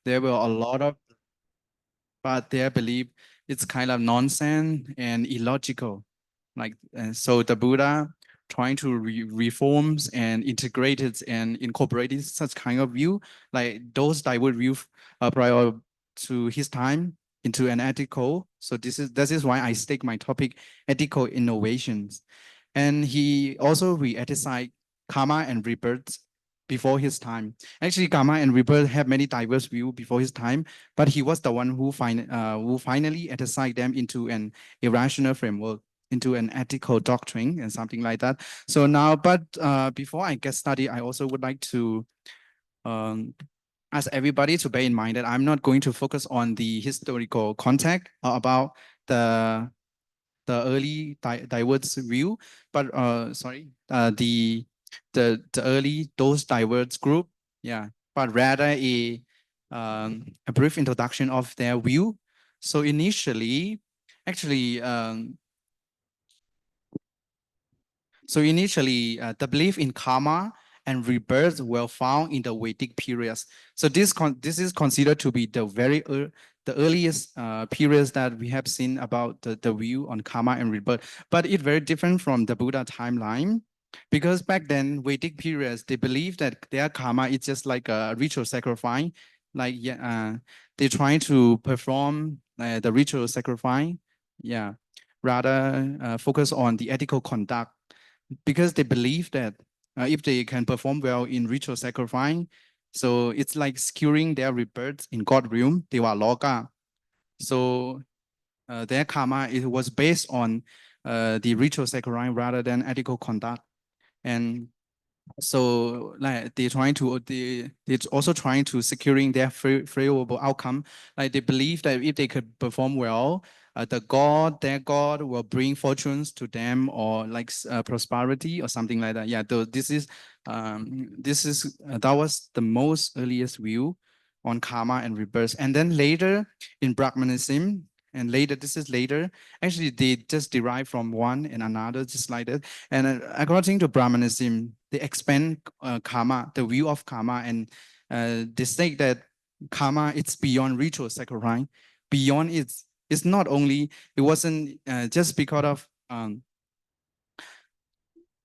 there were a lot of, but their belief it's kind of nonsense and illogical. Like, so the Buddha trying to reforms and integrated and incorporated such kind of view, like those diverse views prior to his time into an ethical. So this is why I stake my topic, ethical innovations. And he also re-ethicized karma and rebirth before his time. Actually, karma and rebirth have many diverse views before his time, but he was the one who finally ethicized them into an irrational framework, into an ethical doctrine and something like that. So now, but before I get started, I also would like to ask everybody to bear in mind that I'm not going to focus on the historical context about the early diverse view, but the early those diverse group, yeah, but rather a brief introduction of their view. So initially, actually, the belief in karma and rebirth were found in the Vedic periods. So this is considered to be the the earliest periods that we have seen about the view on karma and rebirth. But it's very different from the Buddha timeline, because back then Vedic periods they believed that their karma is just like a ritual sacrifice, like they're trying to perform the ritual sacrifice, yeah, rather focus on the ethical conduct, because they believe that if they can perform well in ritual sacrifice, so it's like securing their rebirth in God realm, Deva Loka. So their karma it was based on the ritual sacrifice rather than ethical conduct. And so like they're also trying to securing their favorable outcome. Like they believe that if they could perform well, their god will bring fortunes to them, or like prosperity or something like that. Yeah, this is that was the most earliest view on karma and rebirth. And then later in Brahmanism, and later this is later, actually they just derive from one and another, just like that. And according to Brahmanism, they expand karma, the view of karma, and they state that karma it's beyond ritual sacrifice. Beyond it's not only, it wasn't just because of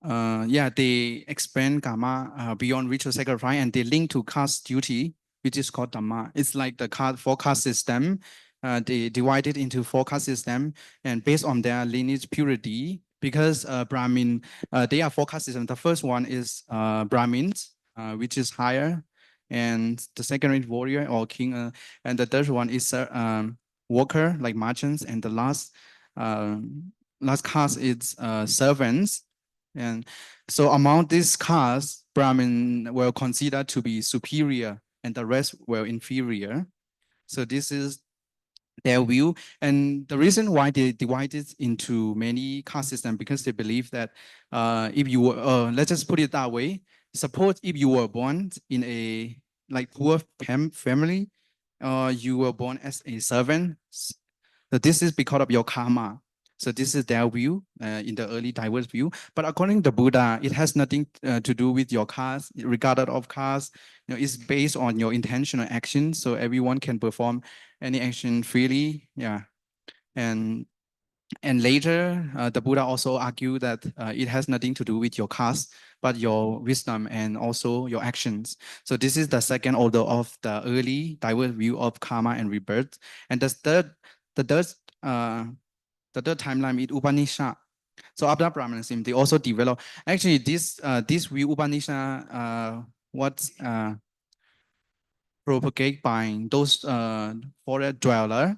they expand karma beyond ritual sacrifice, and they link to caste duty, which is called Dhamma. It's like the four caste system. They divide it into four caste system, and based on their lineage purity, because Brahmin, they are four caste system. The first one is Brahmins, which is higher, and the second is warrior or king, and the third one is worker, like merchants, and the last caste is servants. And so among these castes, Brahmin were considered to be superior and the rest were inferior. So this is their view. And the reason why they divided into many caste systems, because they believe that if you were, let's just put it that way, suppose if you were born in a like poor family, you were born as a servant, so this is because of your karma. So this is their view in the early diverse view. But according to Buddha, it has nothing to do with your caste, regardless of caste. It's based on your intentional action. So everyone can perform any action freely. Yeah. And later, the Buddha also argued that it has nothing to do with your caste, but your wisdom and also your actions. So this is the second order of the early diverse view of karma and rebirth. And the third timeline is Upanishad. So after Brahmanism, they also develop. Actually, this view Upanishad was propagated by those forest dweller.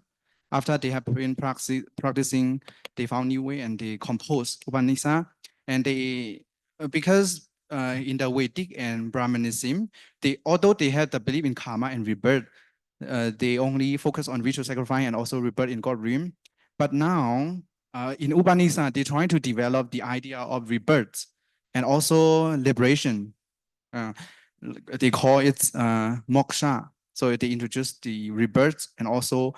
After they have been practicing, they found new way and they composed Upanishad. And they because in the Vedic and Brahmanism, although they had the belief in karma and rebirth, they only focus on ritual sacrifice and also rebirth in God realm. But now, in Upanishad, they're trying to develop the idea of rebirth and also liberation. They call it moksha. So they introduce the rebirth and also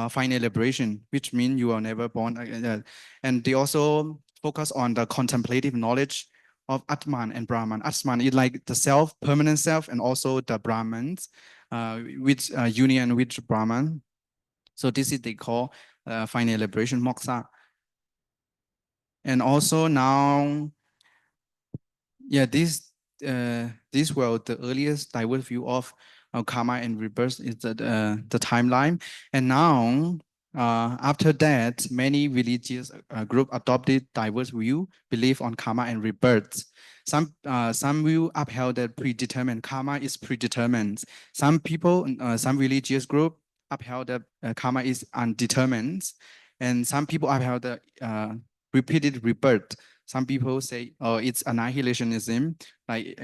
final liberation, which means you are never born again. And they also focus on the contemplative knowledge of Atman and Brahman. Atman is like the self, permanent self, and also the Brahmans. with union with Brahman. So this is they call final liberation moksha. And also now, yeah, this well the earliest diverse view of karma and rebirth is the timeline. And now after that, many religious group adopted diverse view, belief on karma and rebirth. Some will upheld that predetermined karma is predetermined. Some people, some religious group upheld that karma is undetermined, and some people upheld that repeated rebirth. Some people say, oh, it's annihilationism, like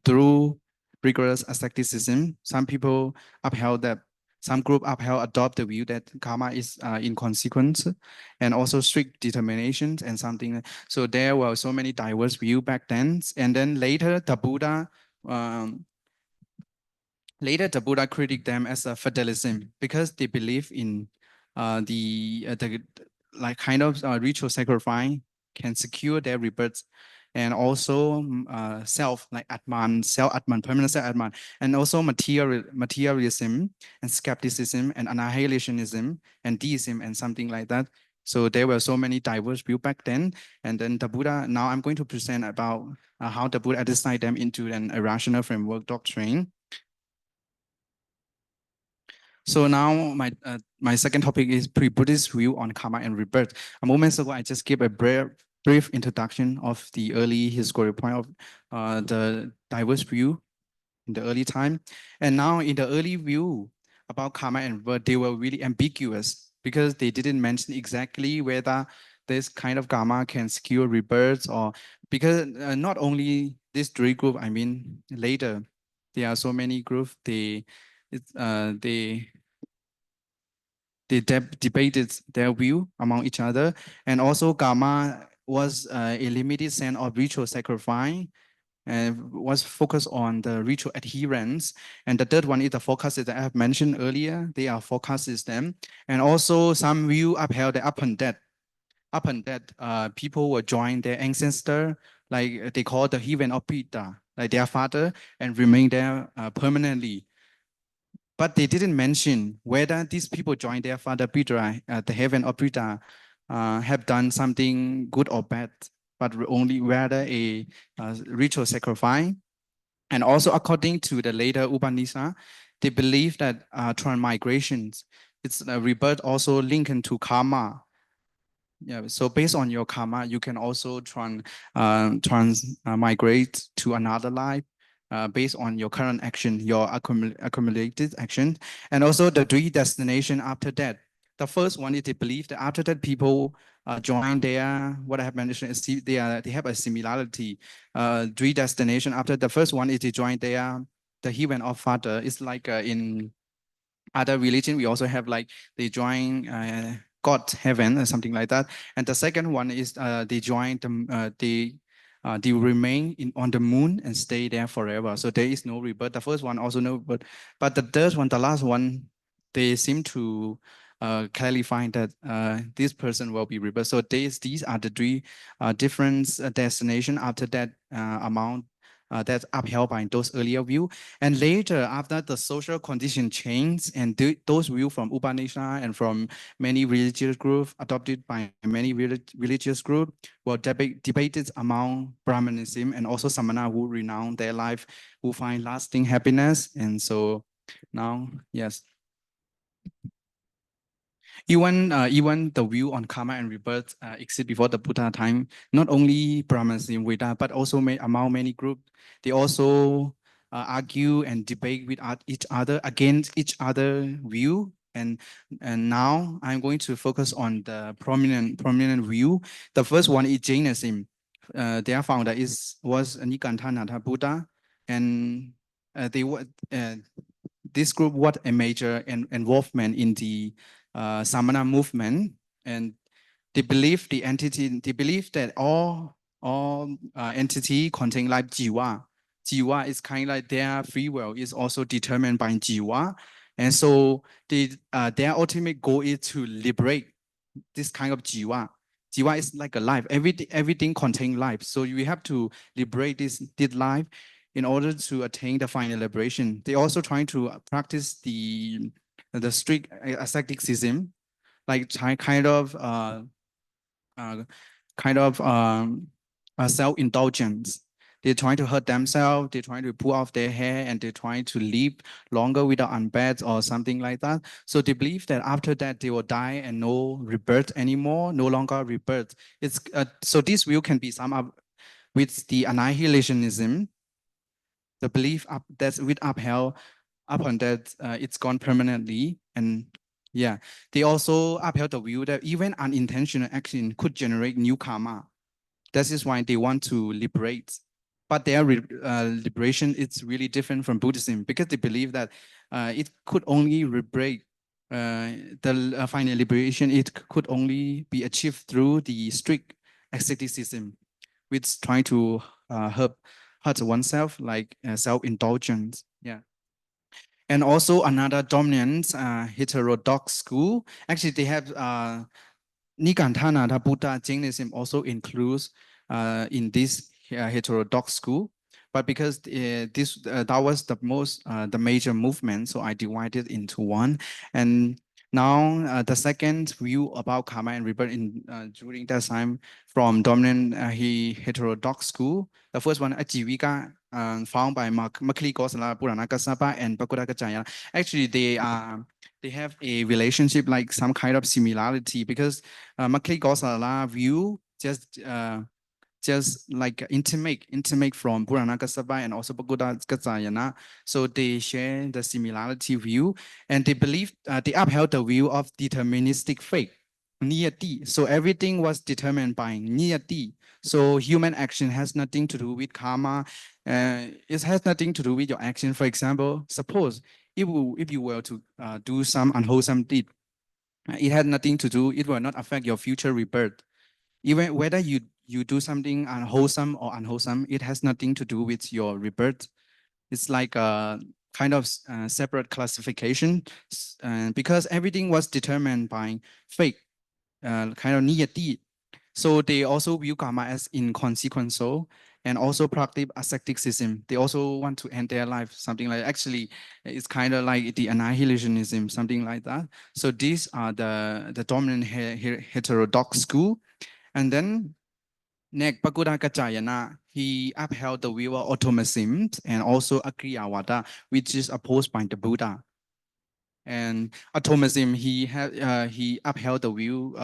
through rigorous asceticism. Some people upheld that, some group upheld, adopt the view that karma is inconsequent, and also strict determinations and something. So there were so many diverse views back then. And then later, the Buddha, criticized them as a fatalism because they believe in the like kind of ritual sacrifice can secure their rebirth, and also self, like Atman, self-Atman, permanent self-Atman, and also materialism and skepticism and annihilationism and deism and something like that. So there were so many diverse views back then. And then the Buddha, now I'm going to present about how the Buddha decided them into an irrational framework doctrine. So now my second topic is pre-Buddhist view on karma and rebirth. A moment ago, I just gave a brief introduction of the early historical point of the diverse view in the early time. And now in the early view about karma and rebirth, they were really ambiguous because they didn't mention exactly whether this kind of karma can secure rebirth, or because not only this three group, I mean later, there are so many groups, they debated their view among each other. And also karma was a limited sense of ritual sacrifice and was focused on the ritual adherence. And the third one is the focus that I have mentioned earlier. They are focus system. And also some view upheld the upon death. Upon death, people will join their ancestor, like they call the heaven of Pita, like their father, and remain there permanently. But they didn't mention whether these people joined their father Peter, the heaven of Peter, have done something good or bad, but only whether a ritual sacrifice. And also, according to the later Upanishad, they believe that transmigrations, it's a rebirth also linked to karma. Yeah, so based on your karma, you can also migrate to another life based on your current action, your accumulated action, and also the three destination after that. The first one is they believe that after that people join their, what I have mentioned is they have a similarity. Three destination after the first one is they join their the heaven of father. It's like in other religion, we also have like they join God heaven or something like that. And the second one is they join they remain on the moon and stay there forever. So there is no rebirth. The first one also no rebirth, but the third one, the last one, they seem to clarify that this person will be rebirth. So these are the three different destination after that amount that's upheld by those earlier view. And later, after the social condition changed, and those views from Upanishad and from many religious groups adopted by many religious groups were debated among Brahmanism and also Samana, who renounce their life, who find lasting happiness. And so now, yes. Even the view on karma and rebirth exist before the Buddha time. Not only Brahmins in Veda, but also among many groups, they also argue and debate with each other against each other view. And now I'm going to focus on the prominent view. The first one is Jainism. Their founder was Nikantanatha Buddha, and this group was a major involvement in the Samana movement, and they believe that all entity contain life jiva. Jiva is kind of like their free will is also determined by jiva, and so their ultimate goal is to liberate this kind of jiva. Jiva is like a life. Everything contains life, so you have to liberate this life. in order to attain the final liberation. They also trying to practice the strict asceticism, like uh, kind of self-indulgence. They're trying to hurt themselves, they're trying to pull off their hair, and they're trying to live longer without unbed or something like that. So they believe that after that they will die and no rebirth anymore, no longer rebirth. It's so this view can be summed up with the annihilationism, the belief that's with upheld upon that it's gone permanently. And yeah, they also upheld the view that even unintentional action could generate new karma. That is why they want to liberate. But their liberation is really different from Buddhism, because they believe that it could only liberate the final liberation. It could only be achieved through the strict asceticism, which trying to hurt oneself, like self-indulgence. Yeah. And also another dominant heterodox school. Actually, they have Nigantana Buddha Jainism also includes in this heterodox school. But because that was the major movement, so I divided into one. And now the second view about karma and rebirth during that time from dominant heterodox school. The first one, Ajivika, found by Makli Gosala, Purana Kasapa, and Pagoda Gajaya. Actually, they have a relationship, like some kind of similarity, because Makli Gosala view just like intimate from Purana Kasapa and also Pagoda Gajayana. So they share the similarity view, and they believe they upheld the view of deterministic fate, niyati. So everything was determined by niyati. So human action has nothing to do with karma. It has nothing to do with your action. For example, suppose if you were to do some unwholesome deed, it had nothing to do, it will not affect your future rebirth. Even whether you do something unwholesome or unwholesome, it has nothing to do with your rebirth. It's like a kind of separate classification, because everything was determined by fate, kind of niyati. So they also view karma as inconsequential and also practice asceticism. They also want to end their life, something like, actually, it's kind of like the annihilationism, something like that. So these are the dominant heterodox school. And then next, Pagoda Gajayana, he upheld the view of automatism and also Akriyawada, which is opposed by the Buddha. And atomism, he upheld the view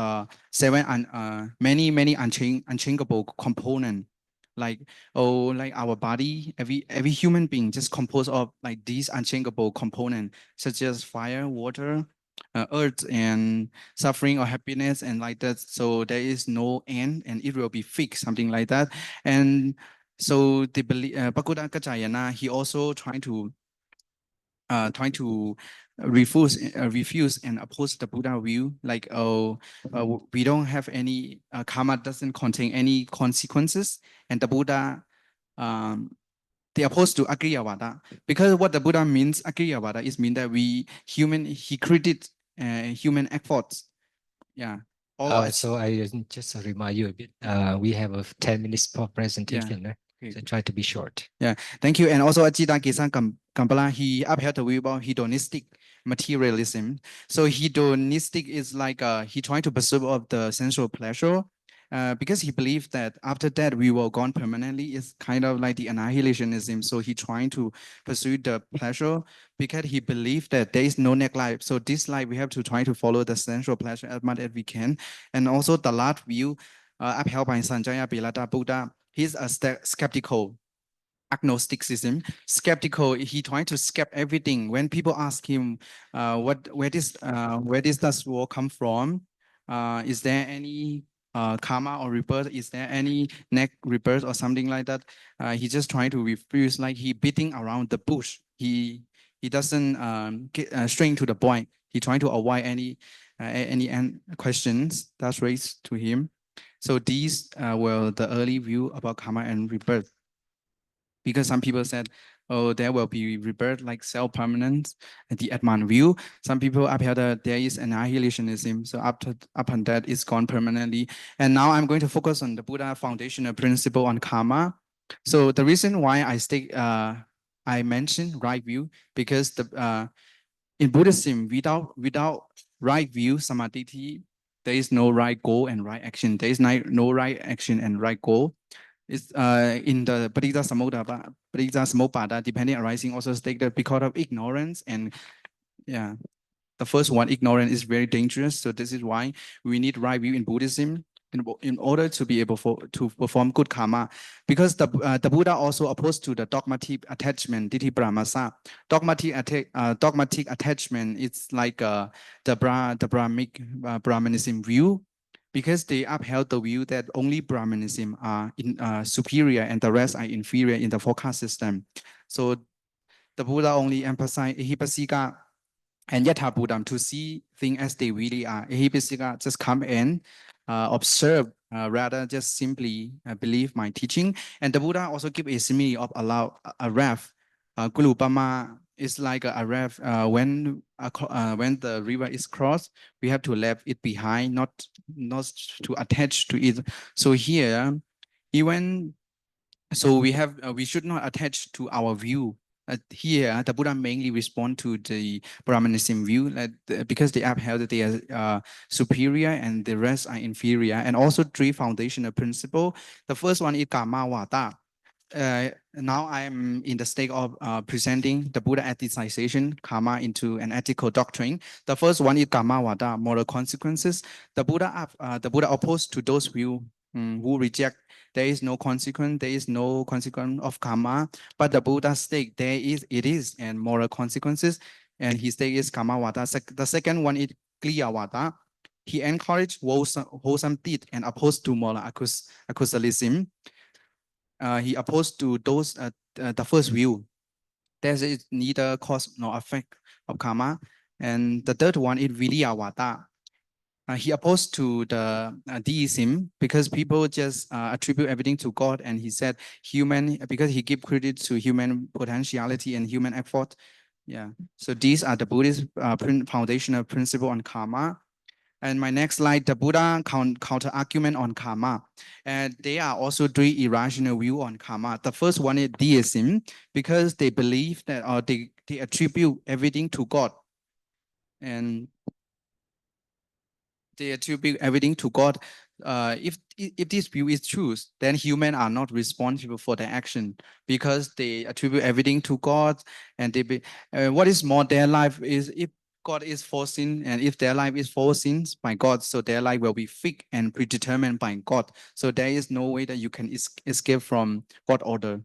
seven and many unchangeable component, like like our body, every human being just composed of like these unchangeable component, such as fire, water, earth, and suffering or happiness, and like that. So there is no end, and it will be fixed, something like that. And so the Pagoda Gajayana, he also trying to refuse and oppose the Buddha view, like, we don't have any karma, doesn't contain any consequences, and the Buddha, they opposed to Akriyawada, because what the Buddha means Akriyawada is mean that he credit human efforts. Yeah. So I just remind you a bit. We have a 10 minutes per presentation. Okay. So try to be short. Yeah, thank you. And also Ajita Gesang Kampala, he upheld the view about hedonistic materialism. So hedonistic is like he trying to pursue of the sensual pleasure, because he believed that after that we will gone permanently. It's kind of like the annihilationism. So he trying to pursue the pleasure because he believed that there is no next life. So this life we have to try to follow the sensual pleasure as much as we can. And also the last view upheld by Sanjaya Pilata Buddha, he's a skeptical agnosticism. Skeptical, he trying to skep everything. When people ask him, where does this world come from? Is there any karma or rebirth? Is there any next rebirth or something like that? He just trying to refuse, like he beating around the bush. He doesn't get straight to the point. He trying to avoid any questions that's raised to him. So these were the early view about karma and rebirth. Because some people said, oh, there will be rebirth like self-permanence, the Atman view. Some people upheld that there is annihilationism. So upon that, it's gone permanently. And now I'm going to focus on the Buddha foundational principle on karma. So the reason why I mentioned right view, because in Buddhism, without right view, samadhi, there is no right goal and right action. There is no right action and right goal. It's in the Parijja depending arising also stated because of ignorance and yeah. The first one, ignorance is very dangerous. So this is why we need right view in Buddhism in order to be able to perform good karma. Because the Buddha also opposed to the dogmatic attachment, ditti brahmasa. Dogmatic attachment, it's like the Brahmic Brahmanism view, because they upheld the view that only Brahmanism are superior and the rest are inferior in the forecast system. So the Buddha only emphasized Hipasika and Yatha Buddham to see things as they really are. Hipasika just come and observe rather just simply believe my teaching. And the Buddha also give a simile of a raft. Kulupama is like a raft. When the river is crossed, we have to leave it behind, not to attach to it. So here, even so we should not attach to our view. Here, the Buddha mainly respond to the Brahmanism view that because they upheld that they are superior and the rest are inferior, and also three foundational principles. The first one is Karma Vada. Now I'm in the state of presenting the Buddha ethicization karma into an ethical doctrine. The first one is Karma Vada, moral consequences. The Buddha opposed to those who reject there is no consequence, there is no consequence of karma, but the Buddha state it is, and moral consequences, and his state is Karma Vada. The second one is Kriya Vada. He encouraged wholesome deed and opposed to moral accusationism. He opposed to those the first view. There is neither cause nor effect of karma. And the third one is Vidyavada. He opposed to the deism because people just attribute everything to God, and he said because he give credit to human potentiality and human effort. Yeah. So these are the Buddhist foundational principle on karma. And my next slide, the Buddha counter argument on karma. And they are also three irrational view on karma. The first one is deism, because they believe that or they attribute everything to God. And they attribute everything to God. If this view is true, then humans are not responsible for their action because they attribute everything to God. And what is more, their life is if God is foreseen, and if their life is foreseen by God, so their life will be fixed and predetermined by God. So there is no way that you can escape from God order.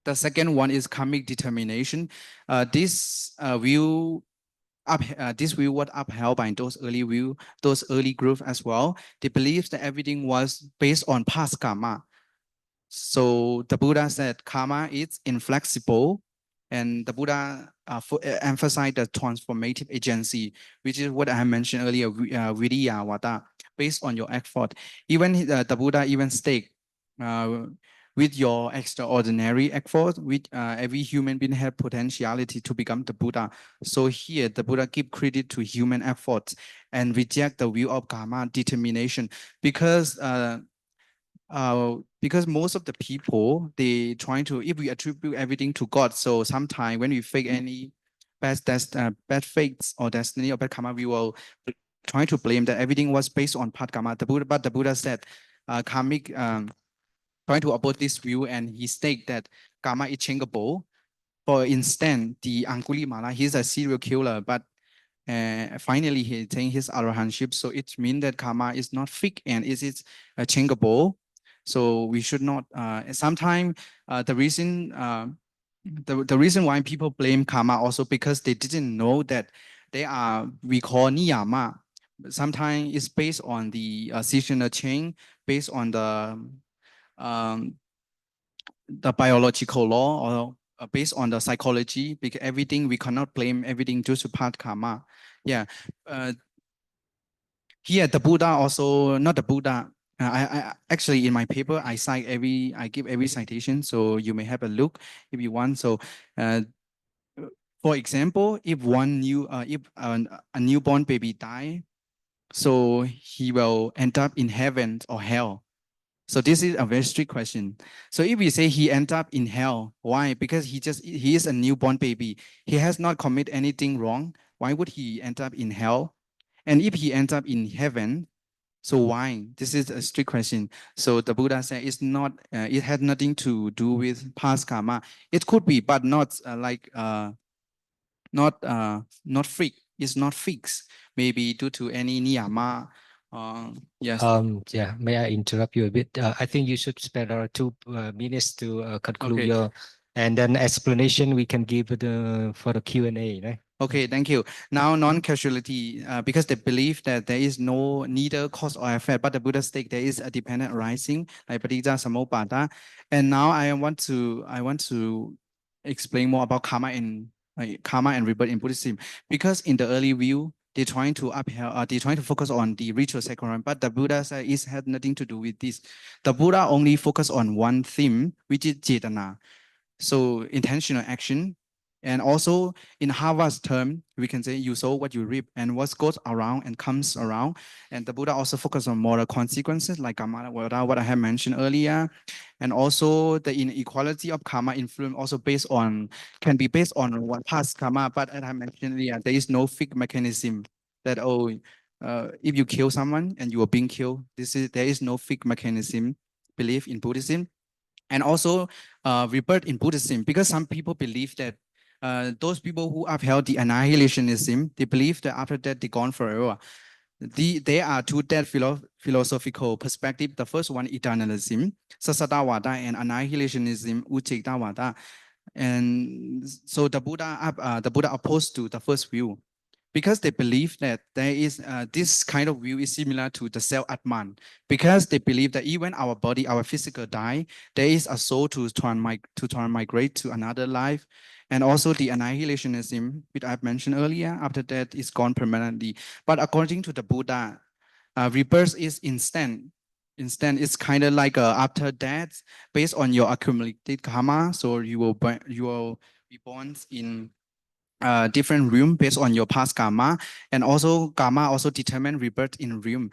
The second one is karmic determination. This view was upheld by those early groups as well. They believed that everything was based on past karma. So the Buddha said karma is inflexible, and the Buddha emphasized the transformative agency, which is what I mentioned earlier, Vidya Vada, based on your effort. Even the Buddha even state, with your extraordinary effort, with every human being have potentiality to become the Buddha. So here, the Buddha give credit to human efforts and reject the view of karma determination, because most of the people they trying to, if we attribute everything to God, so sometime when we fake any bad fates or destiny or bad karma, we will try to blame that everything was based on past karma. But the Buddha said karmic trying to oppose this view, and he stated that karma is changeable. For instance, the Angulimala, he's a serial killer, but finally he attained his arahantship. So it means that karma is not fixed and it is changeable. So we should not. Sometimes the reason why people blame karma also because they didn't know that we call niyama. Sometimes it's based on the seasonal chain, based on um, the biological law, or based on the psychology, because everything we cannot blame everything due to past karma. Yeah. Here the Buddha also, not the Buddha. I actually in my paper I give every citation, so you may have a look if you want. So for example, if a newborn baby die, so he will end up in heaven or hell. So this is a very strict question. So if we say he ends up in hell, why? Because he is a newborn baby. He has not committed anything wrong. Why would he end up in hell? And if he ends up in heaven, so why? This is a strict question. So the Buddha said it's not. It had nothing to do with past karma. It could be, but not not fixed. It's not fixed. Maybe due to any niyama. Yes. Yeah, may I interrupt you a bit? I think you should spend around 2 minutes to conclude Okay. your, and then explanation we can give for the Q&A, right? Okay, thank you. Now, non-causality, because they believe that there is no neither cause or effect, but the Buddha state there is a dependent arising, like Paticca Samuppada. And now I want to explain more about karma and rebirth in Buddhism, because in the early view they're trying to they're trying to focus on the ritual sacrament, but the Buddha said it had nothing to do with this. The Buddha only focused on one theme, which is cetana, so intentional action. And also in Harvard's term, we can say you sow what you reap, and what goes around and comes around. And the Buddha also focused on moral consequences like karma, what I have mentioned earlier. And also the inequality of karma influence also can be based on what past karma. But as I mentioned earlier, there is no fixed mechanism that, if you kill someone and you are being killed, there is no fixed mechanism belief in Buddhism. And also rebirth in Buddhism, because some people believe that those people who upheld the annihilationism, they believe that after that they're gone forever. There are two dead philosophical perspectives. The first one, eternalism, Sasadawada, and annihilationism, Uchiktawada. And so the Buddha opposed to the first view, because they believe that there is this kind of view is similar to the self-atman, because they believe that even our body, our physical die, there is a soul to migrate to another life. And also the annihilationism, which I've mentioned earlier, after that is gone permanently. But according to the Buddha, rebirth is instant. It's kind of like after death, based on your accumulated karma. So you will be born in different realm based on your past karma, and also karma also determine rebirth in realm.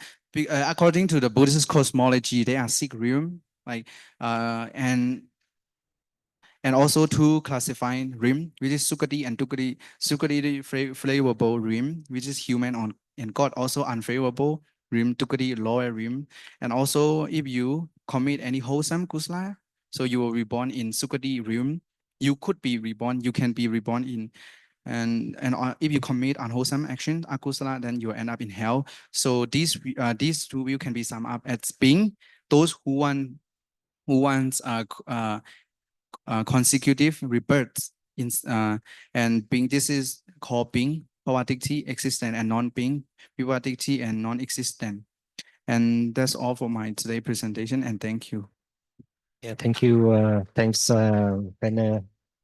According to the Buddhist cosmology, there are 6 realm, like and also 2 classifying realm, which is Sukati and Dukati. Sukati favorable realm, which is human on and God, also unfavorable realm, Dukati lower realm. And also if you commit any wholesome kusala, so you will reborn in Sukati realm. You can be reborn in, and if you commit unwholesome action, akusala, then you end up in hell. So these 2 views can be summed up as being those who wants consecutive rebirths and being. This is called being, Pavatikti, existent, and non-being, Vivatikti, and non-existent. And that's all for my today presentation, and thank you. Yeah, thank you. Thanks,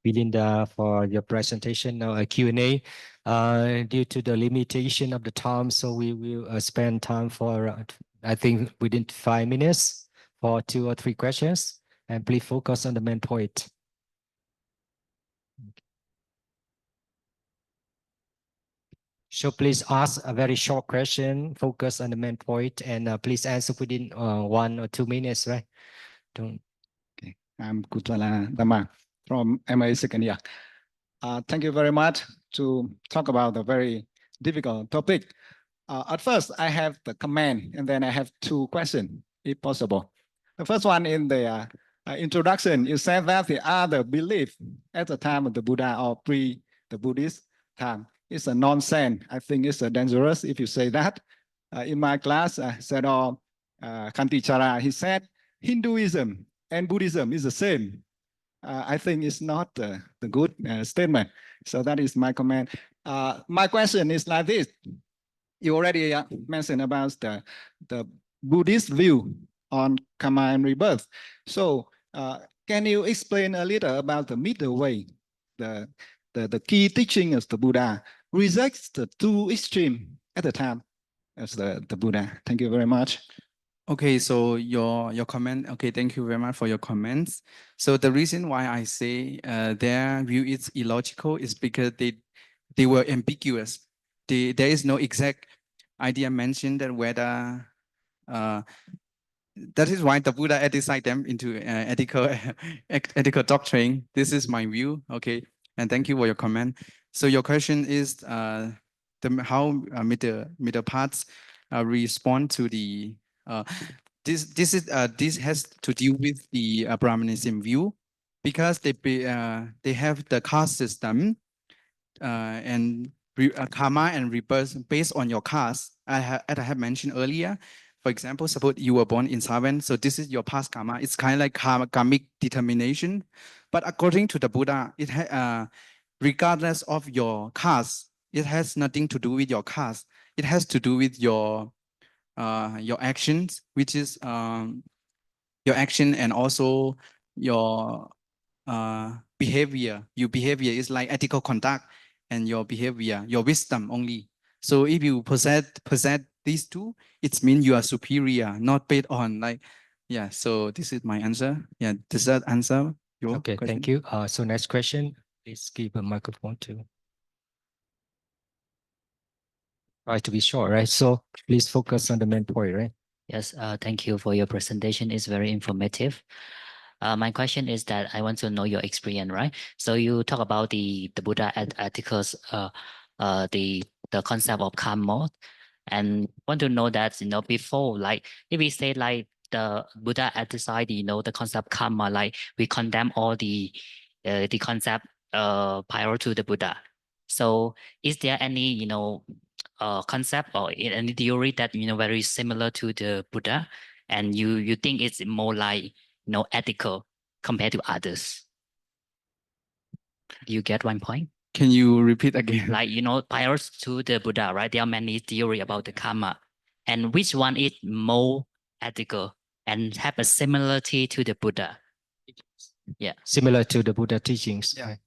Belinda, for your presentation. Now, a Q&A. Due to the limitation of the time, so we will spend time for, I think, within 5 minutes for 2 or 3 questions. And please focus on the main point. So please ask a very short question, focus on the main point, and please answer within 1 or 2 minutes, right? Don't. Okay. I'm Kutala Dhamma from MA second year. Thank you very much to talk about the very difficult topic. At first, I have the comment, and then I have 2 questions, if possible. The first one, in the introduction, you said that the other belief at the time of the Buddha or pre the Buddhist time is a nonsense. I think it's dangerous if you say that. In my class, Sayadaw Kantichara, he said Hinduism and Buddhism is the same. I think it's not the good statement. So that is my comment. My question is like this. You already mentioned about the Buddhist view on karma and rebirth. So can you explain a little about the middle way, the key teaching of the Buddha rejects the 2 extremes at the time as the Buddha? Thank you very much. Okay, so your comment. Okay, thank you very much for your comments. So the reason why I say their view is illogical is because they were ambiguous. There is no exact idea mentioned that whether that is why the Buddha edicted them into ethical doctrine. This is my view. Okay, and thank you for your comment. So your question is how middle paths respond to the this has to do with the Brahmanism view, because they have the caste system and karma and rebirth based on your caste. As I have mentioned earlier, for example, suppose you were born in Savan, so this is your past karma. It's kind of like karmic determination. But according to the Buddha, regardless of your caste, it has nothing to do with your caste. It has to do with your actions, which is your action and also your behavior. Your behavior is like ethical conduct, and your behavior, your wisdom only. So if you possess these two, it means you are superior, not based on like, yeah. So this is my answer. Yeah, does that answer your Okay, question? thank you. So next question, please give a microphone to. Try to be short, right? So please focus on the main point, right? Yes, thank you for your presentation. It's very informative. My question is that I want to know your experience, right? So you talk about the Buddha articles, the concept of karma, and want to know that, you know, before, like if we say like the Buddha emphasized, you know, the concept karma, like we condemn all the concept prior to the Buddha. So is there any, you know, concept or any theory that, you know, very similar to the Buddha, and you think it's more like, you know, ethical compared to others? Do you get one point? Can you repeat again? Like, you know, prior to the Buddha, right? There are many theory about the karma, and which one is more ethical and have a similarity to the Buddha? Yeah, Similar to the Buddha teachings. Yeah. Right?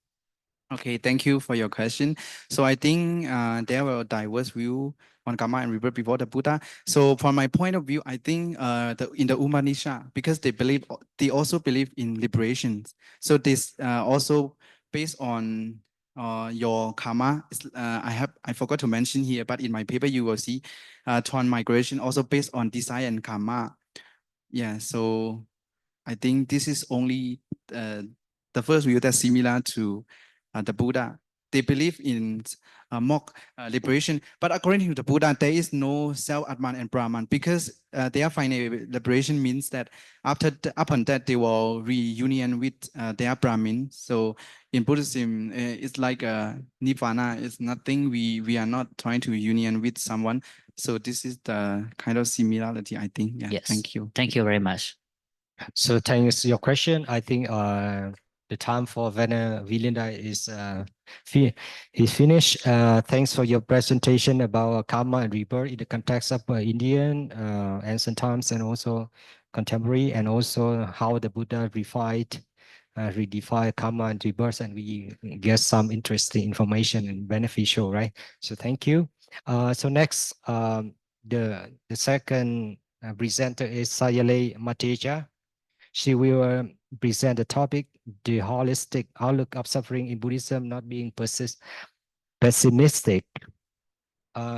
Okay, thank you for your question. So I think there were diverse view on karma and rebirth before the Buddha. So from my point of view, I think in the Upanishad, because they also believe in liberation. So this also based on your karma. I forgot to mention here, but in my paper you will see transmigration also based on desire and karma. Yeah, so I think this is only the first view that's similar to the Buddha. They believe in mock liberation, but according to the Buddha, there is no self-Atman and Brahman, because their final liberation means that upon that they will reunion with their Brahmin. So in Buddhism, it's like Nirvana. It's nothing. We are not trying to union with someone. So this is the kind of similarity, I think. Yeah. yes. Thank you. Thank you very much. So thanks your question. I think the time for Venerable is finished. Thanks for your presentation about karma and rebirth in the context of Indian ancient times and also contemporary, and also how the Buddha redefined karma and rebirth, and we get some interesting information and beneficial, right? So thank you. So next, the second presenter is Sayadaw Mateja. She will present the topic, the holistic outlook of suffering in Buddhism, not being pessimistic.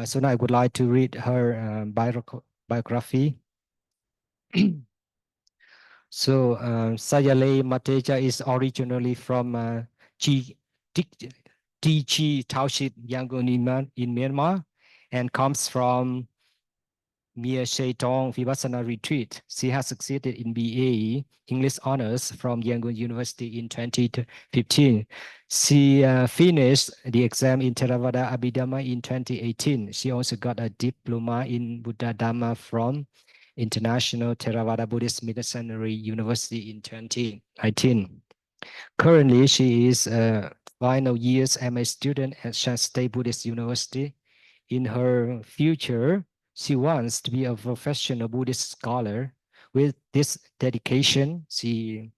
So now I would like to read her biography. So Sayadaw Mateja is originally from Taunggyi Township, Yangon in Myanmar, and comes from Myanmar Vipassana Retreat. She has succeeded in BA English Honors from Yangon University in 2015. She finished the exam in Theravada Abhidhamma in 2018. She also got a diploma in Buddha Dhamma from International Theravada Buddhist Missionary University in 2019. Currently, she is a final year's MA student at Shan State Buddhist University. In her future, she wants to be a professional Buddhist scholar. With this dedication, she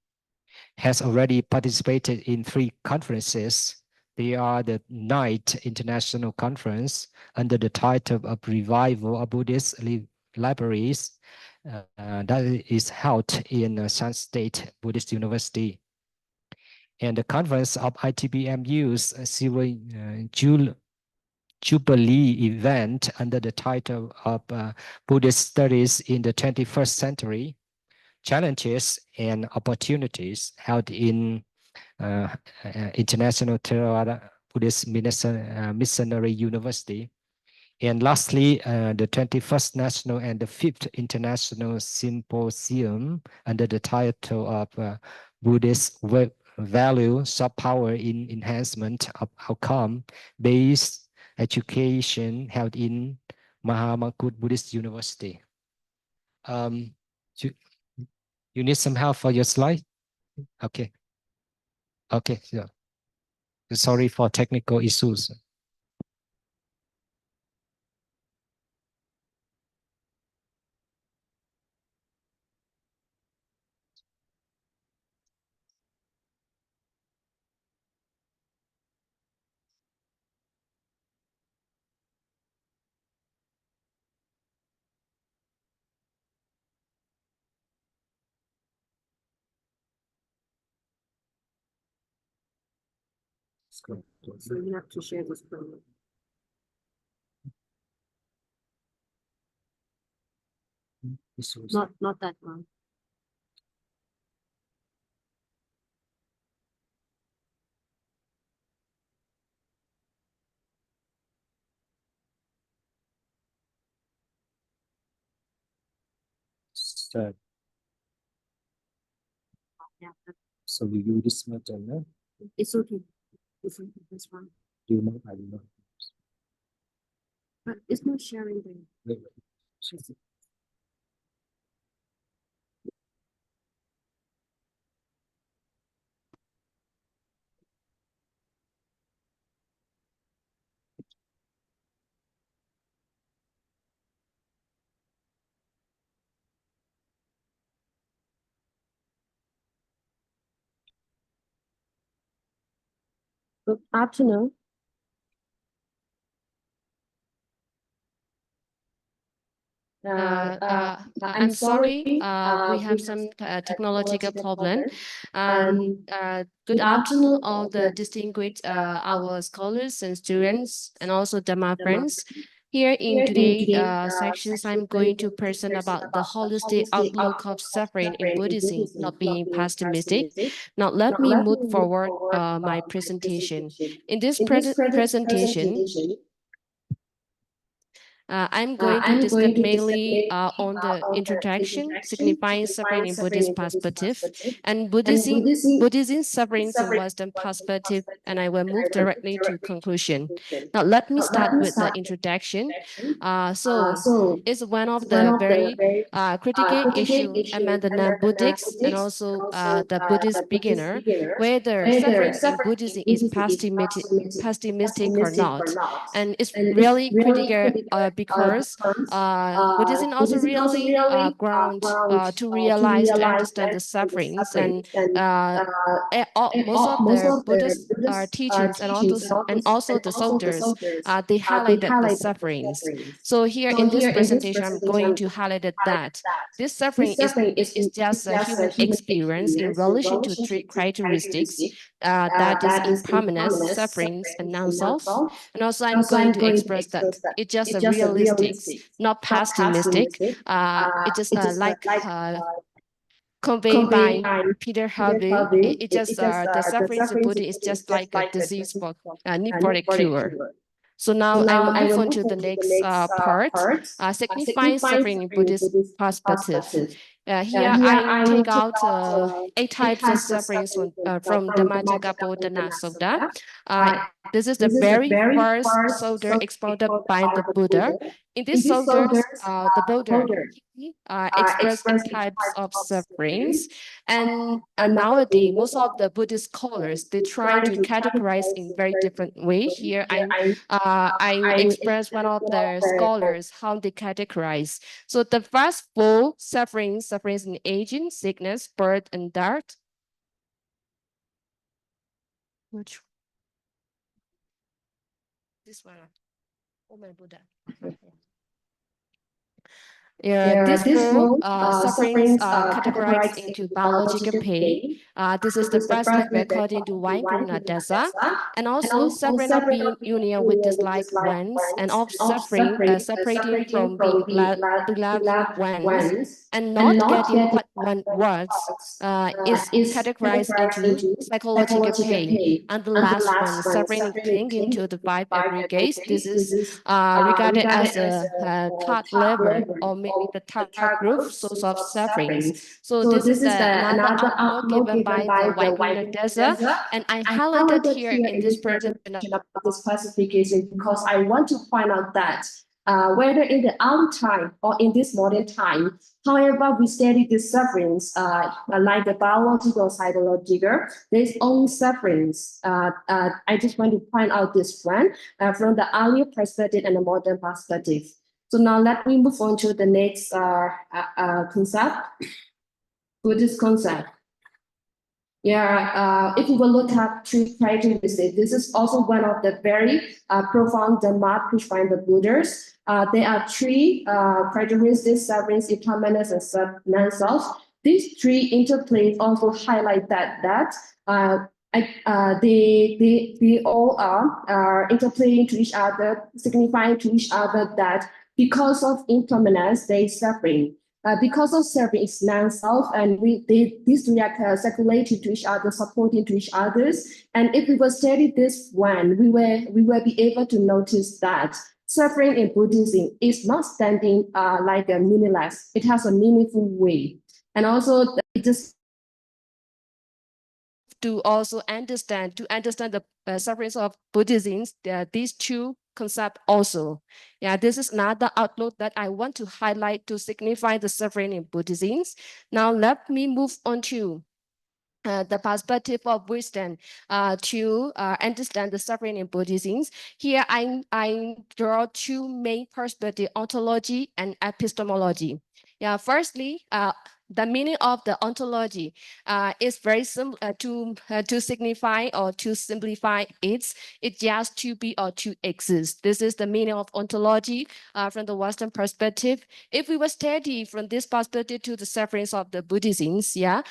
has already participated in 3 conferences. They are the 9th International Conference under the title of Revival of Buddhist Libraries that is held in Shan State Buddhist University. And the Conference of ITBMU's Silver Jubilee event under the title of Buddhist Studies in the 21st Century challenges and opportunities held in International Theravada Buddhist Missionary University. And lastly, the 21st National and the 5th International Symposium under the title of Buddhist Value, Soft Power in Enhancement of Outcome-Based Education held in Mahamangkut Buddhist University. You need some help for your slide? Okay. Okay, yeah. Sorry for technical issues. So you have to share this program. Not that one. Yeah, So we use this method, no? it's okay. It's okay. That's fine. Do you know? I don't know. But it's not sharing the. Wait. Good afternoon. I'm sorry. We have some technological problem. Good afternoon, all the distinguished our scholars and students, and also Dhamma friends. Here in today's sections, I'm going to present about the holistic outlook of suffering in Buddhism, not being pessimistic. Now, let me move forward my presentation. In this presentation, I'm going to discuss mainly on the introduction, signifying suffering in Buddhist perspective, and Buddhism suffering in Western perspective, and I will move directly to conclusion. Now, let me start with the introduction. So it's one of the very critical issue among the non-Buddhists and also the Buddhist beginner, whether suffering in Buddhism is pessimistic or not, and it's really critical. Because Buddhism also really ground to realize, to understand the sufferings, and most of the Buddhist teachings and also the soldiers, they highlighted the sufferings. So here in this presentation, I'm going to highlight that this suffering is just a human experience in relation to three characteristics, that is impermanence, sufferings, and non-self. And also I'm going to express that it's just a realistic, not pessimistic. It just conveyed by Peter Harvey. It just the sufferings of Buddha is just like a disease for need for a cure. So now I will move on to the next part, signifying suffering in Buddhist perspective. Here I take out 8 types of sufferings from Dhammacakkappavattana Sutta. This is the very first sutta expounded by the Buddha. In this sutta, the Buddha expressed 8 types of sufferings. And nowadays, most of the Buddhist scholars, they try to categorize in very different way. Here, I will express one of the scholars, how they categorize. So the first 4 sufferings in aging, sickness, birth, and death. Which? This one. Oh my Buddha. Yeah, these 4 sufferings are categorized into biological pain, This is the first level according to Vaipurna Dasa. And also suffering of being union with dislike ones, and of suffering separating from being beloved ones, and not getting what one wants is categorized into psychological pain. And the last one, suffering and clinging to the five aggregates. This is regarded as a third level, or maybe the third group source of sufferings. So this is another outlook given by the Vaipurna Dasa, and I highlighted here in this presentation about this classification because I want to point out that whether in the old time or in this modern time, however we study these sufferings, like the biological or psychological, there's only sufferings. I just want to point out this one from the earlier perspective and the modern perspective. So now let me move on to the next concept, Buddhist concept. Yeah, if we will look at three characteristics, this is also one of the very profound Dhamma pushed by the Buddhas. There are three characteristics: sufferings, impermanence, and non-self. These three interplays also highlight that they all are interplaying to each other, signifying to each other that because of impermanence, they suffering. Because of suffering is non-self, and these three are circulating to each other, supporting to each others. And if we will study this one, we will be able to notice that suffering in Buddhism is not standing like a meaningless. It has a meaningful way, and also it just to also understand the sufferings of Buddhism. These two concept also. Yeah, this is another outlook that I want to highlight to signify the suffering in Buddhism. Now let me move on to the perspective of wisdom to understand the suffering in Buddhism. Here I draw two main perspectives, ontology and epistemology. Yeah, firstly, the meaning of the ontology is very simple to signify or to simplify it's just to be or to exist. This is the meaning of ontology from the Western perspective. If we were study from this perspective to the sufferings of the Buddhisms, yeah,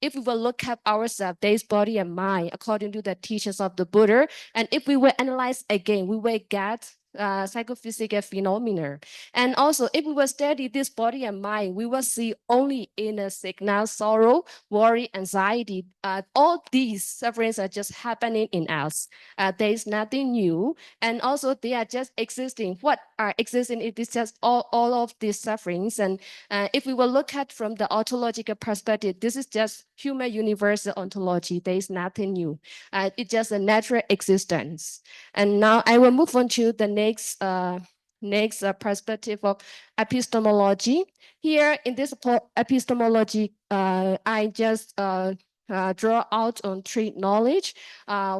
if we will look at ourselves, this body and mind, according to the teachings of the Buddha, and if we will analyze again, we will get psychophysical phenomena. And also, if we will study this body and mind, we will see only inner sickness, sorrow, worry, anxiety. All these sufferings are just happening in us. There is nothing new. And also, they are just existing. What are existing? It is just all of these sufferings. And if we will look at from the ontological perspective, this is just human universal ontology. There is nothing new. It's just a natural existence. And now I will move on to the next perspective of epistemology. Here in this epistemology, I just draw out on three knowledge,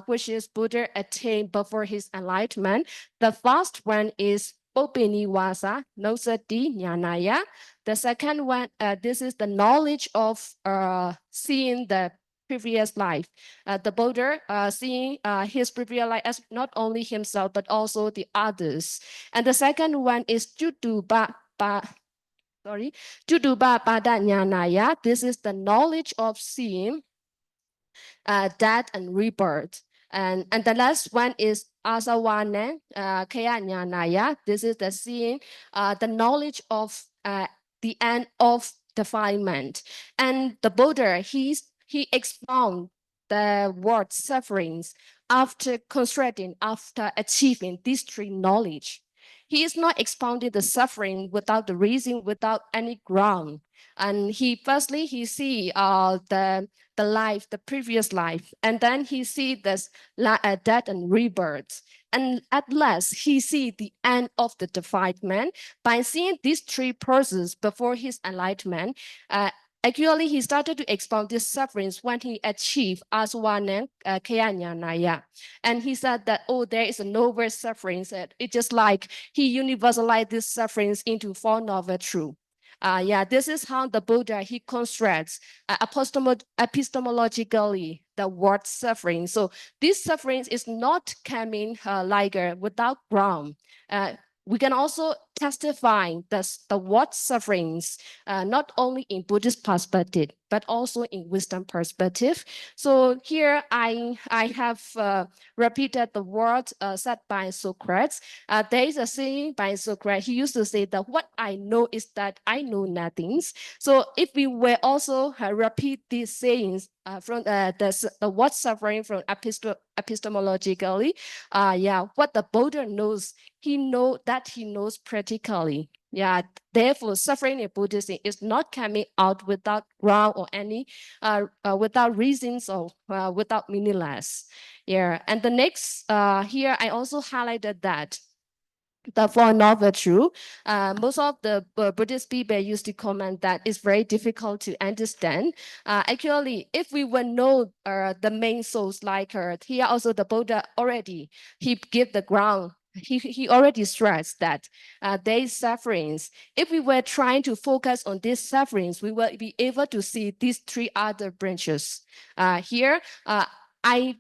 which is Buddha attained before his enlightenment. The first one is Popeniwasa, Nosati Jnanaya. The second one, this is the knowledge of seeing the previous life. The Buddha seeing his previous life as not only himself, but also the others. And the second one is Jutuba Pada Jnanaya. This is the knowledge of seeing death and rebirth. And the last one is Asawane Kaya Jnanaya. This is the seeing, the knowledge of the end of defilement. And the Buddha, he expound the word sufferings after constructing, after achieving these three knowledge. He is not expounding the suffering without the reason, without any ground. And firstly, he see the life, the previous life, and then he see this death and rebirth. And at last, he see the end of the defilement. By seeing these three processes before his enlightenment, actually, he started to expound these sufferings when he achieved Aswana Kaya Jnanaya. And he said that, oh, there is a noble sufferings. It's just like he universalized these sufferings into four noble truths. Yeah, this is how the Buddha, he constructs epistemologically the word suffering. So this sufferings is not coming like without ground. We can also testifying the word sufferings, not only in Buddhist perspective, but also in wisdom perspective. So here I have repeated the word said by Socrates. There is a saying by Socrates. He used to say that what I know is that I know nothing. So if we were also repeat these sayings from the word suffering from epistemologically, what the Buddha knows, he knows practically. Yeah, therefore, suffering in Buddhism is not coming out without ground or any, without reasons or without meaningless. Yeah, and the next here I also highlighted that the Four Noble Truths. Most of the Buddhist people used to comment that it's very difficult to understand. Actually, if we would know the main source like here also the Buddha already, he give the ground. He already stressed that there is sufferings. If we were trying to focus on these sufferings, we will be able to see these three other branches. Here,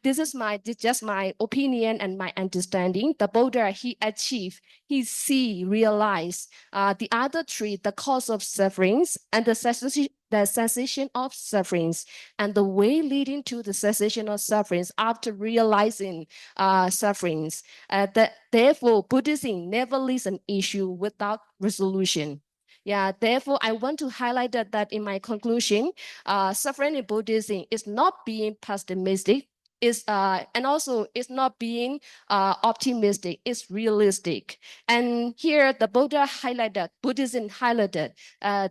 this is just my opinion and my understanding. The Buddha, he achieved, he realized the other three, the cause of sufferings and the cessation of sufferings, and the way leading to the cessation of sufferings after realizing sufferings. Therefore, Buddhism never leaves an issue without resolution. Yeah, therefore, I want to highlight that in my conclusion, suffering in Buddhism is not being pessimistic, and also it's not being optimistic, it's realistic. And here the Buddhism highlighted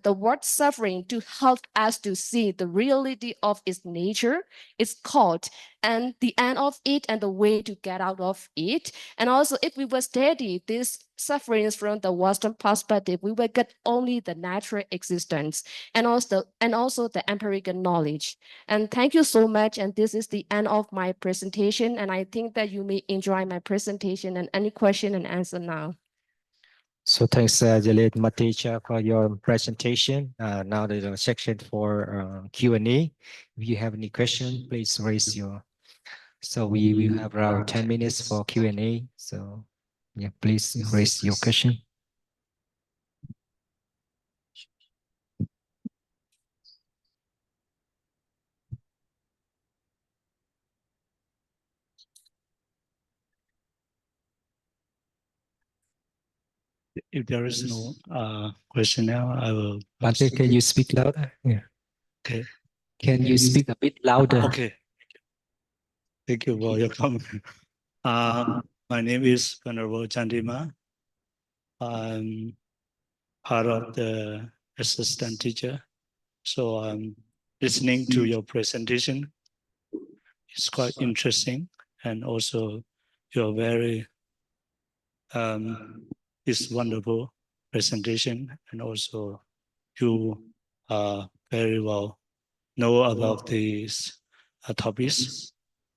the word suffering to help us to see the reality of its nature, its cause, and the end of it and the way to get out of it. And also if we will study this sufferings from the Western perspective, we will get only the natural existence and also the empirical knowledge. And thank you so much. And this is the end of my presentation. And I think that you may enjoy my presentation and any question and answer now. So thanks, Jalet Matecha, for your presentation. Now there's a section for Q&A. If you have any question, please raise your. So we will have around 10 minutes for Q&A. So yeah, please raise your question. If there is no question now, I will. Bante, can you speak louder? Yeah. Okay. Can you speak a bit louder? Okay. Thank you for your comment. My name is Venerable Chandima. I'm part of the assistant teacher. So I'm listening to your presentation. It's quite interesting. And also you're very, it's wonderful presentation. And also you very well know about these topics.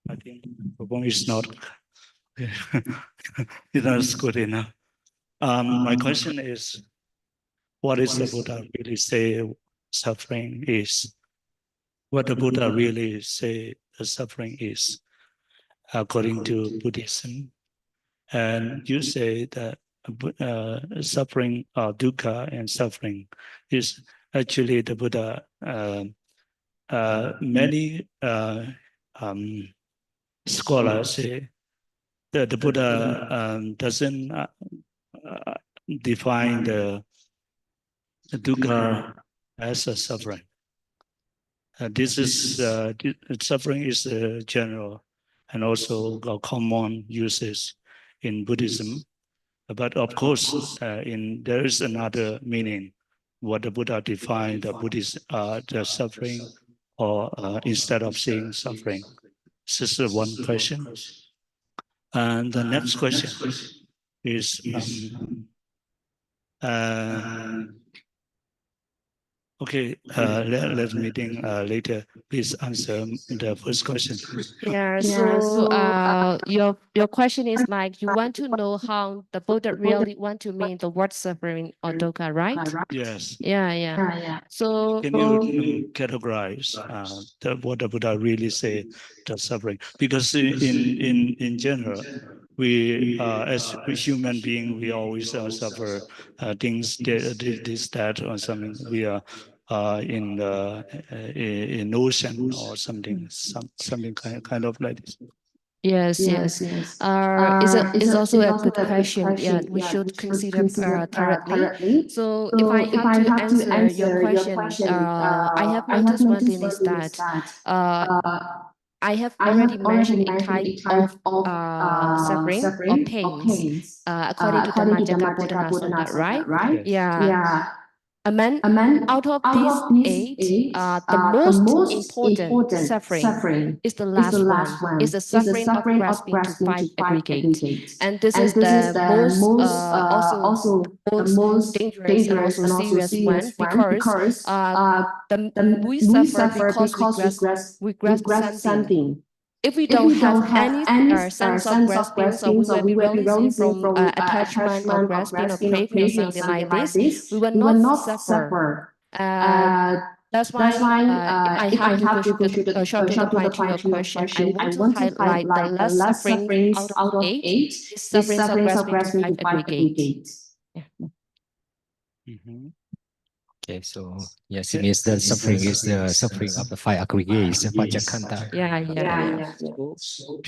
I think Prabhu is not it's not good enough. My question is, what is the Buddha really say suffering is? What the Buddha really say the suffering is, according to Buddhism? And you say that suffering, dukkha and suffering is actually the Buddha. Many scholars say that the Buddha doesn't define the dukkha as a suffering. This is suffering is general and also common uses in Buddhism. But of course, there is another meaning. What the Buddha defined the Buddhist the suffering, or instead of saying suffering. This is one question. And the next question is, okay, let's meeting later. Please answer the first question. Yeah, so your question is like you want to know how the Buddha really want to mean the word suffering or dukkha, right? Yes. Yeah. So can you categorize what the Buddha really say the suffering? Because in general, we as a human being, we always suffer things, this, that, or something. We are in in ocean or something, something kind of like this. Yes. Is also a good question. Yeah, we should consider thoroughly. So if I have to answer your question, I have noticed one thing is that I have already mentioned a type of suffering or pains according to the Majjhakaputana Sutta, right? Yes. Yeah. Out of these eight, the most important suffering is the last one, is the suffering of grasping to five aggregate. And this is the most also most dangerous and also serious one, because we suffer because we grasp something. If we don't have any sense of grasping, so we will be releasing from attachment or grasping or craving or something like this, we will not suffer. That's why if I have to go short to the point to your question, I want to highlight the less suffering out of eight is sufferings of grasping to five aggregate. Yeah. Okay, so yes, it means the suffering is the suffering of the five aggregates, Panchakanta. Yeah. So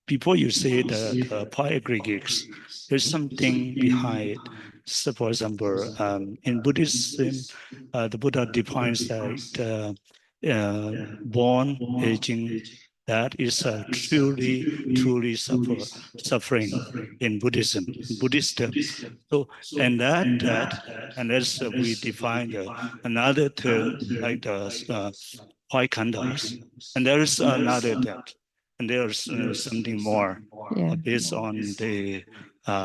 before you say the five aggregates, there's something behind. So, for example, in Buddhism, the Buddha defines that born, aging, that is truly suffering in Buddhism, Buddhist. So, and as we define another term like the five khandhas, and there is another that, and there's something more based on the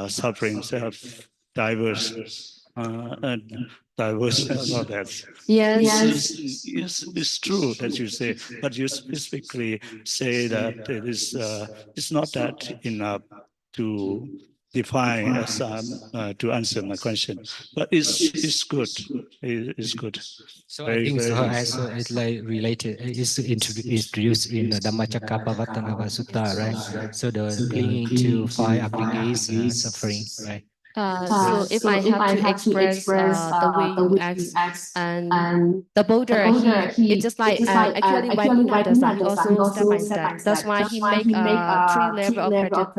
sufferings of diverse. About that. Yes. It's true that you say, but you specifically say that it is it's not that enough to define as to answer my question, but it's good. It's good. So I think so also it's like related, it's introduced in the Dhammacakkappavattana Sutta, right? So the clinging to five aggregates suffering, right? So if I have to express the way you ask, and the Buddha, it's just like actually when Buddha does that, he also step by step. That's why he make three level of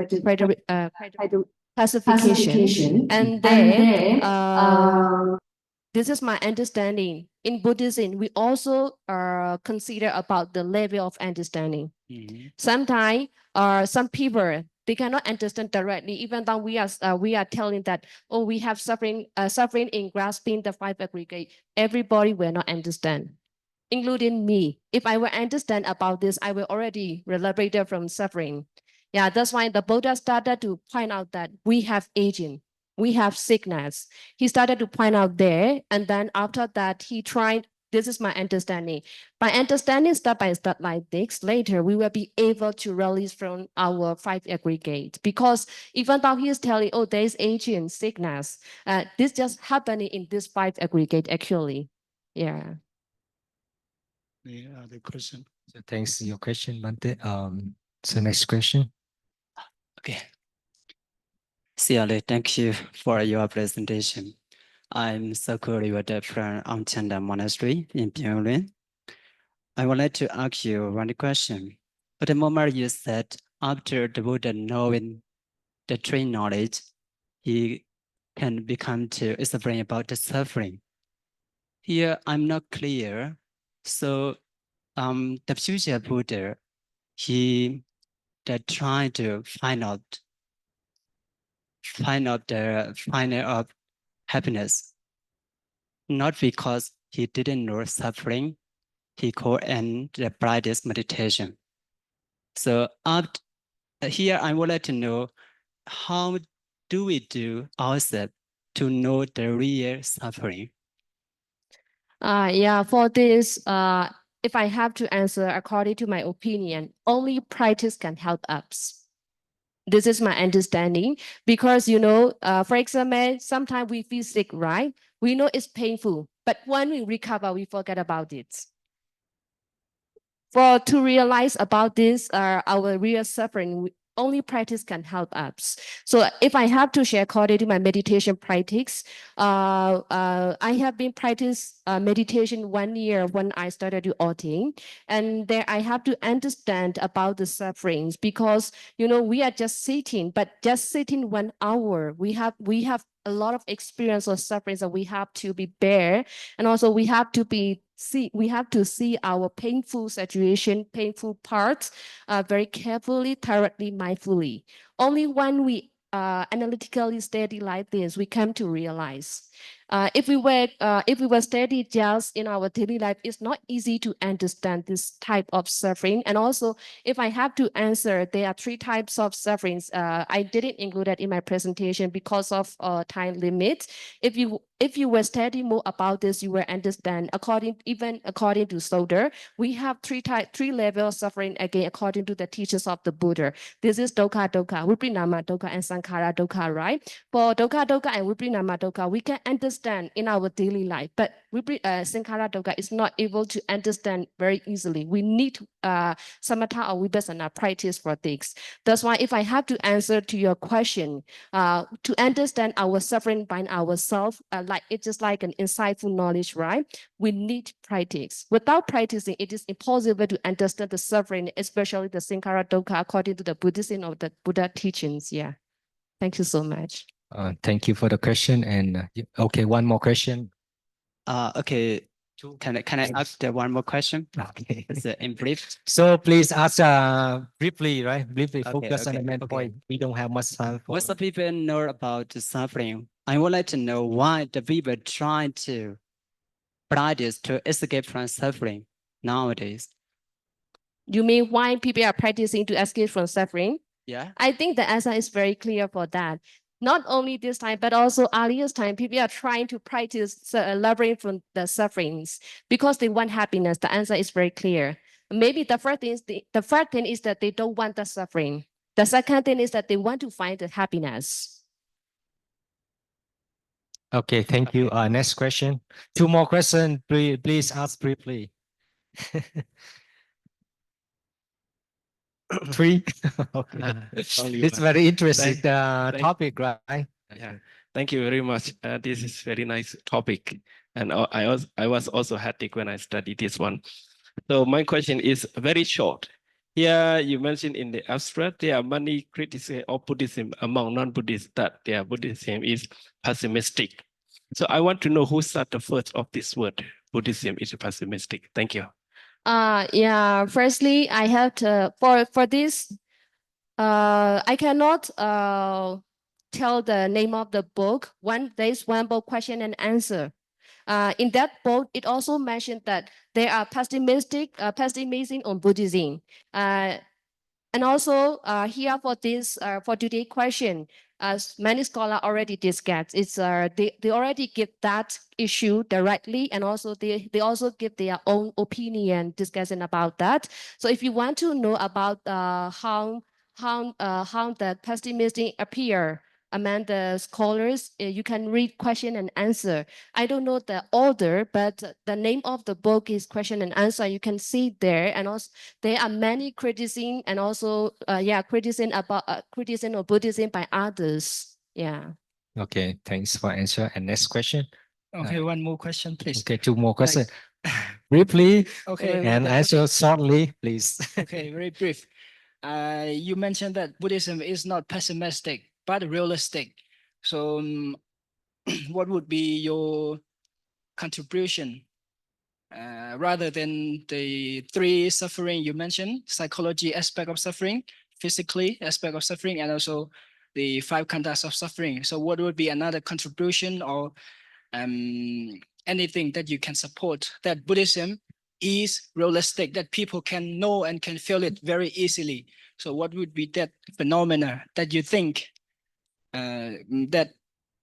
classification, and there this is my understanding. In Buddhism, we also consider about the level of understanding. Sometimes some people, they cannot understand directly, even though we are telling that, oh, we have suffering in grasping the five aggregate. Everybody will not understand, including me. If I will understand about this, I will already liberated from suffering. Yeah, that's why the Buddha started to point out that we have aging, we have sickness. He started to point out there, and then after that, he tried. This is my understanding. By understanding step by step like this, later we will be able to release from our five aggregates. Because even though he is telling, oh, there is aging, sickness, this just happening in this five aggregate actually. Yeah. The other question. So thanks for your question, Bante. So next question. Okay. Sincerely, thank you for your presentation. I'm Sakura Yoda from Amchanda Monastery in Pyongyang. I would like to ask you one question. At the moment you said after the Buddha knowing the true knowledge, he can become to explain about the suffering. Here I'm not clear. So the future Buddha, he trying to find out the final of happiness, not because he didn't know suffering, he called in the brightest meditation. So here I would like to know, how do we do ourselves to know the real suffering? Yeah, for this, if I have to answer according to my opinion, only practice can help us. This is my understanding, because, for example, sometimes we feel sick, right? We know it's painful, but when we recover, we forget about it. To realize about this, our real suffering, only practice can help us. So if I have to share according to my meditation practice, I have been practice meditation 1 year when I started to ordain, and there I have to understand about the sufferings, because we are just sitting, but just sitting 1 hour, we have a lot of experience of sufferings that we have to be bear, and also we have to see our painful situation, painful parts very carefully, thoroughly, mindfully. Only when we analytically study like this, we come to realize. If we were study just in our daily life, it's not easy to understand this type of suffering. And also, if I have to answer, there are 3 types of sufferings. I didn't include that in my presentation because of time limit. If you were studying more about this, you will understand. Even according to Soder, we have 3 levels of suffering again according to the teachers of the Buddha. This is dukkha, viprinama dukkha, and sankhara dukkha, right? For dukkha and viprinama dukkha, we can understand in our daily life, but sankhara dukkha is not able to understand very easily. We need samatha or vipassana practice for this. That's why if I have to answer to your question, to understand our suffering by ourselves, it's just like an insightful knowledge, right? We need practice. Without practicing, it is impossible to understand the suffering, especially the sankhara dukkha according to the Buddhism of the Buddha teachings. Yeah. Thank you so much. Thank you for the question. And okay, one more question. Okay. Can I ask the one more question? Okay. It's in brief. So please ask briefly, right? Briefly Okay, focus on the okay, main point. We don't have much time for. What some people know about the suffering? I would like to know why the people trying to practice to escape from suffering nowadays. You mean why people are practicing to escape from suffering? Yeah. I think the answer is very clear for that. Not only this time, but also earlier time, people are trying to practice liberating from the sufferings because they want happiness. The answer is very clear. Maybe the first thing is that they don't want the suffering. The second thing is that they want to find the happiness. Okay, thank you. Next question. 2 more questions. Please ask briefly. 3. Okay. It's very interesting topic, right? Yeah, thank you very much. This is very nice topic, and I was also hectic when I studied this one. So my question is very short. Here you mentioned in the abstract there are many criticisms of Buddhism among non-Buddhists that their Buddhism is pessimistic. So I want to know who started the first of this word. Buddhism is pessimistic. Thank you. Yeah. Firstly, I have to for this. I cannot tell the name of the book. There's one book, question and answer. In that book, it also mentioned that they are pessimistic on Buddhism. And also here for this for today's question, as many scholars already discussed, it's they already give that issue directly, and also they also give their own opinion discussing about that. So if you want to know about how the pessimism appear among the scholars, you can read question and answer. I don't know the order, but the name of the book is question and answer. You can see there, and also there are many criticism and also criticism of Buddhism by others. Yeah. Okay, thanks for answer. And next question. Okay, one more question, please. Okay, 2 more questions. Briefly. Okay. And answer shortly, please. Okay, very brief. You mentioned that Buddhism is not pessimistic, but realistic. So what would be your contribution rather than the 3 suffering you mentioned, psychology aspect of suffering, physically aspect of suffering, and also the 5 khandhas of suffering? So what would be another contribution or anything that you can support that Buddhism is realistic, that people can know and can feel it very easily? So what would be that phenomena that you think that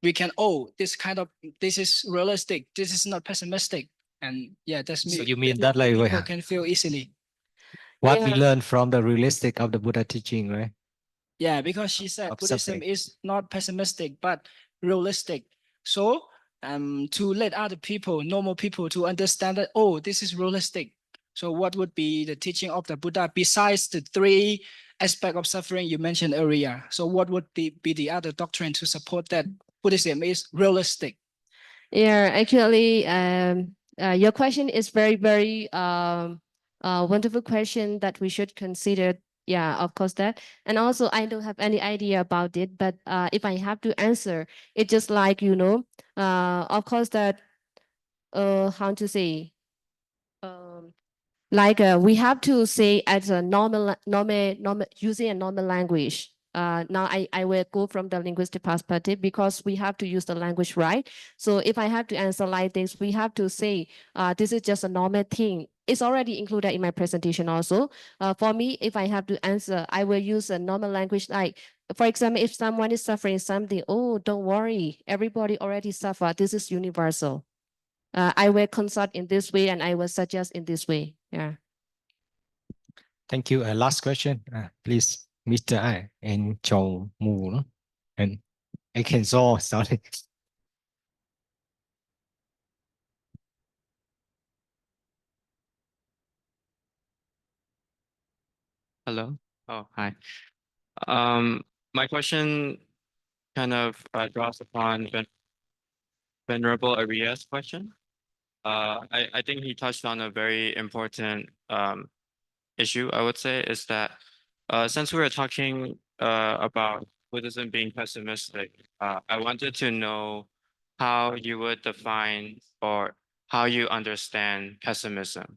we can, this is realistic, this is not pessimistic, and yeah, that's me. So you mean that like people can feel easily. What we learn from the realistic of the Buddha teaching, right? Yeah, because she said Of Buddhism suffering. is not pessimistic but realistic. So to let other people, normal people, to understand that, oh, this is realistic. So what would be the teaching of the Buddha besides the 3 aspect of suffering you mentioned earlier. So what would be the other doctrine to support that Buddhism is realistic? Yeah, actually, your question is very wonderful question that we should consider. Yeah, of course that. And also, I don't have any idea about it, but if I have to answer, it's just like, of course that, how to say, like we have to say as a normal using a normal language. Now I will go from the linguistic perspective because we have to use the language, right? So if I have to answer like this, we have to say this is just a normal thing. It's already included in my presentation also. For me, if I have to answer, I will use a normal language like, for example, if someone is suffering something, oh, don't worry, everybody already suffer. This is universal. I will consult in this way and I will suggest in this way. Yeah. Thank you. Last question, please, Mr. I and Chou Mu. And I can saw, sorry. Hello. Oh, hi. My question kind of draws upon Venerable Aria's question. I think he touched on a very important issue, I would say, is that since we were talking about Buddhism being pessimistic, I wanted to know how you would define or how you understand pessimism.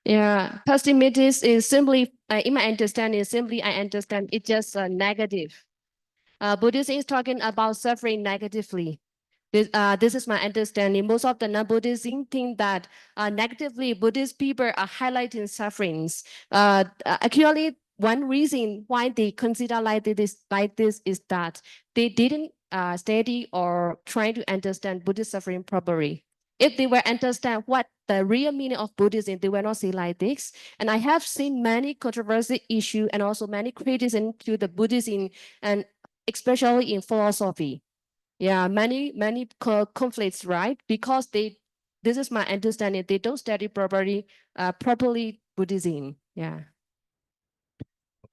Yeah, pessimism is simply, in my understanding, simply I understand it's just negative. Buddhism is talking about suffering negatively. This is my understanding. Most of the non-Buddhists think that negatively Buddhist people are highlighting sufferings. Actually, one reason why they consider like this is that they didn't study or try to understand Buddhist suffering properly. If they were understand what the real meaning of Buddhism, they will not say like this. And I have seen many controversial issues and also many criticism to the Buddhism, and especially in philosophy. Yeah, many conflicts, right? Because this is my understanding, they don't study properly Buddhism. Yeah.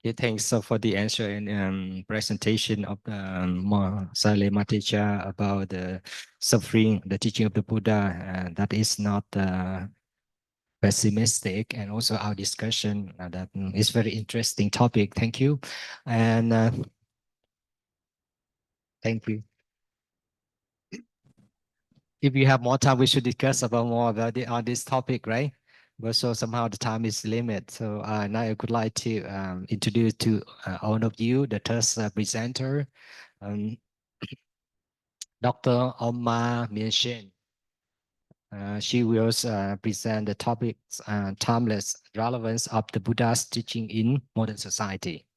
Okay, thanks for the answer and presentation of Sale Matecha about the suffering, the teaching of the Buddha. That is not pessimistic, and also our discussion that is very interesting topic. Thank you, and thank you. If you have more time, we should discuss about more about on this topic, right? But so somehow the time is limited. So now I would like to introduce to all of you the first presenter, Dr. Oma Mian. She will present the topic timeless relevance of the Buddha's teaching in modern society.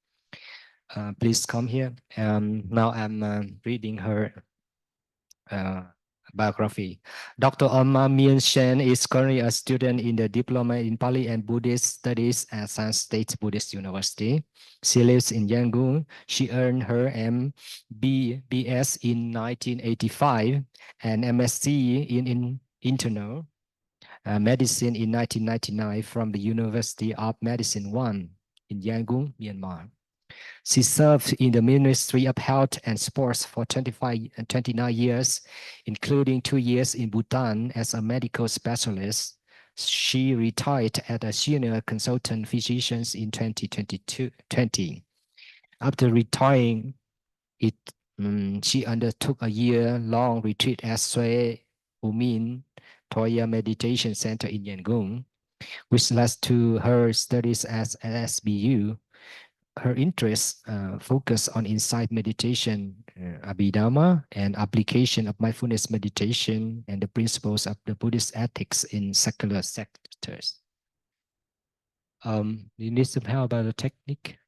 Please come here. Now I'm reading her biography. Dr. Oma Mian Shan is currently a student in the Diploma in Pali and Buddhist Studies at San State Buddhist University. She lives in Yangon. She earned her MBBS in 1985 and MSc in internal medicine in 1999 from the University of Medicine 1 in Yangon, Myanmar. She served in the Ministry of Health and Sports for 29 years, including 2 years in Bhutan as a medical specialist. She retired as a senior consultant physician in 2020. After retiring, she undertook a year-long retreat at Sue Umin Toya Meditation Center in Yangon, which led to her studies at SSBU. Her interests focus on insight meditation, Abhidhamma, and application of mindfulness meditation and the principles of the Buddhist ethics in secular sectors. You need some help about the technique?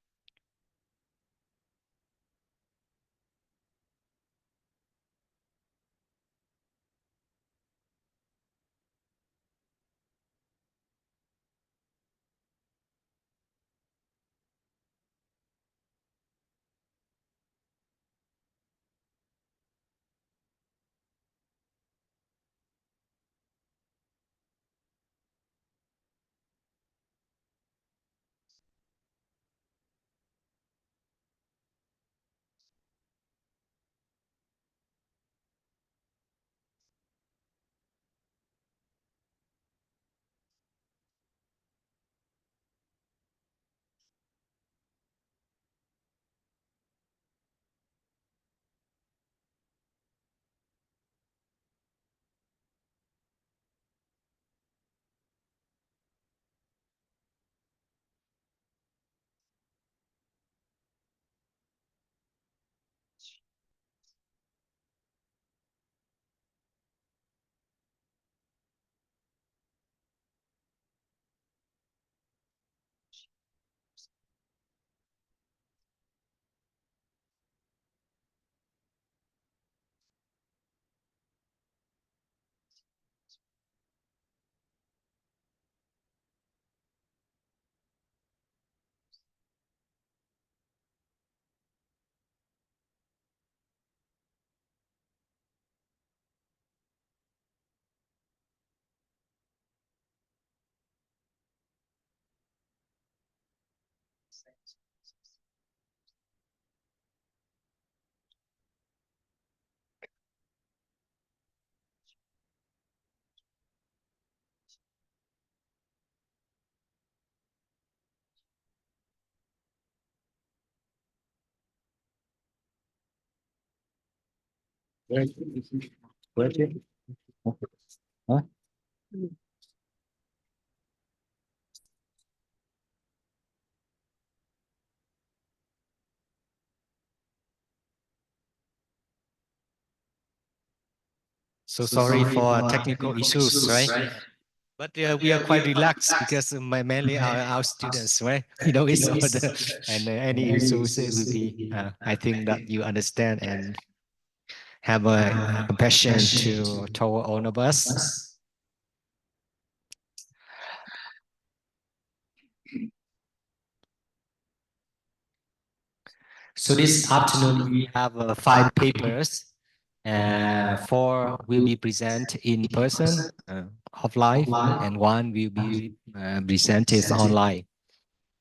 Huh? So sorry for technical issues, right? But we are quite relaxed because mainly our students, right? You know, it's all the and any issues it will be. I think that you understand and have a compassion toward all of us. So this afternoon we have 5 papers. 4 will be presented in person, offline, and 1 will be presented online.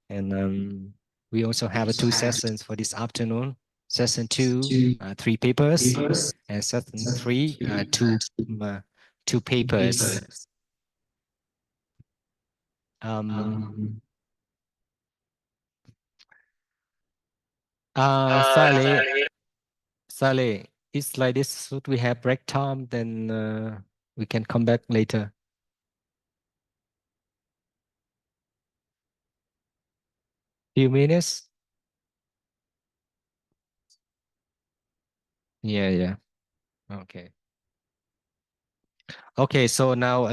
And we also have 2 sessions for this afternoon. Session 2, 3 papers, and session 3, 2 papers. Saleh, it's like this. Should we have break time? Then we can come back later. Few minutes. Yeah. Okay. Okay, so now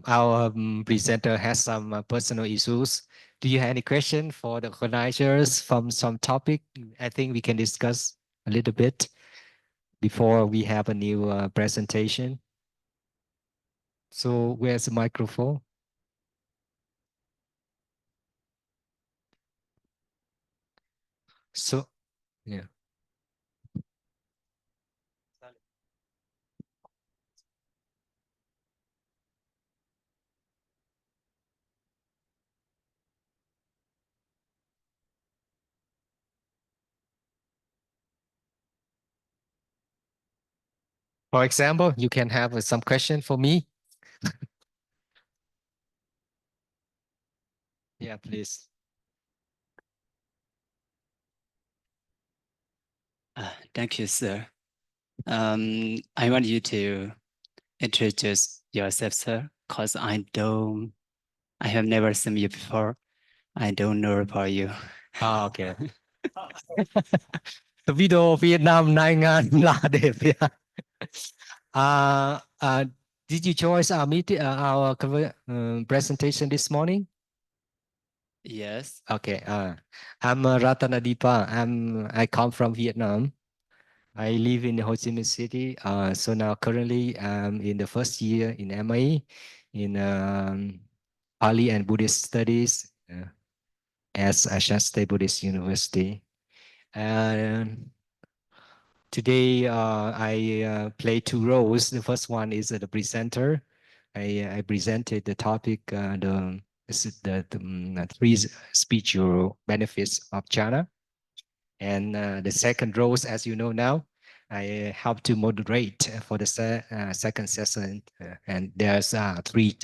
our presenter has some personal issues. Do you have any question for the organizers from some topic? I think we can discuss a little bit before we have a new presentation. So where's the microphone? So, yeah. For example, you can have some question for me. Yeah, please. Thank you, sir. I want you to introduce yourself, sir, because I have never seen you before. I don't know about you. Okay. The video Vietnam 9 did you join our meeting, our presentation this morning? Yes. Okay. I'm Ratanadipa. I come from Vietnam. I live in Ho Chi Minh City. So now currently I'm in the first year in MA in Pali and Buddhist Studies at Shan State Buddhist University. And today I play 2 roles. The first one is the presenter. I presented the topic, the 3 spiritual benefits of jhana. And the second role, as you know now, I help to moderate for the second session. And there's 3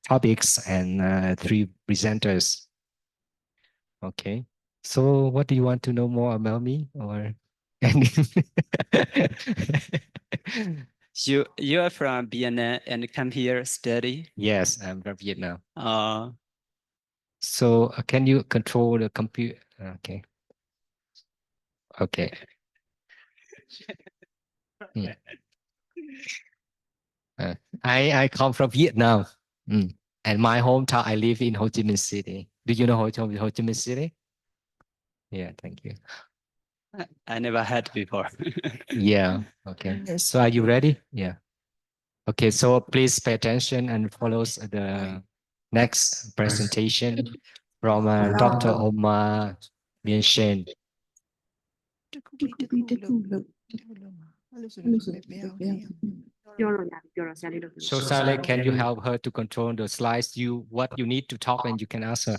topics and 3 presenters. Okay. So what do you want to know more about me or? You are from Vietnam and come here study? Yes, I'm from Vietnam. Uh, So can you control the computer? Okay. Okay. I come from Vietnam. And my hometown, I live in Ho Chi Minh City. Do you know Ho Chi Minh City? Yeah, thank you. I never had before. Yeah, okay. So are you ready? Yeah. Okay, so please pay attention and follow the next presentation from Dr. Omar Shan. So Saleh, can you help her to control the slides? What you need to talk and you can ask her.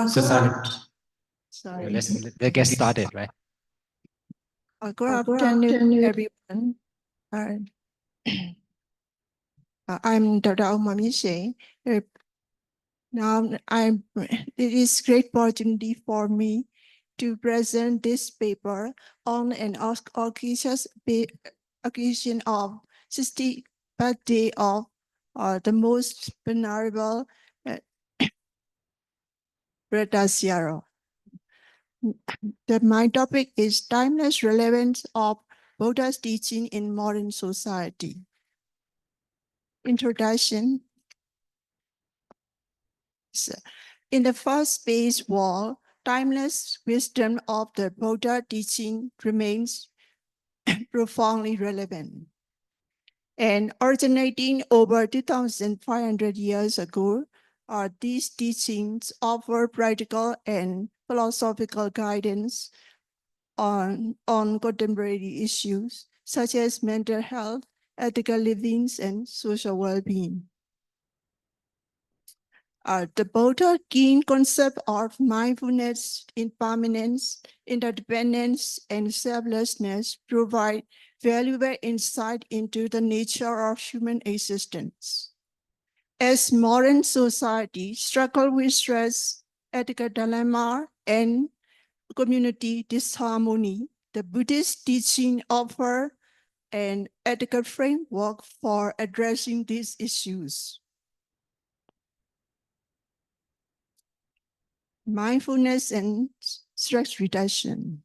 So Saleh. Sorry. Let's get started, right? Good afternoon, everyone. I'm Dr. Mamishe. Now, it is great opportunity for me to present this paper on an occasion of 60th birthday of the most venerable Rector. My topic is timeless relevance of Buddha's teaching in modern society. Introduction. In the first space wall, timeless wisdom of the Buddha teaching remains profoundly relevant. And originating over 2,500 years ago, these teachings offer practical and philosophical guidance on contemporary issues such as mental health, ethical living, and social well-being. The Buddha keen concept of mindfulness, impermanence, interdependence, and selflessness provide valuable insight into the nature of human existence. As modern society struggles with stress, ethical dilemma, and community disharmony, the Buddhist teaching offer an ethical framework for addressing these issues. Mindfulness and stress reduction.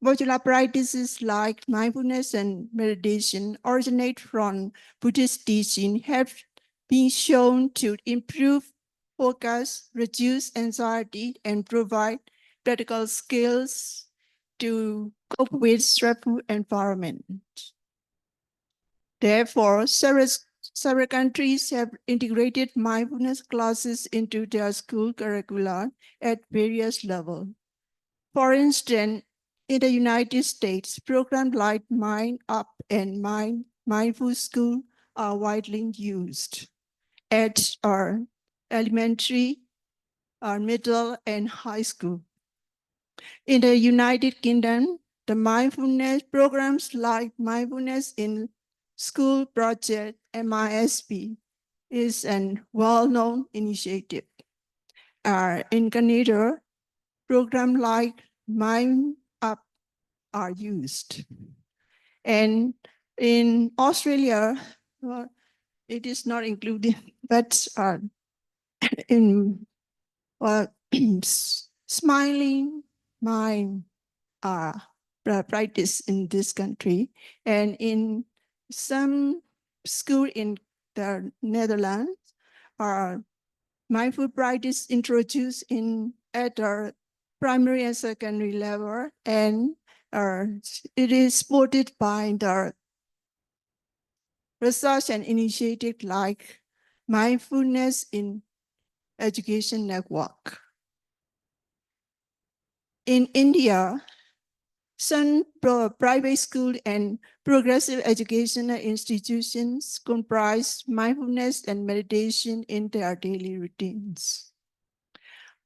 Modular practices like mindfulness and meditation originate from Buddhist teaching have been shown to improve focus, reduce anxiety, and provide practical skills to cope with stressful environment. Therefore, several countries have integrated mindfulness classes into their school curricula at various levels. For instance, in the United States, programs like Mind Up and Mindful School are widely used at our elementary, our middle, and high school. In the United Kingdom, the mindfulness programs like Mindfulness in School Project, MISP, is a well-known initiative. In Canada, programs like Mind Up are used. And in Australia, well, it is not included, but in smiling mind practice in this country. And in some school in the Netherlands, mindful practice introduced at the primary and secondary level, and it is supported by the research and initiative like Mindfulness in Education Network. In India, some private school and progressive educational institutions comprise mindfulness and meditation in their daily routines.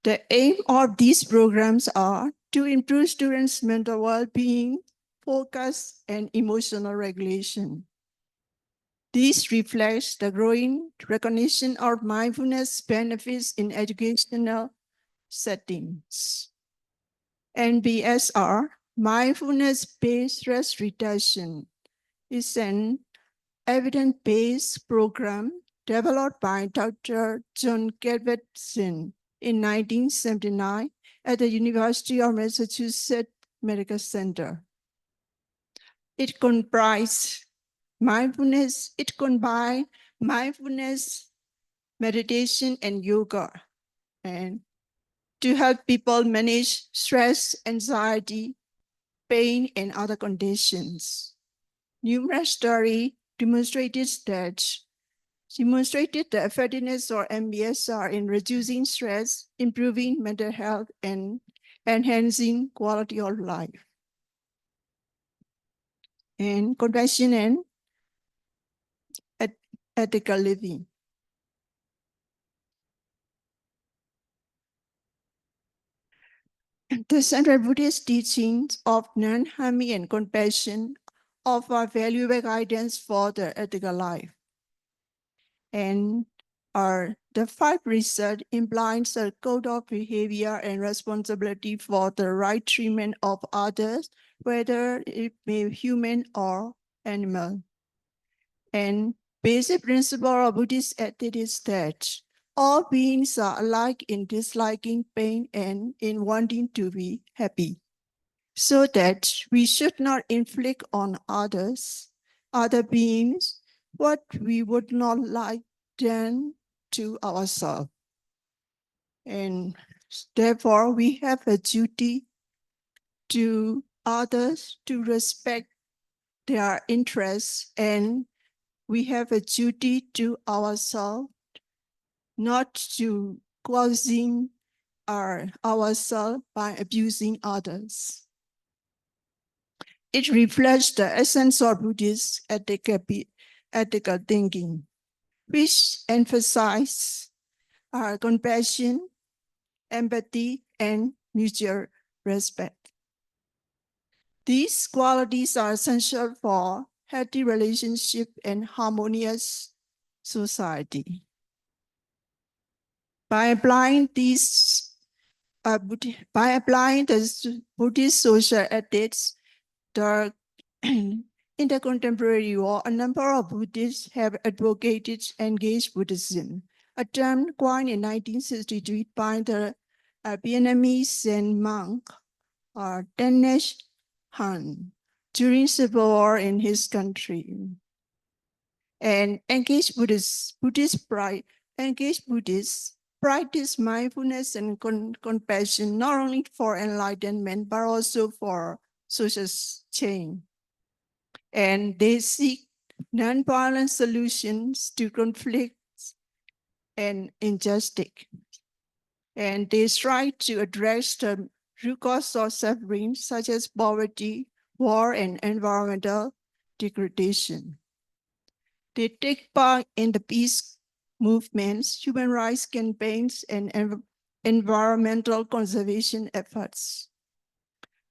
The aim of these programs are to improve students' mental well-being, focus, and emotional regulation. This reflects the growing recognition of mindfulness benefits in educational settings. NBSR, Mindfulness-Based Stress Reduction, is an evidence-based program developed by Dr. John Kabat-Zinn in 1979 at the University of Massachusetts Medical Center. It combines mindfulness, meditation, and yoga, and to help people manage stress, anxiety, pain, and other conditions. Numerous studies demonstrated the effectiveness of MBSR in reducing stress, improving mental health, and enhancing quality of life. And compassion and ethical living. The central Buddhist teachings of non-harming and compassion offer valuable guidance for the ethical life. And the 5 precepts implies a code of behavior and responsibility for the right treatment of others, whether it may be human or animal. And basic principle of Buddhist ethics is that all beings are alike in disliking pain and in wanting to be happy, so that we should not inflict on other beings, what we would not like done to ourselves. And therefore, we have a duty to others to respect their interests, and we have a duty to ourselves not to causing ourselves by abusing others. It reflects the essence of Buddhist ethical thinking, which emphasizes compassion, empathy, and mutual respect. These qualities are essential for healthy relationship and harmonious society. By applying these, by applying the Buddhist social ethics, in the contemporary world, a number of Buddhists have advocated engaged Buddhism, a term coined in 1963 by the Vietnamese Zen monk Shan during civil war in his country. And engaged Buddhists practice mindfulness and compassion not only for enlightenment but also for social change. And they seek nonviolent solutions to conflicts and injustice. And they strive to address the root cause of suffering, such as poverty, war, and environmental degradation. They take part in the peace movements, human rights campaigns, and environmental conservation efforts.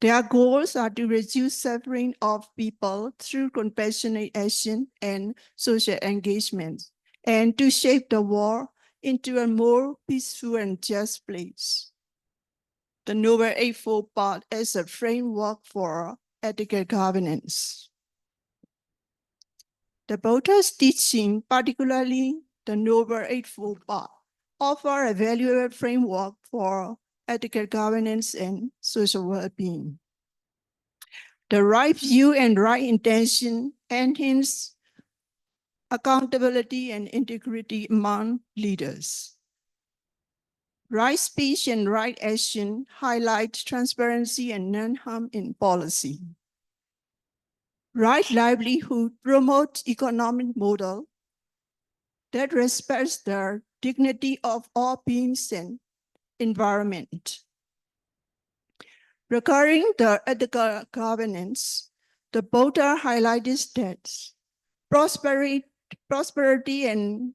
Their goals are to reduce suffering of people through compassionate action and social engagement, and to shape the world into a more peaceful and just place. The Noble Eightfold Path as a framework for ethical governance. The Buddha's teaching, particularly the Noble Eightfold Path, offer a valuable framework for ethical governance and social well-being. The right view and right intention enhance accountability and integrity among leaders. Right speech and right action highlight transparency and non-harm in policy. Right livelihood promotes economic model that respects the dignity of all beings and environment. Regarding the ethical governance, the Buddha highlighted that prosperity and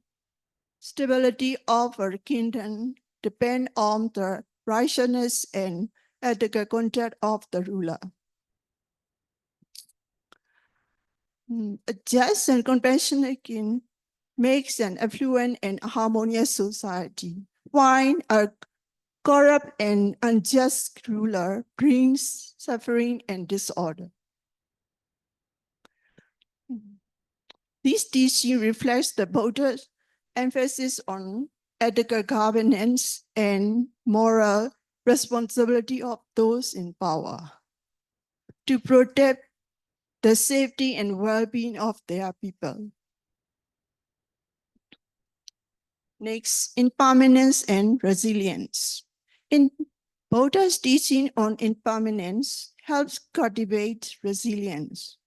stability of a kingdom depend on the righteousness and ethical conduct of the ruler. A just and compassionate king makes an affluent and harmonious society, while a corrupt and unjust ruler brings suffering and disorder. This teaching reflects the Buddha's emphasis on ethical governance and moral responsibility of those in power to protect the safety and well-being of their people. Next, impermanence and resilience. In Buddha's teaching on impermanence helps cultivate resilience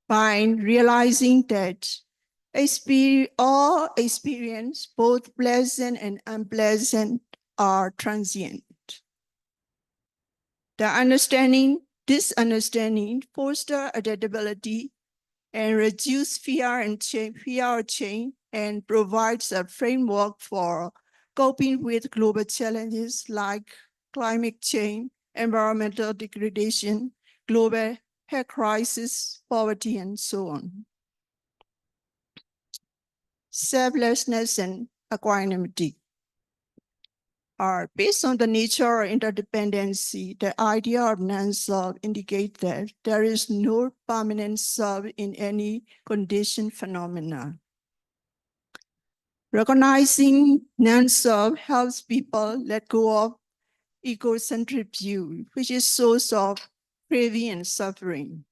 by realizing that all experience, both pleasant and unpleasant, are transient. This understanding fosters adaptability and reduces fear of change, and provides a framework for coping with global challenges like climate change, environmental degradation, global health crisis, poverty, and so on. Selflessness and equanimity are based on the nature of interdependency. The idea of non-self indicates that there is no permanent self in any conditioned phenomena. Recognizing non-self helps people let go of egocentric view, which is source of craving and suffering.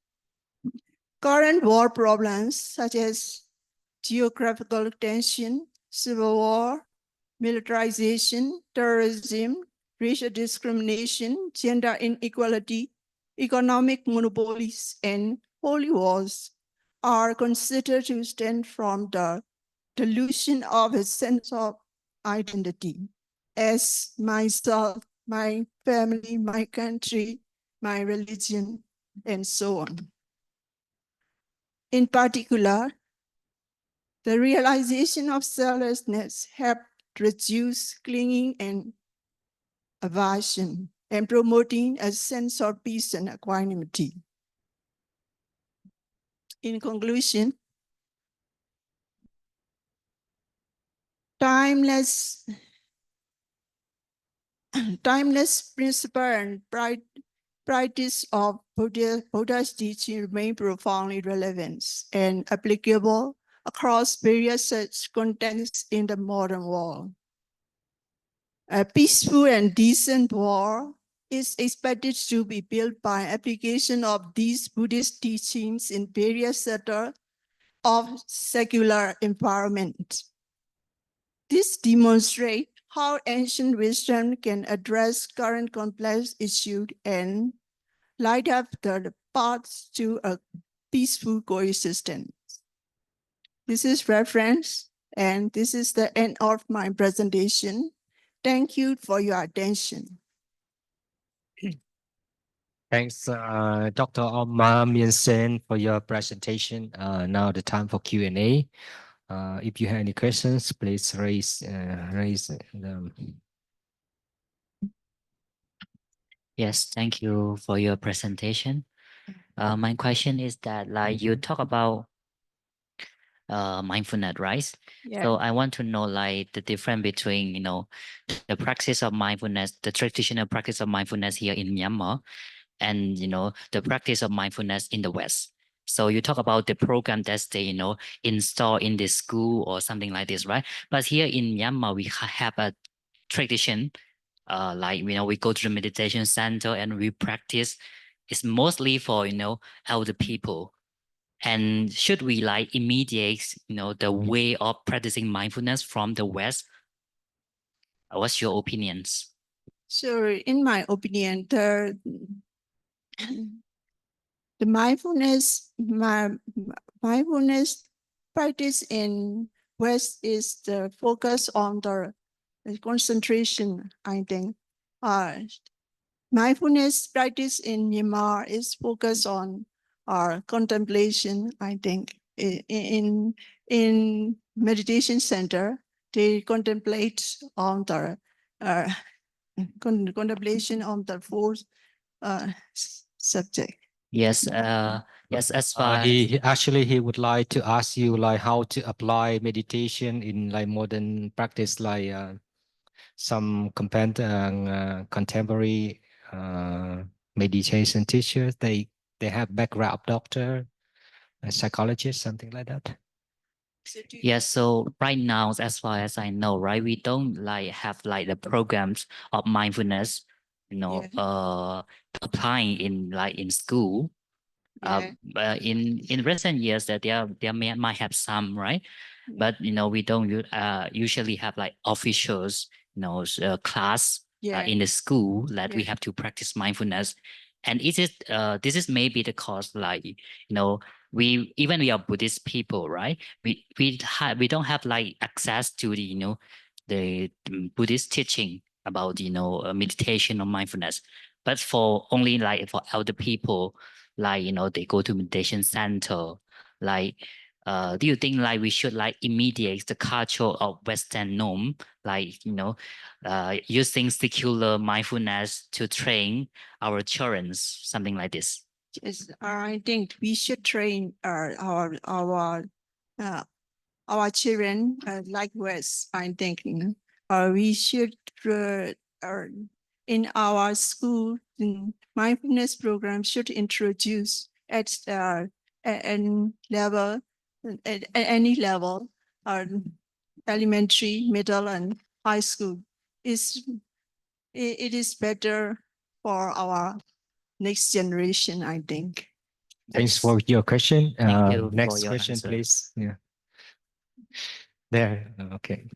Current world problems such as geographical tension, civil war, militarization, terrorism, racial discrimination, gender inequality, economic monopolies, and holy wars are considered to stem from the delusion of a sense of identity as myself, my family, my country, my religion, and so on. In particular, the realization of selflessness helped reduce clinging and aversion and promoting a sense of peace and equanimity. In conclusion, timeless principle and practice of Buddha's teaching remain profoundly relevant and applicable across various such contexts in the modern world. A peaceful and decent world is expected to be built by application of these Buddhist teachings in various sectors of secular environment. This demonstrates how ancient wisdom can address current complex issues and light up the paths to a peaceful coexistence. This is reference, and this is the end of my presentation. Thank you for your attention. Thanks, Dr. Omar Myansen, for your presentation. Now the time for Q&A. If you have any questions, please raise them. Yes, thank you for your presentation. My question is that, like, you talk about mindfulness, right? Yeah. So I want to know, like, the difference between, you know, the practice of mindfulness, the traditional practice of mindfulness here in Myanmar, and, you know, the practice of mindfulness in the West. So you talk about the program that they, you know, install in the school or something like this, right? But here in Myanmar, we have a tradition, like, you know, we go to the meditation center and we practice. It's mostly for, you know, elder people. And should we like imitate, you know, the way of practicing mindfulness from the West? What's your opinions? So in my opinion, the mindfulness practice in West is the focus on the concentration, I think. Mindfulness practice in Myanmar is focused on our contemplation, I think. In meditation center, they contemplate on the contemplation on the fourth subject. Yes, yes, as far as he would like to ask you like how to apply meditation in like modern practice, like some contemporary meditation teachers, they have background doctor, a psychologist, something like that. yes, so right now, as far as I know, right, we don't like have like the programs of mindfulness, you know, applying in like in school. But in recent years that there might have some, right? But you know, we don't usually have like officials, you know, class in the school that we have to practice mindfulness. And this is maybe the cause, like, you know, we are Buddhist people, right? We don't have like access to the, you know, the Buddhist teaching about, you know, meditation or mindfulness. But for only like for elder people, like, you know, they go to meditation center, like do you think like we should like imitate the culture of Western norm, like using secular mindfulness to train our children, something like this? Yes, I think we should train our children likewise. I think we should in our school mindfulness program should introduce at any level, elementary, middle, and high school. It is better for our next generation, I think. Thanks for your question. Thank you for Next your question, answer. please. Yeah. There. Okay.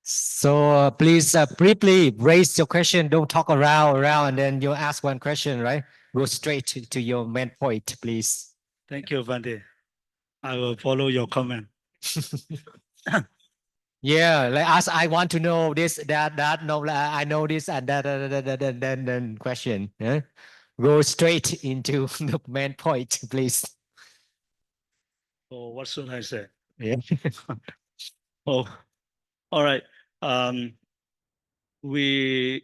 So please briefly raise your question. Don't talk around, and then you ask one question, right? Go straight to your main point, please. Thank you, Vande. I will follow your comment. Yeah, like ask, I want to know this, that, no, I know this and that, then question. Yeah? Go straight into the main point, please. Oh, what should I say? Yeah. Oh, all right. We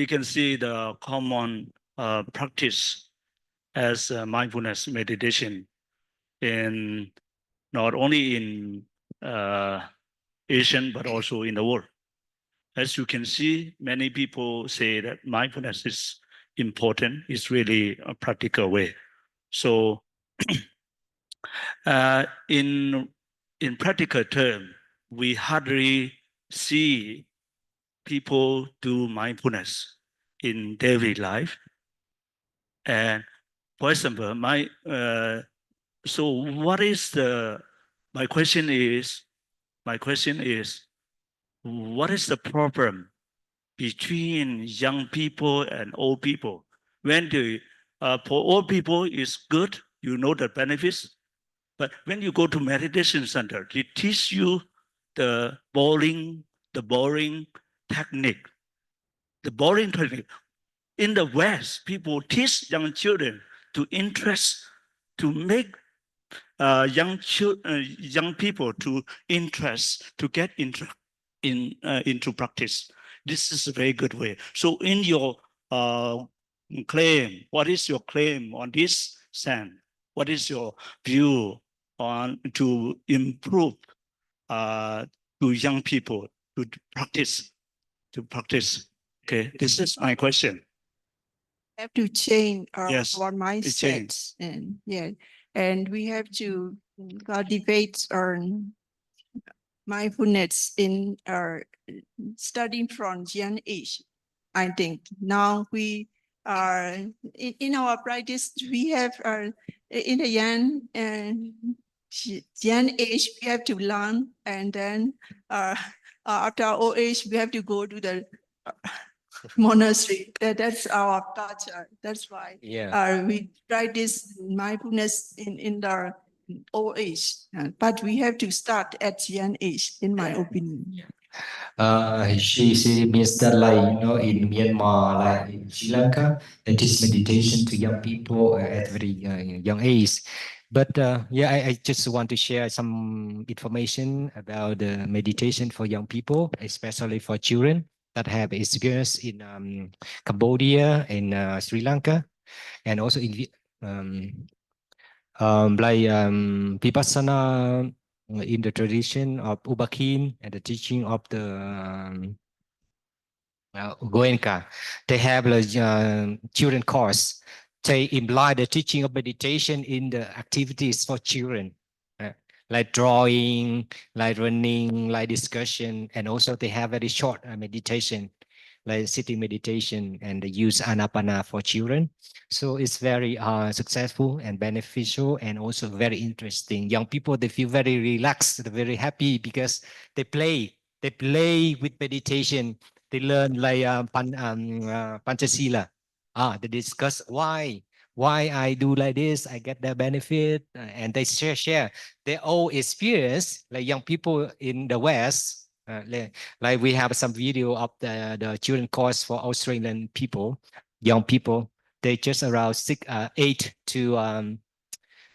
can see the common practice as mindfulness meditation in not only in Asian but also in the world. As you can see, many people say that mindfulness is important. It's really a practical way. So, in practical terms, we hardly see people do mindfulness in daily life. And for example, so what is my question is, what is the problem between young people and old people? When for old people is good, you know the benefits, but when you go to meditation center, they teach you the boring technique. The boring technique. In the West, people teach young children to make young people to get into practice. This is a very good way. So in your claim, what is your claim on this, Shan? What is your view on to improve to young people to practice? Okay, this is my question. Have to change our Yes, mindsets, and we have to cultivate our mindfulness in our studying from young age. I think now we are in our practice. We have in the young age we have to learn, and then after our old age we have to go to the monastery. That's our culture. That's why we practice mindfulness in our old age. But we have to start at young age, in my opinion. She means that, like, in Myanmar, like in Sri Lanka, they teach meditation to young people at very young age. But yeah, I just want to share some information about the meditation for young people, especially for children that have experience in Cambodia and Sri Lanka, and also in Vipassana in the tradition of Ubakin and the teaching of the Goenka. They have the children course. They imply the teaching of meditation in the activities for children, like drawing, like running, like discussion, and also they have very short meditation, like sitting meditation, and they use Anapana for children. So it's very successful and beneficial, and also very interesting. Young people, they feel very relaxed, they're very happy because they play with meditation. They learn like Panchasila. They discuss why I do like this, I get the benefit, and they share their own experience. Like young people in the West, like we have some video of the children course for Australian people, young people. they just around 8 to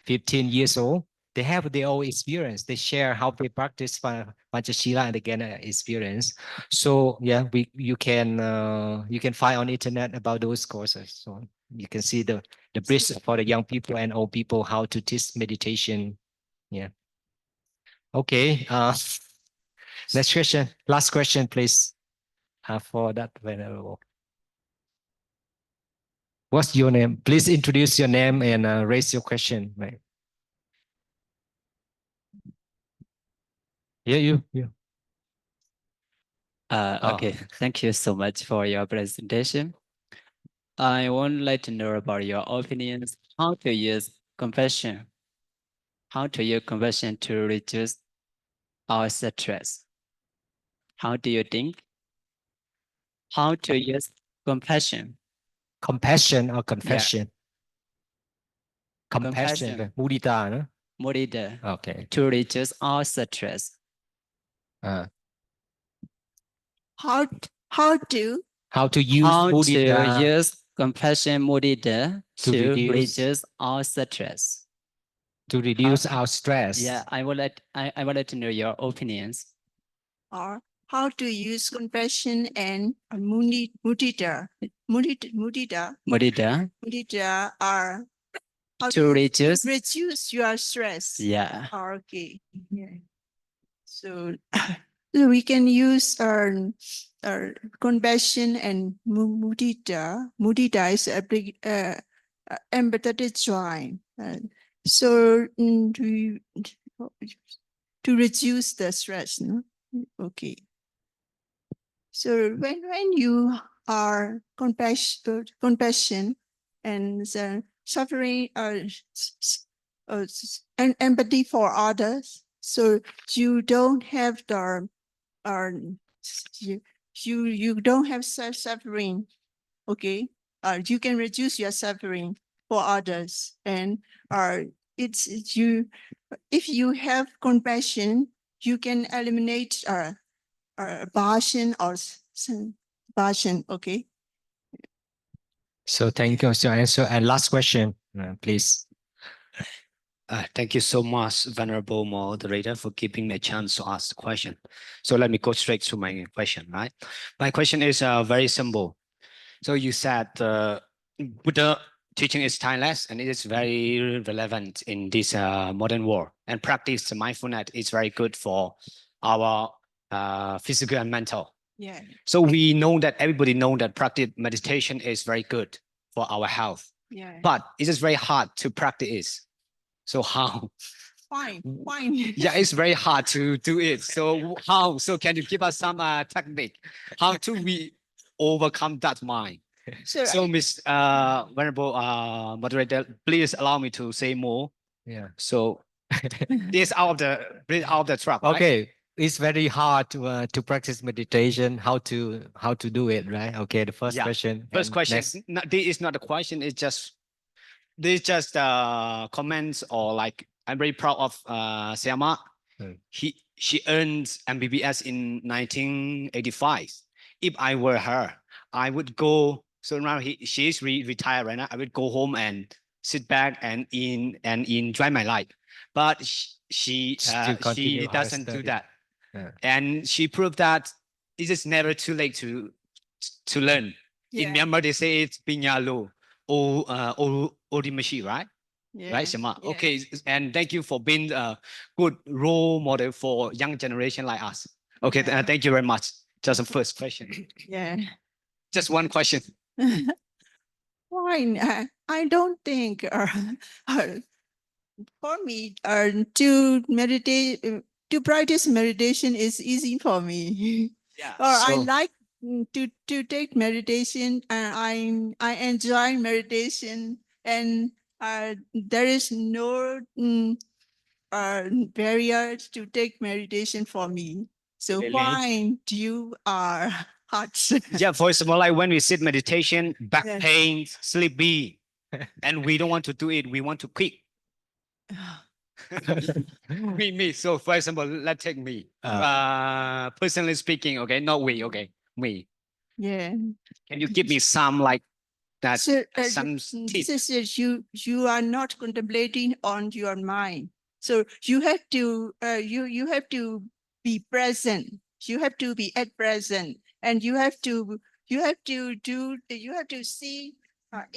15 years old. They have their own experience. They share how they practice Panchashila and they get an experience. So yeah, you can find on internet about those courses. So you can see the bridge for the young people and old people how to teach meditation. Yeah. Okay. Next question. Last question, please. For that Venerable. What's your name? Please introduce your name and raise your question. Right. Yeah, you. Okay, thank you so much for your presentation. I would like to know about your opinions, how to use compassion. How to use compassion to reduce our stress. How do you think? How to use compassion? Compassion or confession? Compassion. Compassion. Mudita, no? Mudita. Okay. To reduce our stress. How to How to use How mudita to use compassion mudita to to reduce- reduce our stress. to reduce our stress. Yeah, I would like to know your opinions. or how to use compassion and mudita. Mudita are how To reduce. reduce your stress. Yeah. Okay. Yeah. So we can use our compassion and mudita. Mudita is a big empathetic joint. So to reduce the stress, no? Okay. So when you are compassion and suffering and empathy for others, so you don't have the you don't have suffering. Okay, you can reduce your suffering for others, and it's you. If you have compassion, you can eliminate passion or passion. Okay. So thank you for your answer. And last question, please. Thank you so much, Venerable Moderator, for giving me a chance to ask the question. So let me go straight to my question, right? My question is very simple. So you said Buddha teaching is timeless and it is very relevant in this modern world. And practice mindfulness is very good for our physical and mental. Yeah. So we know that everybody know that practice meditation is very good for our health. Yeah. But it is very hard to practice. So how? Fine. Yeah, it's very hard to do it. So how? So can you give us some technique? How do we overcome that mind? So Miss Venerable Moderator, please allow me to say more. Yeah. So this out of the trap. Right? Okay. It's very hard to practice meditation. How to do it, right? Okay. The first question. First and question. next- This is not a question. It's just comments or like I'm very proud of Sayama. She earned MBBS in 1985. If I were her, I would go. So now she is retired right now. I would go home and sit back and enjoy my life. But she continue her doesn't do study. that. Yeah. And she proved that it is never too late to learn. In Myanmar, they say it's pinyalo or Odimashi, right? Yeah. Right, Shama? Yeah. Okay, and thank you for being a good role model for young generation like us. Okay, Yeah. thank you very much. Just a first question. Yeah. Just one question. Fine. I don't think for me to meditate to practice meditation is easy for me. Yeah. Or I like to take meditation and I enjoy meditation and there is no barriers to take meditation for me. So Really? fine, you are hot. Yeah, for example, like when we sit meditation, back Yes. pain, sleepy, and we don't want to do it, we want to quit. Me. So for example, let's take me. Personally speaking, okay, not we, okay, me. Yeah. Can you give me some like that So, some this is you are not contemplating on your mind. So you have to you have to be present. You have to be at present, and you have to see you are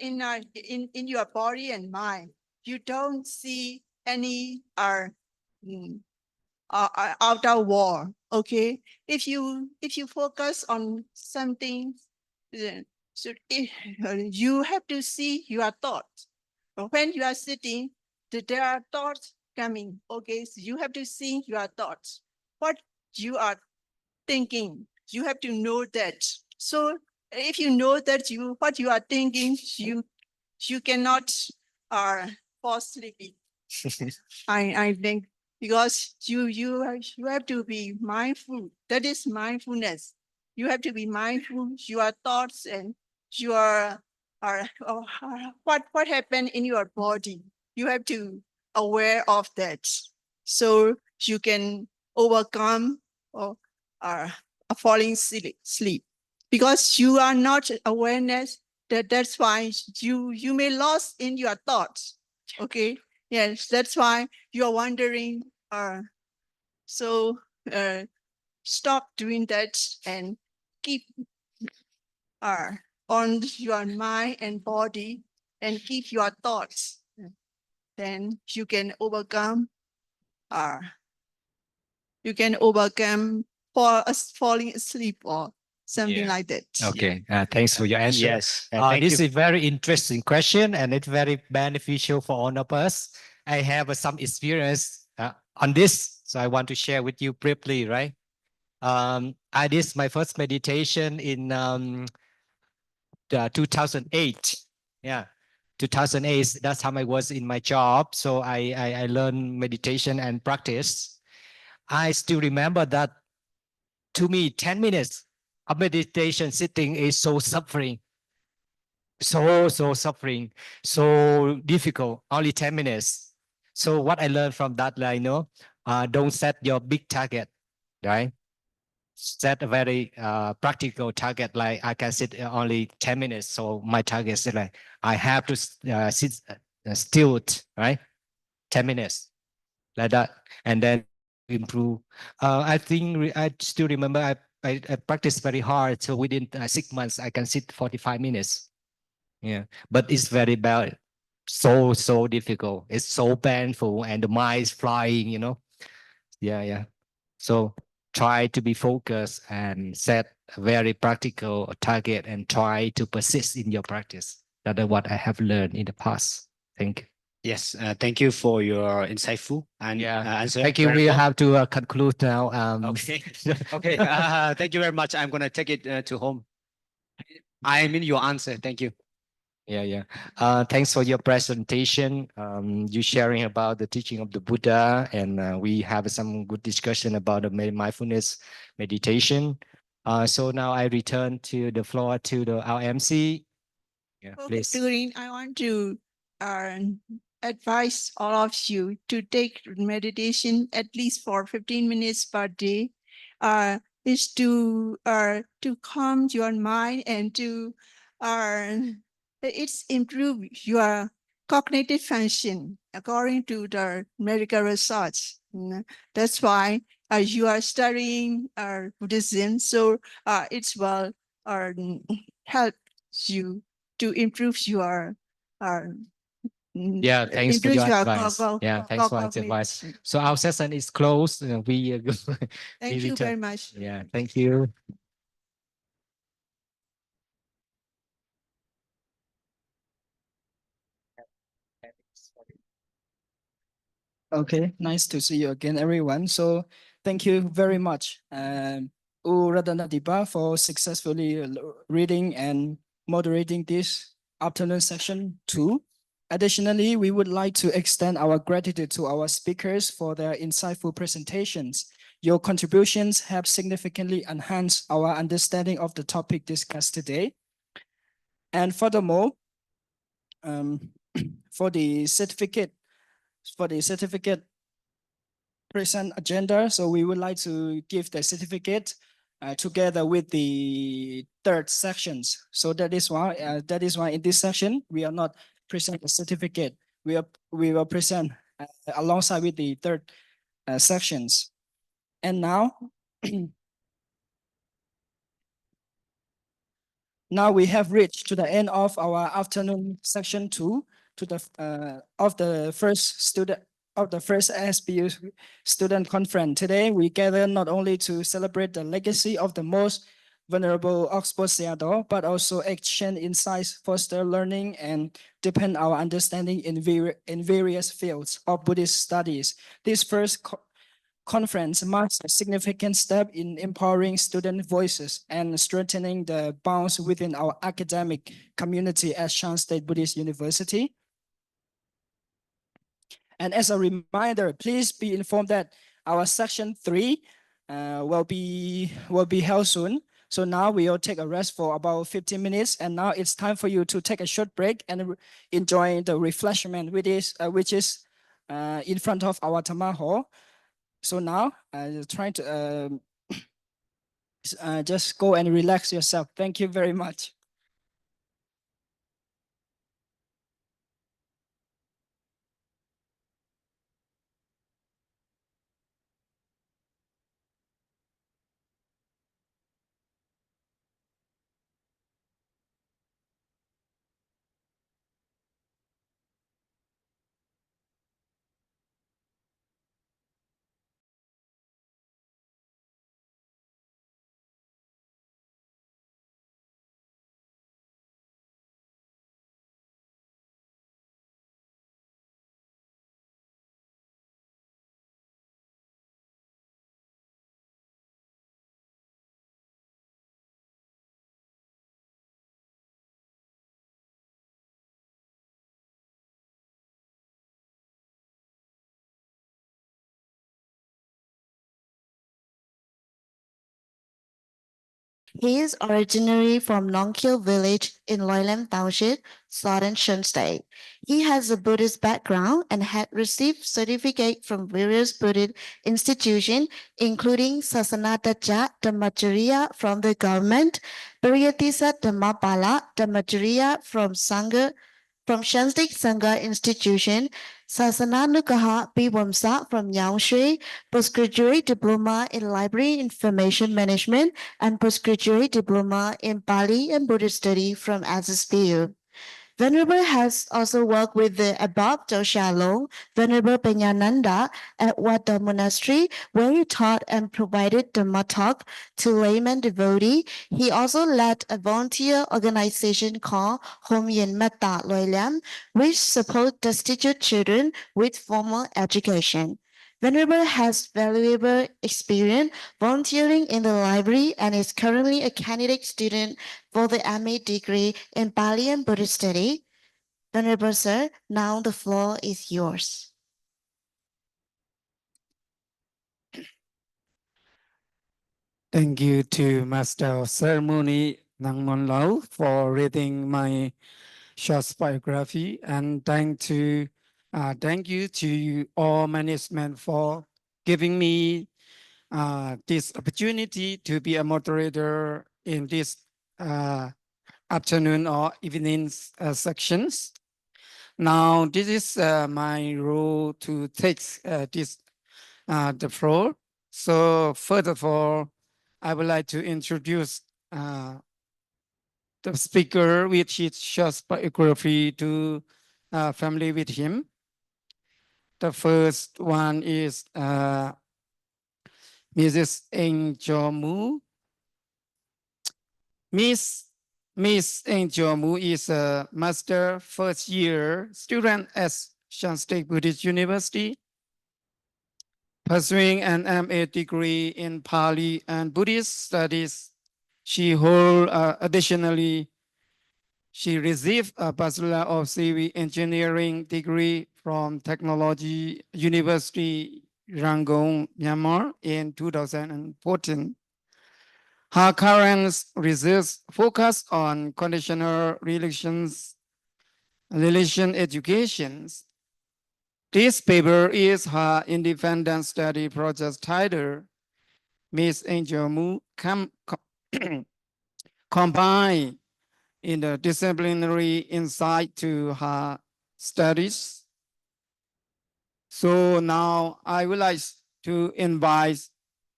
in your body and mind. You don't see any outer war. Okay, if you focus on something, so you have to see your thoughts. When you are sitting, there are thoughts coming. Okay, so you have to see your thoughts. What you are thinking, you have to know that. So if you know that what you are thinking, you cannot fall sleepy. I think because you have to be mindful. That is mindfulness. You have to be mindful. Your thoughts and your what happened in your body. You have to aware of that, so you can overcome a falling sleep. Because you are not awareness. That's why you may lost in your thoughts. Okay. Yes, that's why you're wondering. So stop doing that and keep on your mind and body and keep your thoughts. Then you can overcome. You can overcome falling asleep or something like that. Okay, thanks for your answer. Yes, thank this you. is very interesting question and it's very beneficial for all of us. I have some experience on this, so I want to share with you briefly, right? I did my first meditation in 2008. Yeah, 2008. That's how I was in my job. So I learned meditation and practice. I still remember that to me, 10 minutes of meditation sitting is so suffering. So suffering, so difficult, only 10 minutes. So what I learned from that, don't set your big target, right? Set a very practical target, like I can sit only 10 minutes. So my target is like, I have to sit still, right? 10 minutes, like that. And then improve. I think I still remember I practiced very hard. So within 6 months, I can sit 45 minutes. Yeah, but it's very bad. So difficult. It's so painful and the mind is flying, Yeah. So try to be focused and set a very practical target and try to persist in your practice. That is what I have learned in the past. Thank you. Yes, thank you for your insightful answer. Thank you. We Venerable. have to conclude now. Okay. Okay. Thank you very much. I'm gonna take it to home. I mean your answer. Thank you. Yeah. Thanks for your presentation. You sharing about the teaching of the Buddha, and we have some good discussion about the mindfulness meditation. So now I return to the floor to the RMC. Yeah, please. Turin, I want to advise all of you to take meditation at least for 15 minutes per day. Is to calm your mind and to it's improve your cognitive function according to the medical research. That's why you are studying Buddhism, so it will help you to improve your Yeah, thanks for your advice. Yeah, thanks for your advice. cognition. So our session is closed. We Thank you very much. Yeah, thank you. Okay, nice to see you again, everyone. So thank you very much, Uradanadipa, for successfully reading and moderating this afternoon session 2. Additionally, we would like to extend our gratitude to our speakers for their insightful presentations. Your contributions have significantly enhanced our understanding of the topic discussed today. And furthermore, for the certificate present agenda, so we would like to give the certificate together with the third sections. So that is why in this section we are not present a certificate. We will present alongside with the third sections. And now now we have reached to the end of our afternoon section 2 to the of the first SSBU student conference. Today we gather not only to celebrate the legacy of the most Venerable Oxford Sayadaw, but also exchange insights, foster learning, and deepen our understanding in various fields of Buddhist studies. This first conference marks a significant step in empowering student voices and strengthening the bonds within our academic community at Shan State Buddhist University. And as a reminder, please be informed that our section 3 will be held soon. So now we will take a rest for about 15 minutes, and now it's time for you to take a short break and enjoy the refreshment, which is in front of our Dhamma hall. So now, trying to just go and relax yourself. Thank you very much. He is originally from Nongkil village in Loylam Township, Southern Shan State. He has a Buddhist background and had received certificate from various Buddhist institutions, including Sasanadaja Dhammacharya from the government, Pariyatisa Dhammapala Dhammacharya from Sangha, from Shan State Sangha Institution, Sasananugaha Bivamsa from Yaoshri, postgraduate diploma in library information management, and postgraduate diploma in Pali and Buddhist study from SSBU. Venerable has also worked with the above Doshalong, Venerable Penyananda at Wada Monastery, where he taught and provided Dhamma talk to layman devotee. He also led a volunteer organization called Home Yen Metta Loylam, which supports destitute children with formal education. Venerable has valuable experience volunteering in the library and is currently a candidate student for the MA degree in Pali and Buddhist study. Venerable Sir, now the floor is yours. Thank you to Master of Ceremony Nangmon Lau for reading my short biography, and thank you to all management for giving me this opportunity to be a moderator in this afternoon or evening sections. Now, this is my role to take the floor. So first of all, I would like to introduce the speaker with his short biography to family with him. The first one is Mrs. Angel Mu. Miss Angel Mu is a master first year student at Shan State Buddhist University, pursuing an MA degree in Pali and Buddhist studies. Additionally, she received a Bachelor of Civil Engineering degree from Technology University, Yangon, Myanmar in 2014. Her current research focus on conditional relation education. This paper is her independent study project titled Miss Angel Mu combine in the disciplinary insight to her studies. So now I would like to invite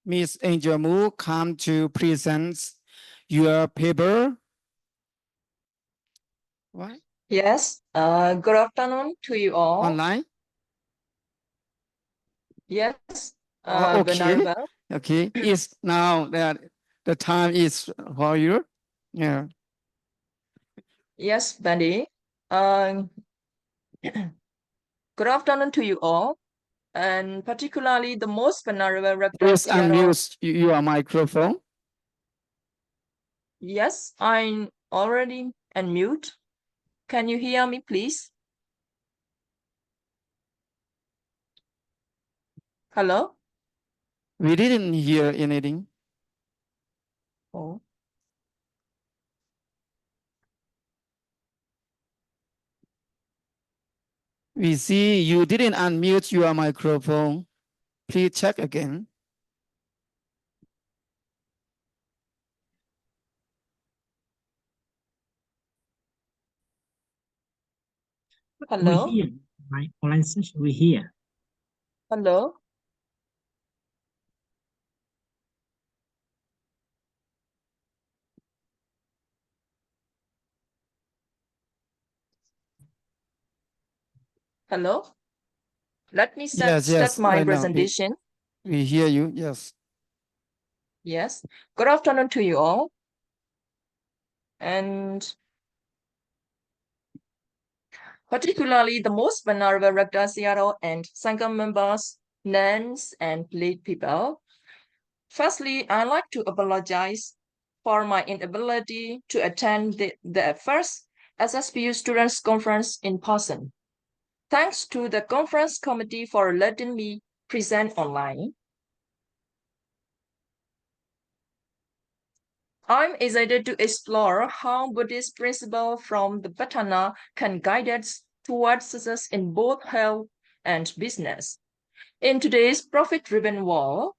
Miss Angel Mu come to present your paper. What? Yes, good afternoon to you all. Online? Yes, Okay. Venerable. Okay. It's now that the time is for you. Yeah. Yes, Bendy. Good afternoon to you all, and particularly the most venerable Rector Please Sayadaw. unmute your microphone. Yes, I'm already unmute. Can you hear me, please? Hello? We didn't hear anything. Oh. We see you didn't unmute your microphone. Please check again. Hello? We hear. My online session, we hear. Hello? Hello? Let me start my right now, presentation. we hear you. Yes. Yes. Good afternoon to you all. And particularly the most venerable Rector Sayadaw and Sangha members, nuns, and lay people. Firstly, I'd like to apologize for my inability to attend the first SSBU Students' Conference in person. Thanks to the conference committee for letting me present online. I'm excited to explore how Buddhist principles from the Patana can guide us towards success in both health and business. In today's profit-driven world,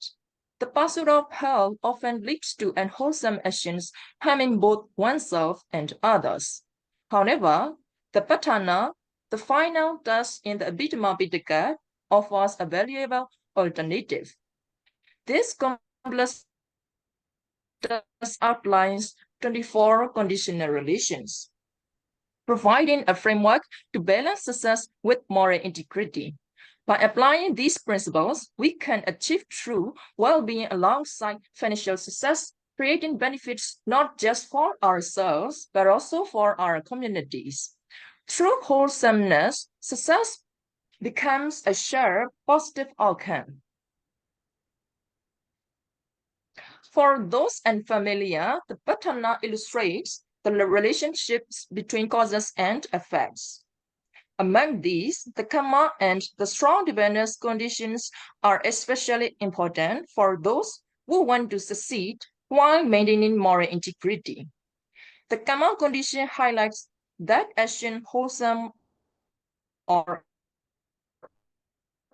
the pursuit of health often leads to unwholesome actions harming both oneself and others. However, the Patana, the final task in the Abhidhamma Pitaka, offers a valuable alternative. This complex outlines 24 conditional relations, providing a framework to balance success with moral integrity. By applying these principles, we can achieve true well-being alongside financial success, creating benefits not just for ourselves, but also for our communities. Through wholesomeness, success becomes a shared positive outcome. For those unfamiliar, the Patana illustrates the relationships between causes and effects. Among these, the karma and the strong dependence conditions are especially important for those who want to succeed while maintaining moral integrity. The karma condition highlights that action, wholesome or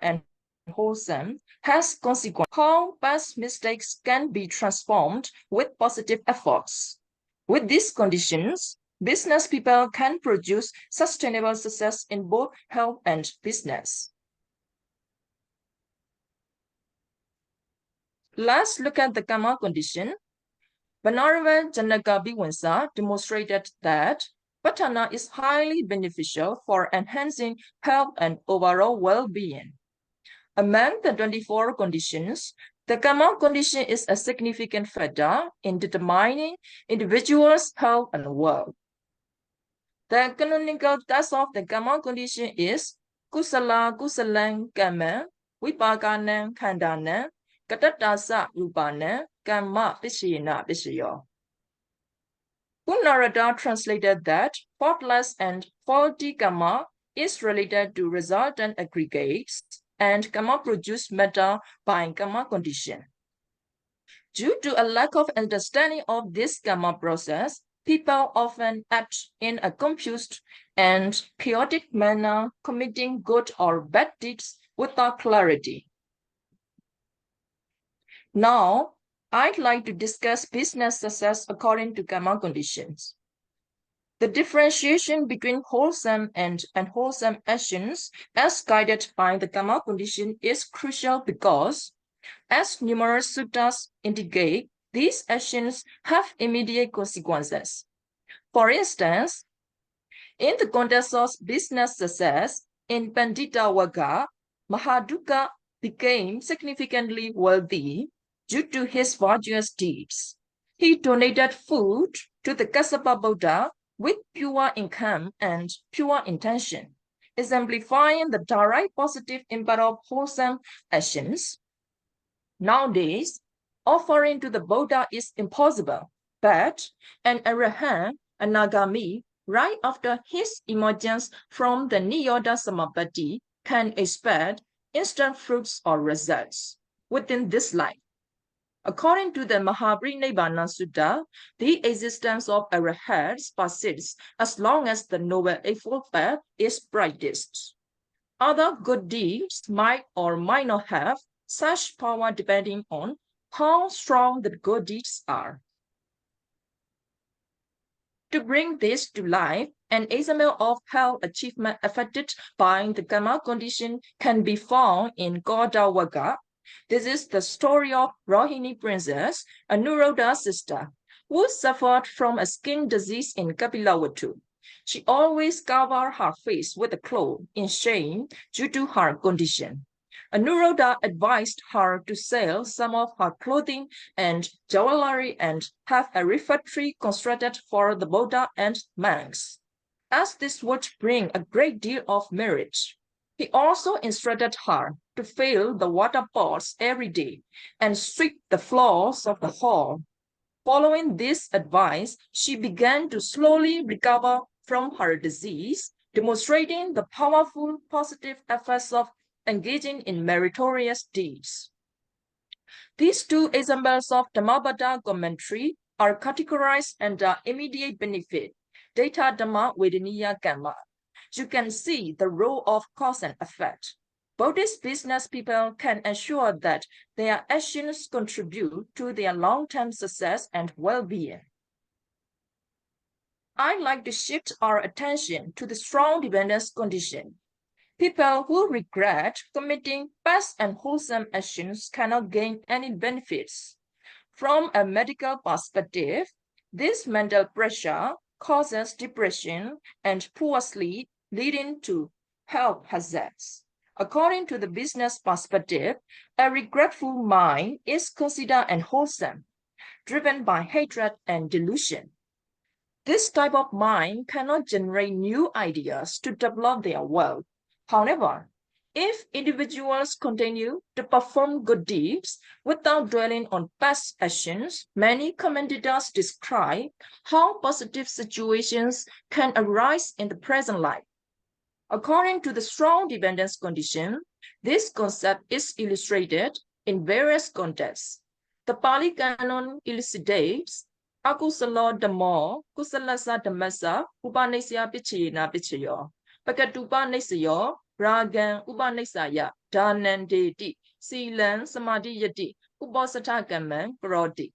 unwholesome, has consequences. How past mistakes can be transformed with positive efforts. With these conditions, business people can produce sustainable success in both health and business. Let's look at the karma condition. Venerable Janaka Bhikkhu demonstrated that Patana is highly beneficial for enhancing health and overall well-being. Among the 24 conditions, the karma condition is a significant factor in determining individuals' health and wealth. The canonical task of the karma condition is kusala kusalang kamma vipakanang khandanang katatasa rupanang kamma pishayana pishayo. Punarada translated that faultless and faulty karma is related to resultant aggregates and karma produced matter by karma condition. Due to a lack of understanding of this karma process, people often act in a confused and chaotic manner, committing good or bad deeds without clarity. Now, I'd like to discuss business success according to karma conditions. The differentiation between wholesome and unwholesome actions as guided by the karma condition is crucial because, as numerous suttas indicate, these actions have immediate consequences. For instance, in the context of business success, in Pandita Wagga, Mahaduka became significantly wealthy due to his virtuous deeds. He donated food to the Kassapa Buddha with pure income and pure intention, exemplifying the direct positive impact of wholesome actions. Nowadays, offering to the Buddha is impossible, but an arahant, a Nagami, right after his emergence from the Niyoda Samapatti, can expect instant fruits or results within this life. According to the Mahaparinibbana Sutta, the existence of arahats persists as long as the Noble Eightfold Path is brightest. Other good deeds might or might not have such power depending on how strong the good deeds are. To bring this to life, an example of health achievement affected by the karma condition can be found in Gaudawagga. This is the story of Rohini Princess, a Nuroda sister, who suffered from a skin disease in Kapilavatthu. She always covered her face with a cloth in shame due to her condition. Anuruddha advised her to sell some of her clothing and jewelry and have a refectory constructed for the Buddha and monks, as this would bring a great deal of merit. He also instructed her to fill the water pots every day and sweep the floors of the hall. Following this advice, she began to slowly recover from her disease, demonstrating the powerful positive effects of engaging in meritorious deeds. These two examples of Dhammapada commentary are categorized under immediate benefit, Data Dhamma Vedaniya Karma. You can see the role of cause and effect. Buddhist business people can ensure that their actions contribute to their long-term success and well-being. I'd like to shift our attention to the strong dependence condition. People who regret committing past and wholesome actions cannot gain any benefits. From a medical perspective, this mental pressure causes depression and poor sleep, leading to health hazards. According to the business perspective, a regretful mind is considered unwholesome, driven by hatred and delusion. This type of mind cannot generate new ideas to develop their wealth. However, if individuals continue to perform good deeds without dwelling on past actions, many commentators describe how positive situations can arise in the present life. According to the strong dependence condition, this concept is illustrated in various contexts. The Pali Canon elucidates Akusala Dhammo, Kusalasa Dhammasa, Upanisya Pichayena Pichayo, Pakatupa Nisayo, Ragan Upanisaya, Dhanan Deti, Silan Samadhi Yati, Upasata Kaman Karoti.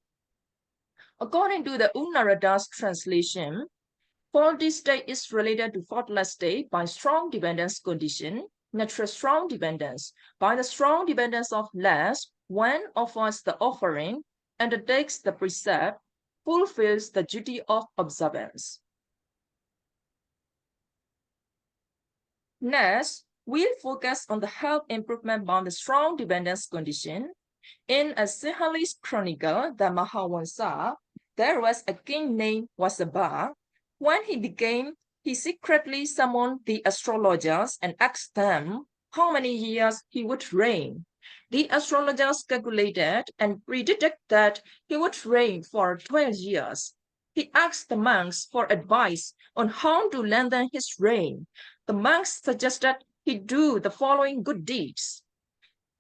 According to the Unarada's translation, faulty state is related to faultless state by strong dependence condition, natural strong dependence by the strong dependence of less when offers the offering, undertakes the precept, fulfills the duty of observance. Next, we'll focus on the health improvement by the strong dependence condition. In a Sinhalese chronicle, the Mahavansa, there was a king named Wasaba. When he secretly summoned the astrologers and asked them how many years he would reign. The astrologers calculated and predicted that he would reign for 12 years. He asked the monks for advice on how to lengthen his reign. The monks suggested he do the following good deeds.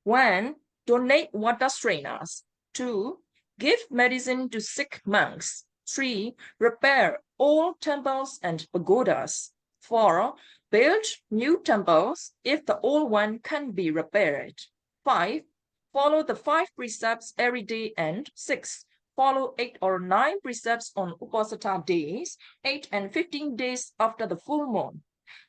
1. Donate water strainers. 2. Give medicine to sick monks. 3. Repair old temples and pagodas. 4. Build new temples if the old one can be repaired. 5. follow the 5 precepts every day, and 6, follow 8 or 9 precepts on Uposatha days, 8 and 15 days after the full moon.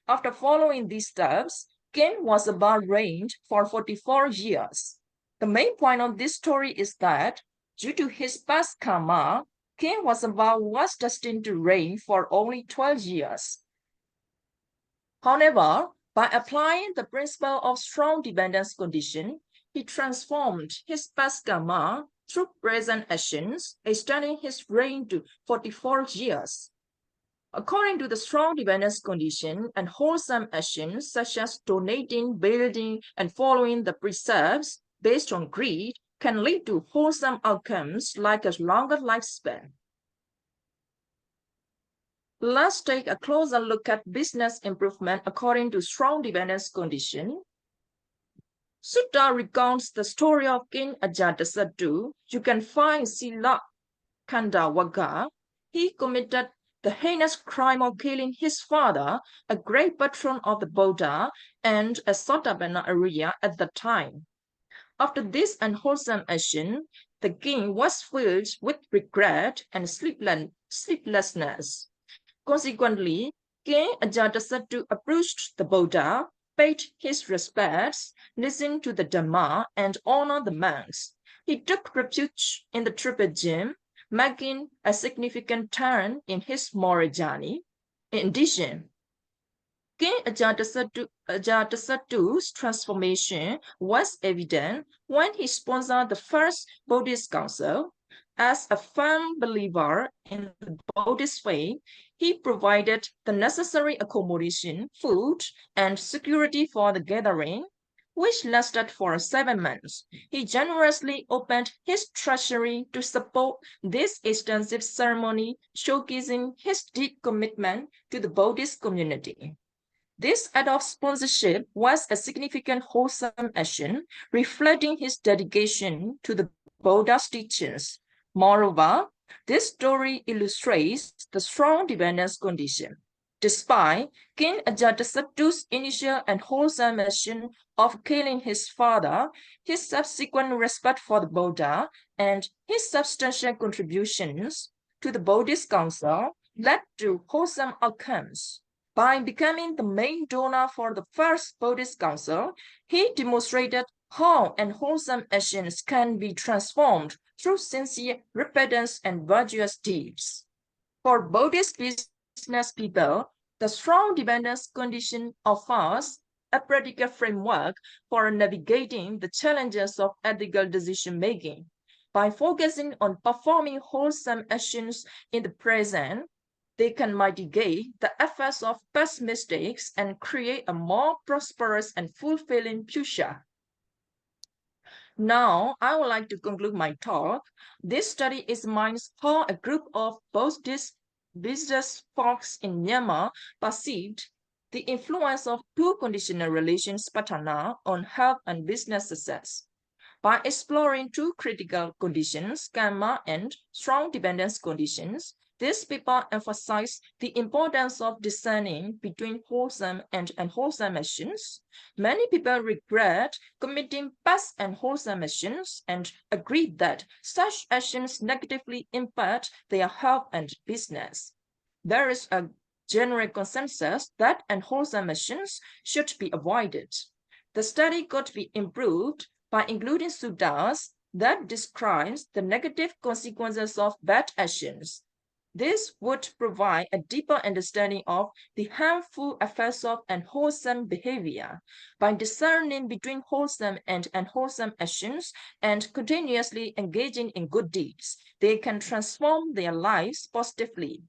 After following these steps, King Wasaba reigned for 44 years. The main point of this story is that, due to his past karma, King Wasaba was destined to reign for only 12 years. However, by applying the principle of strong dependence condition, he transformed his past karma through present actions, extending his reign to 44 years. According to the strong dependence condition, and wholesome actions such as donating, building, and following the precepts based on greed can lead to wholesome outcomes like a longer lifespan. Let's take a closer look at business improvement according to strong dependence condition. Sutta recounts the story of King Ajatasattu. You can find Sila Kandawagga. He committed the heinous crime of killing his father, a great patron of the Buddha, and a Sotapanna Arya at the time. After this unwholesome action, the king was filled with regret and sleeplessness. Consequently, King Ajatasattu approached the Buddha, paid his respects, listened to the Dhamma, and honored the monks. He took refuge in the triple gem, making a significant turn in his moral journey. In addition, King Ajatasattu's transformation was evident when he sponsored the first Buddhist council. As a firm believer in the Buddhist faith, he provided the necessary accommodation, food, and security for the gathering, which lasted for 7 months. He generously opened his treasury to support this extensive ceremony, showcasing his deep commitment to the Buddhist community. This act of sponsorship was a significant wholesome action, reflecting his dedication to the Buddha's teachings. Moreover, this story illustrates the strong dependence condition. Despite King Ajatasattu's initial and wholesome action of killing his father, his subsequent respect for the Buddha, and his substantial contributions to the Buddhist council led to wholesome outcomes. By becoming the main donor for the first Buddhist council, he demonstrated how unwholesome actions can be transformed through sincere repentance and virtuous deeds. For Buddhist business people, the strong dependence condition offers a practical framework for navigating the challenges of ethical decision-making. By focusing on performing wholesome actions in the present, they can mitigate the effects of past mistakes and create a more prosperous and fulfilling future. Now, I would like to conclude my talk. This study examines how a group of Buddhist business folks in Myanmar perceived the influence of two conditional relations patana on health and business success. By exploring two critical conditions, karma and strong dependence conditions, these people emphasize the importance of discerning between wholesome and unwholesome actions. Many people regret committing past unwholesome actions and agree that such actions negatively impact their health and business. There is a general consensus that unwholesome actions should be avoided. The study could be improved by including suttas that describes the negative consequences of bad actions. This would provide a deeper understanding of the harmful effects of unwholesome behavior. By discerning between wholesome and unwholesome actions and continuously engaging in good deeds, they can transform their lives positively.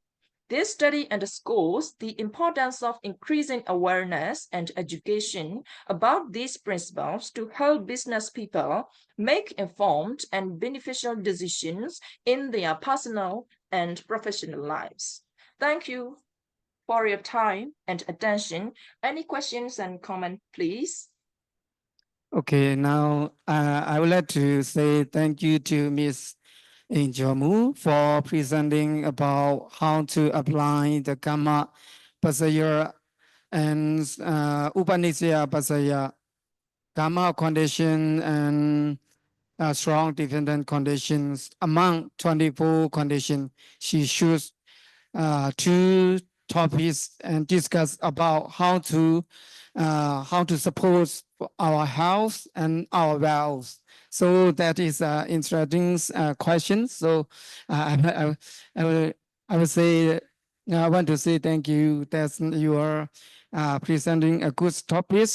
This study underscores the importance of increasing awareness and education about these principles to help business people make informed and beneficial decisions in their personal and professional lives. Thank you for your time and attention. Any questions and comments, please? Okay, now I would like to say thank you to Ms. Injomu for presenting about how to apply the Karma Pasaya and Upanisya Pasaya Karma condition and strong dependent conditions. Among 24 conditions, she chose 2 topics and discuss about how to support our health and our wealth. So that is an interesting question. So I would say, I want to say thank you that you are presenting a good topic.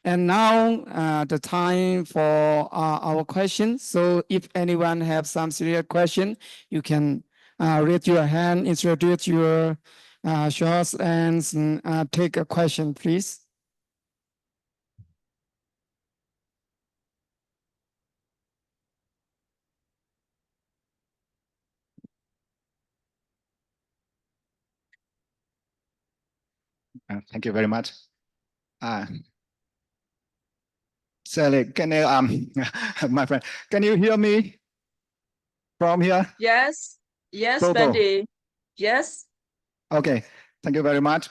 And now the time for our questions. So if anyone have some serious question, you can raise your hand, introduce your shows, and take a question, please. Thank you very much. Sally, can you, my friend, can you hear me from here? Yes, yes, Toto. Bendy. Yes. Okay, thank you very much.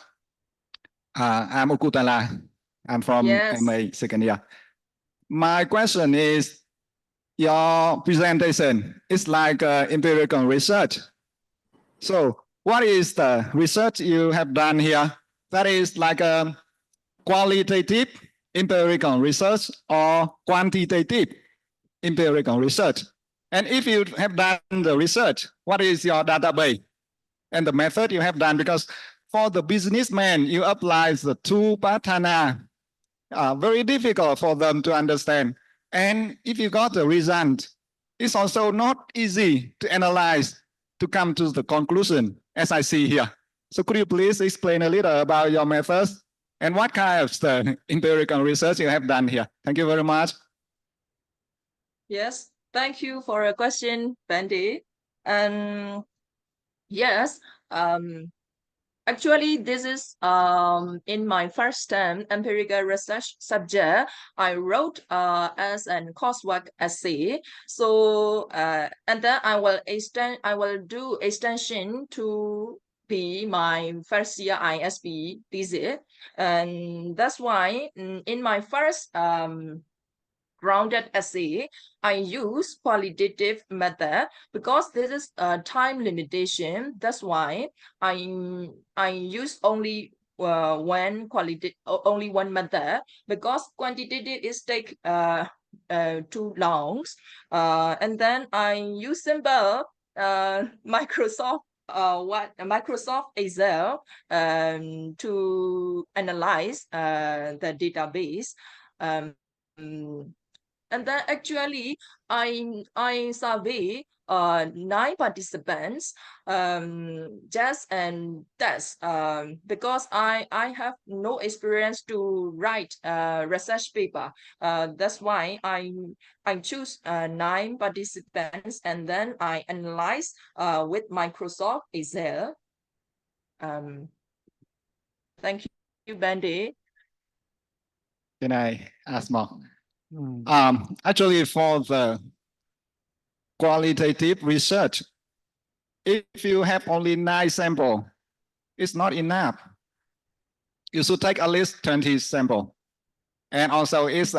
I'm Okutala. I'm from Yes. MA second year. My question is, your presentation is like empirical research. So what is the research you have done here? That is like a qualitative empirical research or quantitative empirical research. And if you have done the research, what is your database and the method you have done? Because for the businessman, you apply the 2 patana, very difficult for them to understand. And if you got the result, it's also not easy to analyze to come to the conclusion, as I see here. So could you please explain a little about your methods and what kind of the empirical research you have done here? Thank you very much. Yes, thank you for your question, Bendy. And yes, actually, this is in my first term empirical research subject. I wrote as an coursework essay. So and then I will do extension to be my first year ISB thesis, and that's why in my first grounded essay, I use qualitative method because this is a time limitation. That's why I use only one method, because quantitative is take too long. And then I use simple Microsoft Excel to analyze the database. And then actually, I survey 9 participants just and test because I have no experience to write research paper. That's why I choose 9 participants and then I analyze with Microsoft Excel. Thank you, Bendy. Can I ask more? Actually, for the qualitative research, if you have only 9 samples, it's not enough. You should take at least 20 samples. And also it's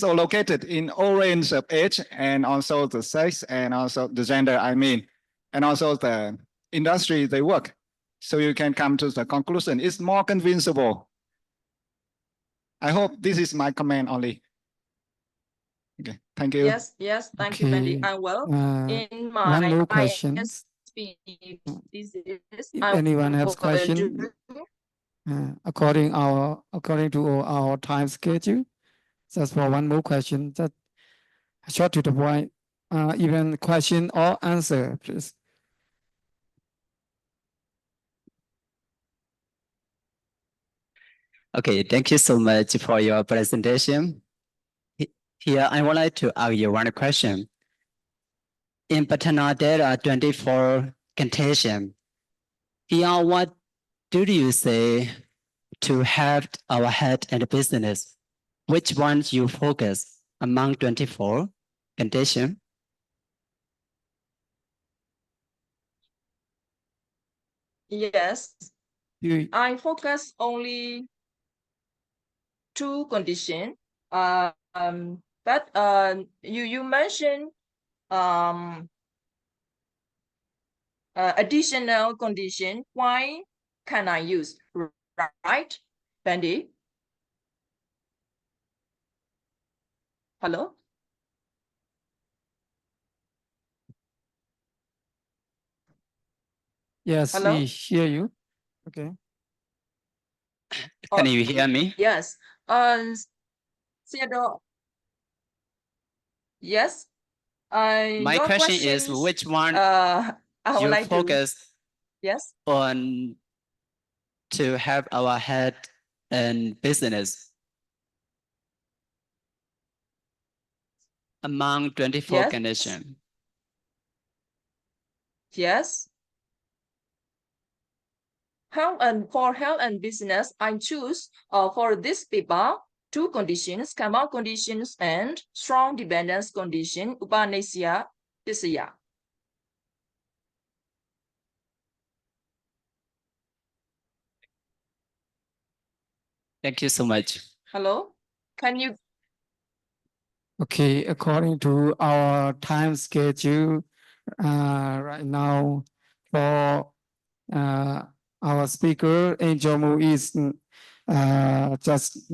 located in all range of age and also the sex and also the gender, I mean, and also the industry they work. So you can come to the conclusion. It's more convincible. I hope this is my comment only. Okay, thank you. Yes, thank you, Bendy. I will. In my one more question. ISB thesis, If anyone has question, according to our time schedule, just for one more question, that short to the point, even question or answer, please. Okay, thank you so much for your presentation. Here, I would like to ask you one question. In Patana, there are 24 contagion. Here, what do you say to have our head and business? Which ones you focus among 24 contagion? Yes, I focus only 2 conditions. But you mentioned additional condition. Why can I use, right, Bendy? Hello? Yes, Hello? we hear you. Okay. Can you hear me? Yes. Sayadaw. Yes. My Your question is, questions, which one I would you like to. focus Yes. on to have our head and business among 24 Yes. conditions? Yes. For health and business, I choose for this paper 2 conditions: karma conditions and strong dependence condition, upanasya tisaya. Thank you so much. Hello? Can you? Okay, according to our time schedule, right now for our speaker, Angel Mu is just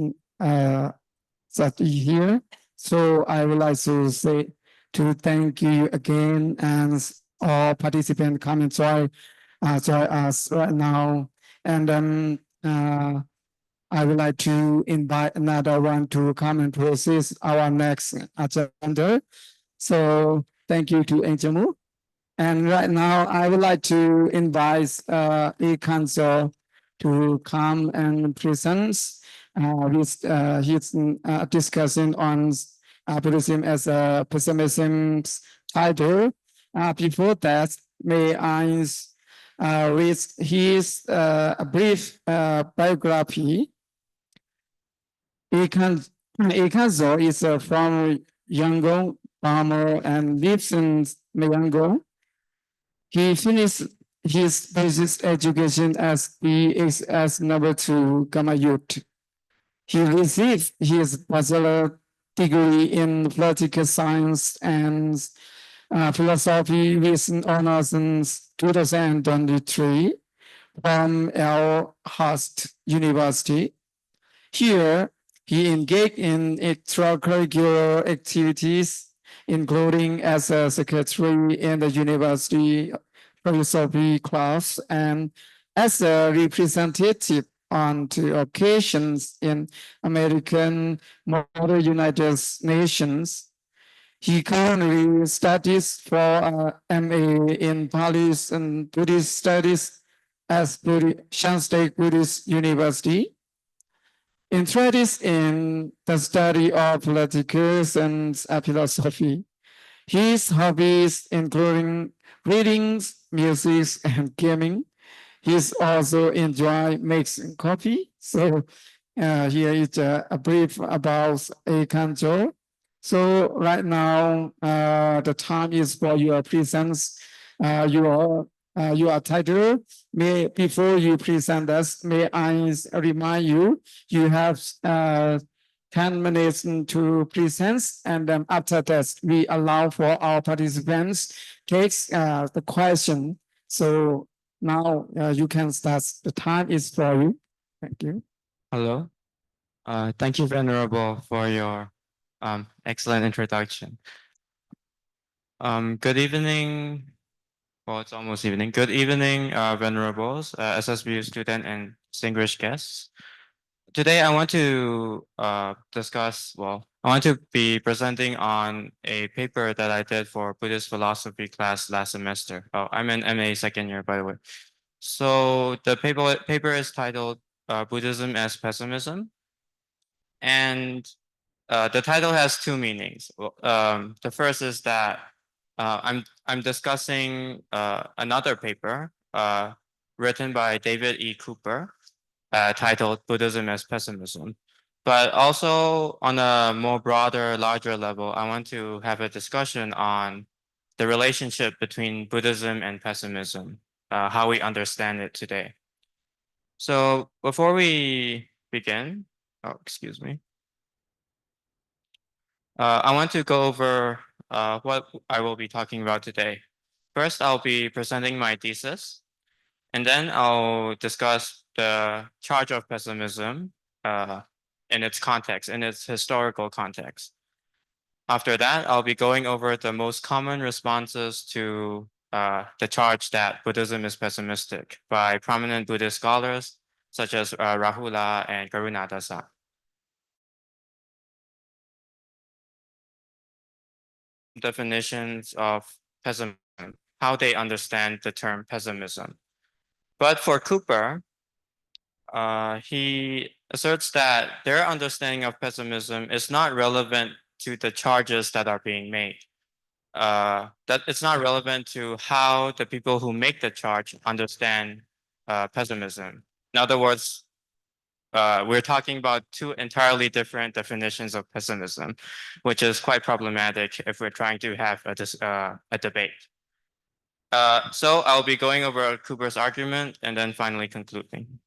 here. So I would like to say to thank you again and all participants come and join us right now. And then I would like to invite another one to come and process our next agenda. So thank you to Angel Mu. And right now, I would like to invite a council to come and present with his discussion on Buddhism as a pessimism title. Before that, may I read his brief biography. Ikanzo is from Yangon, Burma, and lives in Yangon. He finished his basic education as BSS number 2 Gamma Youth. He received his bachelor degree in political science and philosophy with honors in 2023 from Hurst University. Here, he engaged in extracurricular activities, including as a secretary in the university philosophy class and as a representative on 2 occasions in American Model United Nations. He currently studies for MA in Paris and Buddhist Studies at Shan State Buddhist University. Interested in the study of political and philosophy. His hobbies including readings, music, and gaming. He's also enjoy making coffee. So here is a brief about a Kanjo. So right now, the time is for your presence. Your title. Before you present us, may I remind you, you have 10 minutes to present, and then after that, we allow for our participants take the question. So now you can start. The time is for you. Thank you. Hello. Thank you, Venerable, for your excellent introduction. Good evening. Well, it's almost evening. Good evening, Venerables, SSBU student and distinguished guests. Today, I want to discuss, I want to be presenting on a paper that I did for Buddhist philosophy class last semester. Oh, I'm in MA second year, by the way. So the paper is titled Buddhism as Pessimism. And the title has 2 meanings. The first is that I'm discussing another paper written by David E. Cooper titled Buddhism as Pessimism. But also on a more broader, larger level, I want to have a discussion on the relationship between Buddhism and pessimism, how we understand it today. So before we begin, excuse me. I want to go over what I will be talking about today. First, I'll be presenting my thesis, and then I'll discuss the charge of pessimism in its context, in its historical context. After that, I'll be going over the most common responses to the charge that Buddhism is pessimistic by prominent Buddhist scholars such as Rahula and Karunadasa. Definitions of pessimism, how they understand the term pessimism. But for Cooper, he asserts that their understanding of pessimism is not relevant to the charges that are being made. That it's not relevant to how the people who make the charge understand pessimism. In other words, we're talking about two entirely different definitions of pessimism, which is quite problematic if we're trying to have a debate. So I'll be going over Cooper's argument and then finally concluding.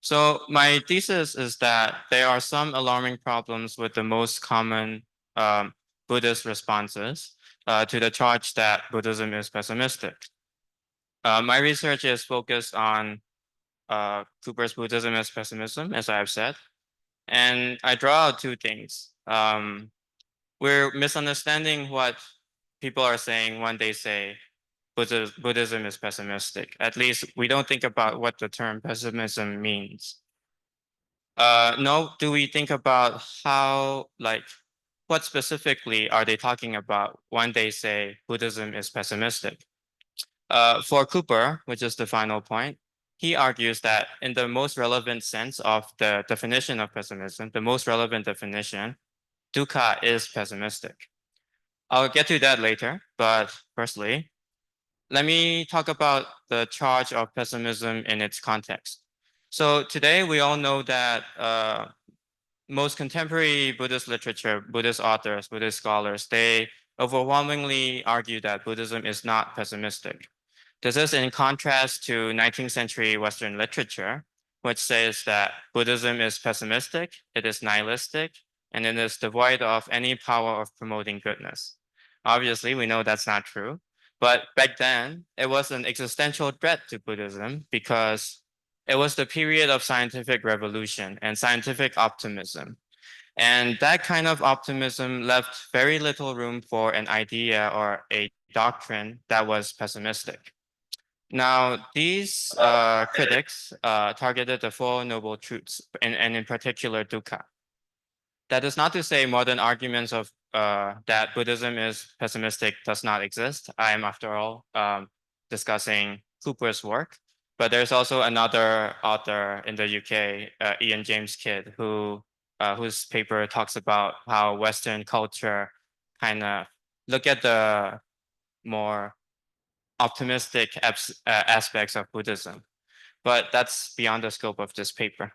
So my thesis is that there are some alarming problems with the most common Buddhist responses to the charge that Buddhism is pessimistic. My research is focused on Cooper's Buddhism as pessimism, as I have said, and I draw out two things. We're misunderstanding what people are saying when they say Buddhism is pessimistic. At least we don't think about what the term pessimism means. Nor do we think about how, like, what specifically are they talking about when they say Buddhism is pessimistic? For Cooper, which is the final point, he argues that in the most relevant sense of the definition of pessimism, the most relevant definition, dukkha is pessimistic. I'll get to that later, but firstly, let me talk about the charge of pessimism in its context. So today we all know that most contemporary Buddhist literature, Buddhist authors, Buddhist scholars, they overwhelmingly argue that Buddhism is not pessimistic. This is in contrast to 19th century Western literature, which says that Buddhism is pessimistic, it is nihilistic, and it is devoid of any power of promoting goodness. Obviously, we know that's not true, but back then, it was an existential threat to Buddhism because it was the period of scientific revolution and scientific optimism. And that kind of optimism left very little room for an idea or a doctrine that was pessimistic. Now, these critics targeted the Four Noble Truths, and in particular, dukkha. That is not to say modern arguments of that Buddhism is pessimistic does not exist. I am, after all, discussing Cooper's work, but there's also another author in the UK, Ian James Kidd, whose paper talks about how Western culture kind of look at the more optimistic aspects of Buddhism. But that's beyond the scope of this paper,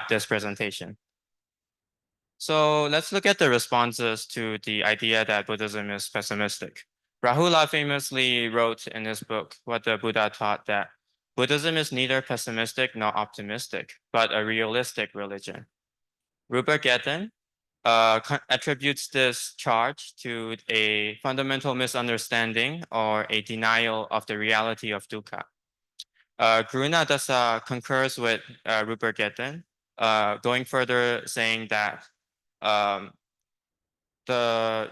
this presentation. So let's look at the responses to the idea that Buddhism is pessimistic. Rahula famously wrote in his book, What the Buddha Taught, that Buddhism is neither pessimistic nor optimistic, but a realistic religion. Rupert Gethin attributes this charge to a fundamental misunderstanding or a denial of the reality of dukkha. Karunadasa concurs with Rupert Gethin, going further saying that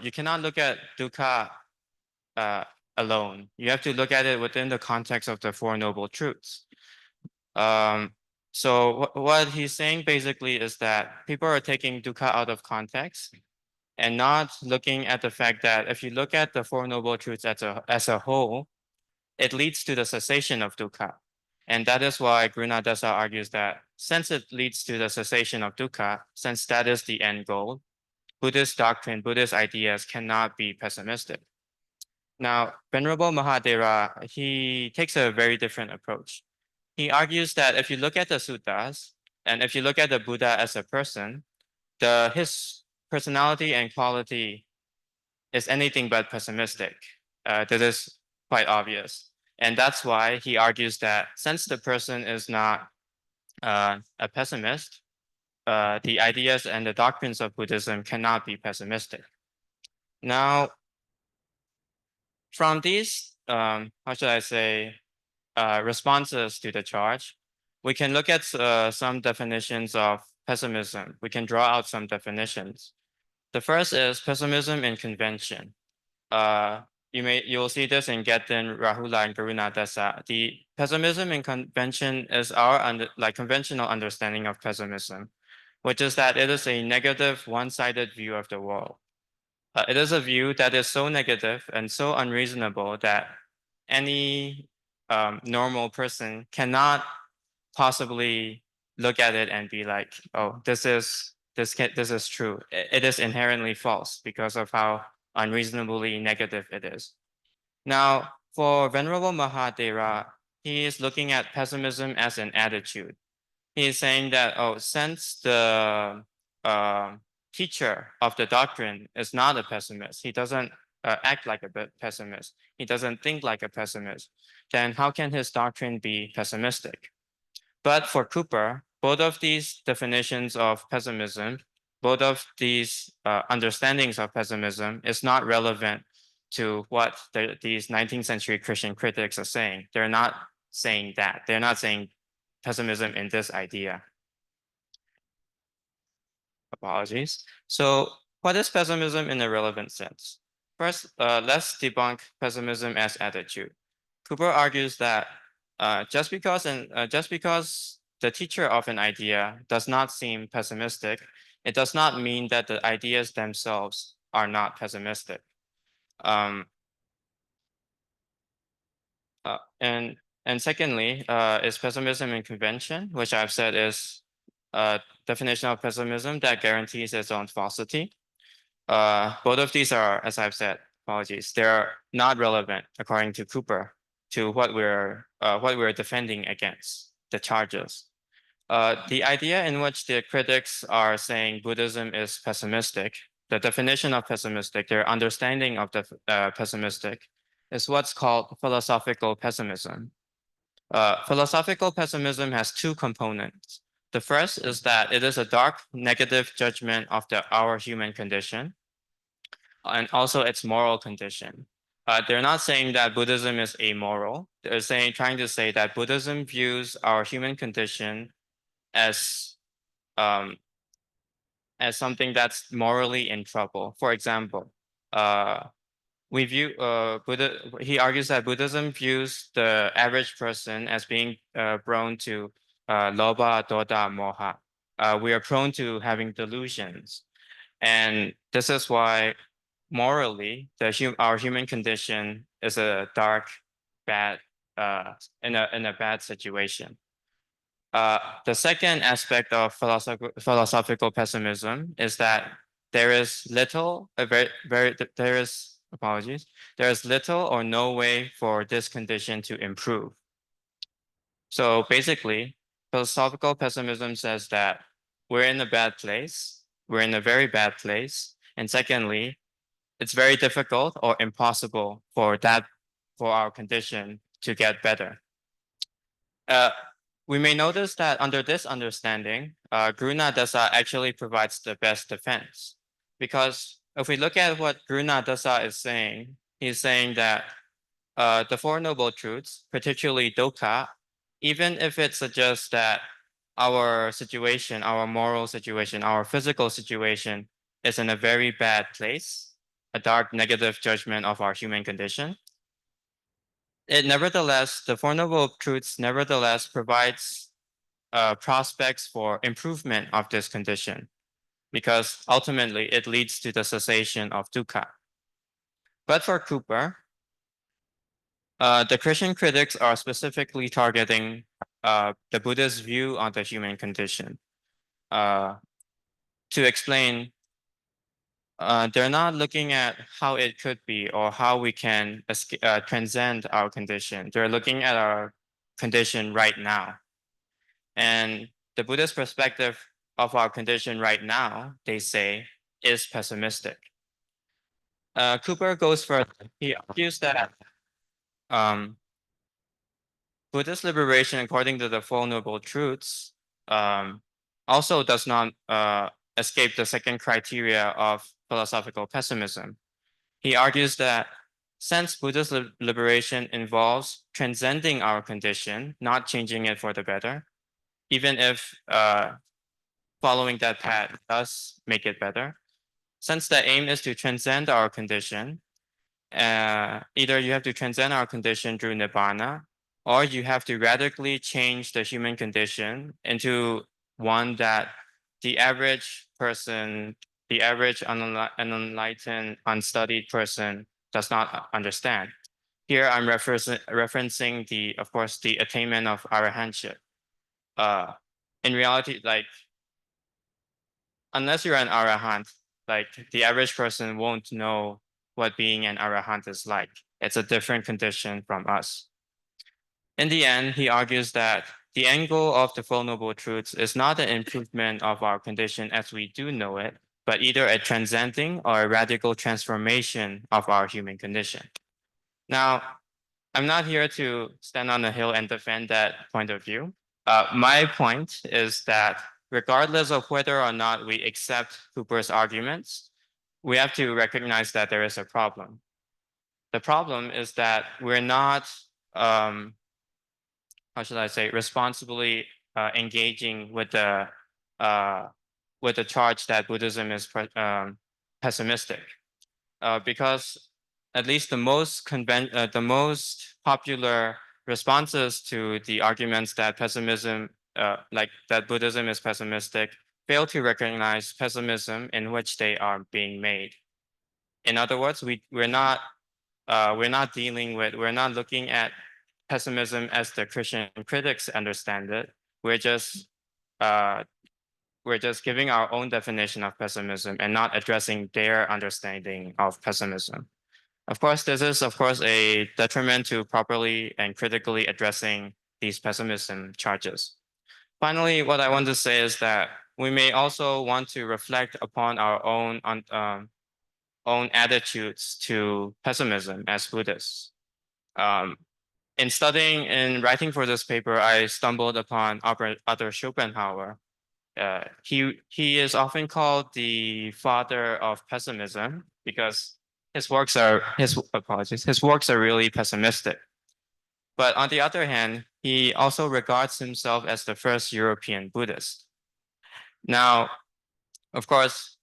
you cannot look at dukkha alone. You have to look at it within the context of the Four Noble Truths. So what he's saying basically is that people are taking dukkha out of context and not looking at the fact that if you look at the Four Noble Truths as a whole, it leads to the cessation of dukkha. And that is why Karunadasa argues that since it leads to the cessation of dukkha, since that is the end goal, Buddhist doctrine, Buddhist ideas cannot be pessimistic. Now, Venerable Mahadeva, he takes a very different approach. He argues that if you look at the suttas, and if you look at the Buddha as a person, his personality and quality is anything but pessimistic. This is quite obvious. And that's why he argues that since the person is not a pessimist, the ideas and the doctrines of Buddhism cannot be pessimistic. Now, from these, how should I say, responses to the charge, we can look at some definitions of pessimism. We can draw out some definitions. The first is pessimism in convention. You'll see this in Getin, Rahula, and Karuna Dasa. The pessimism in convention is our conventional understanding of pessimism, which is that it is a negative, one-sided view of the world. It is a view that is so negative and so unreasonable that any normal person cannot possibly look at it and be like, oh, this is true. It is inherently false because of how unreasonably negative it is. Now, for Venerable Mahadera, he is looking at pessimism as an attitude. He is saying that, oh, since the teacher of the doctrine is not a pessimist, he doesn't act like a pessimist, he doesn't think like a pessimist, then how can his doctrine be pessimistic? But for Cooper, both of these definitions of pessimism, both of these understandings of pessimism is not relevant to what these 19th century Christian critics are saying. They're not saying that. They're not saying pessimism in this idea. Apologies. So what is pessimism in a relevant sense? First, let's debunk pessimism as attitude. Cooper argues that just because the teacher of an idea does not seem pessimistic, it does not mean that the ideas themselves are not pessimistic. And secondly, is pessimism in convention, which I've said is a definition of pessimism that guarantees its own falsity. Both of these are, as I've said, apologies, they're not relevant according to Cooper to what we're defending against, the charges. The idea in which the critics are saying Buddhism is pessimistic, the definition of pessimistic, their understanding of the pessimistic, is what's called philosophical pessimism. Philosophical pessimism has two components. The first is that it is a dark, negative judgment of our human condition, and also its moral condition. They're not saying that Buddhism is amoral. They're trying to say that Buddhism views our human condition as something that's morally in trouble. For example, he argues that Buddhism views the average person as being prone to lobha, doda, moha. We are prone to having delusions. And this is why morally, our human condition is a dark, bad, in a bad situation. The second aspect of philosophical pessimism is that there is little or no way for this condition to improve. So basically, philosophical pessimism says that we're in a bad place, we're in a very bad place, and secondly, it's very difficult or impossible for our condition to get better. We may notice that under this understanding, Karuna Dasa actually provides the best defense. Because if we look at what Karuna Dasa is saying, he's saying that the Four Noble Truths, particularly dukkha, even if it suggests that our situation, our moral situation, our physical situation is in a very bad place, a dark negative judgment of our human condition, the Four Noble Truths nevertheless provides prospects for improvement of this condition, because ultimately it leads to the cessation of dukkha. But for Cooper, the Christian critics are specifically targeting the Buddha's view on the human condition. To explain, they're not looking at how it could be or how we can transcend our condition. They're looking at our condition right now. And the Buddhist perspective of our condition right now, they say, is pessimistic. Cooper goes further. He argues that Buddhist liberation, according to the Four Noble Truths, also does not escape the second criteria of philosophical pessimism. He argues that since Buddhist liberation involves transcending our condition, not changing it for the better, even if following that path does make it better, since the aim is to transcend our condition, either you have to transcend our condition through Nibbana, or you have to radically change the human condition into one that the average person, the average unenlightened, unstudied person does not understand. Here I'm referencing the, of course, the attainment of arahantship. In reality, like, unless you're an arahant, like the average person won't know what being an arahant is like. It's a different condition from us. In the end, he argues that the end goal of the Four Noble Truths is not an improvement of our condition as we do know it, but either a transcending or a radical transformation of our human condition. Now, I'm not here to stand on a hill and defend that point of view. My point is that regardless of whether or not we accept Cooper's arguments, we have to recognize that there is a problem. The problem is that we're not, how should I say, responsibly engaging with the charge that Buddhism is pessimistic, because at least the most popular responses to the arguments that pessimism, like that Buddhism is pessimistic, fail to recognize pessimism in which they are being made. In other words, we're not looking at pessimism as the Christian critics understand it. We're just giving our own definition of pessimism and not addressing their understanding of pessimism. Of course, this is, of course, a detriment to properly and critically addressing these pessimism charges. Finally, what I want to say is that we may also want to reflect upon our own attitudes to pessimism as Buddhists. In studying and writing for this paper, I stumbled upon Arthur Schopenhauer. He is often called the father of pessimism because his works are really pessimistic. But on the other hand, he also regards himself as the first European Buddhist. Now, of course,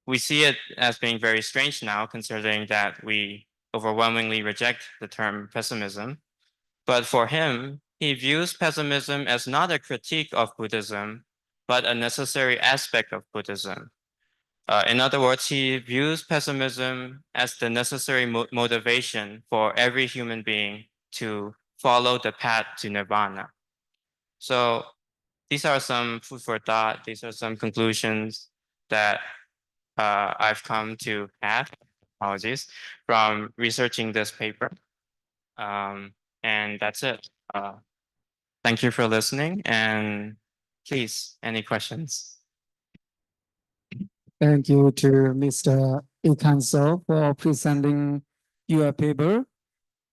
we see it as being very strange now, considering that we overwhelmingly reject the term pessimism. But for him, he views pessimism as not a critique of Buddhism, but a necessary aspect of Buddhism. In other words, he views pessimism as the necessary motivation for every human being to follow the path to nirvana. So these are some food for thought. These are some conclusions that I've come to have, apologies, from researching this paper. And that's it. Thank you for listening, and please, any questions? Thank you to Mr. Ikanso for presenting your paper.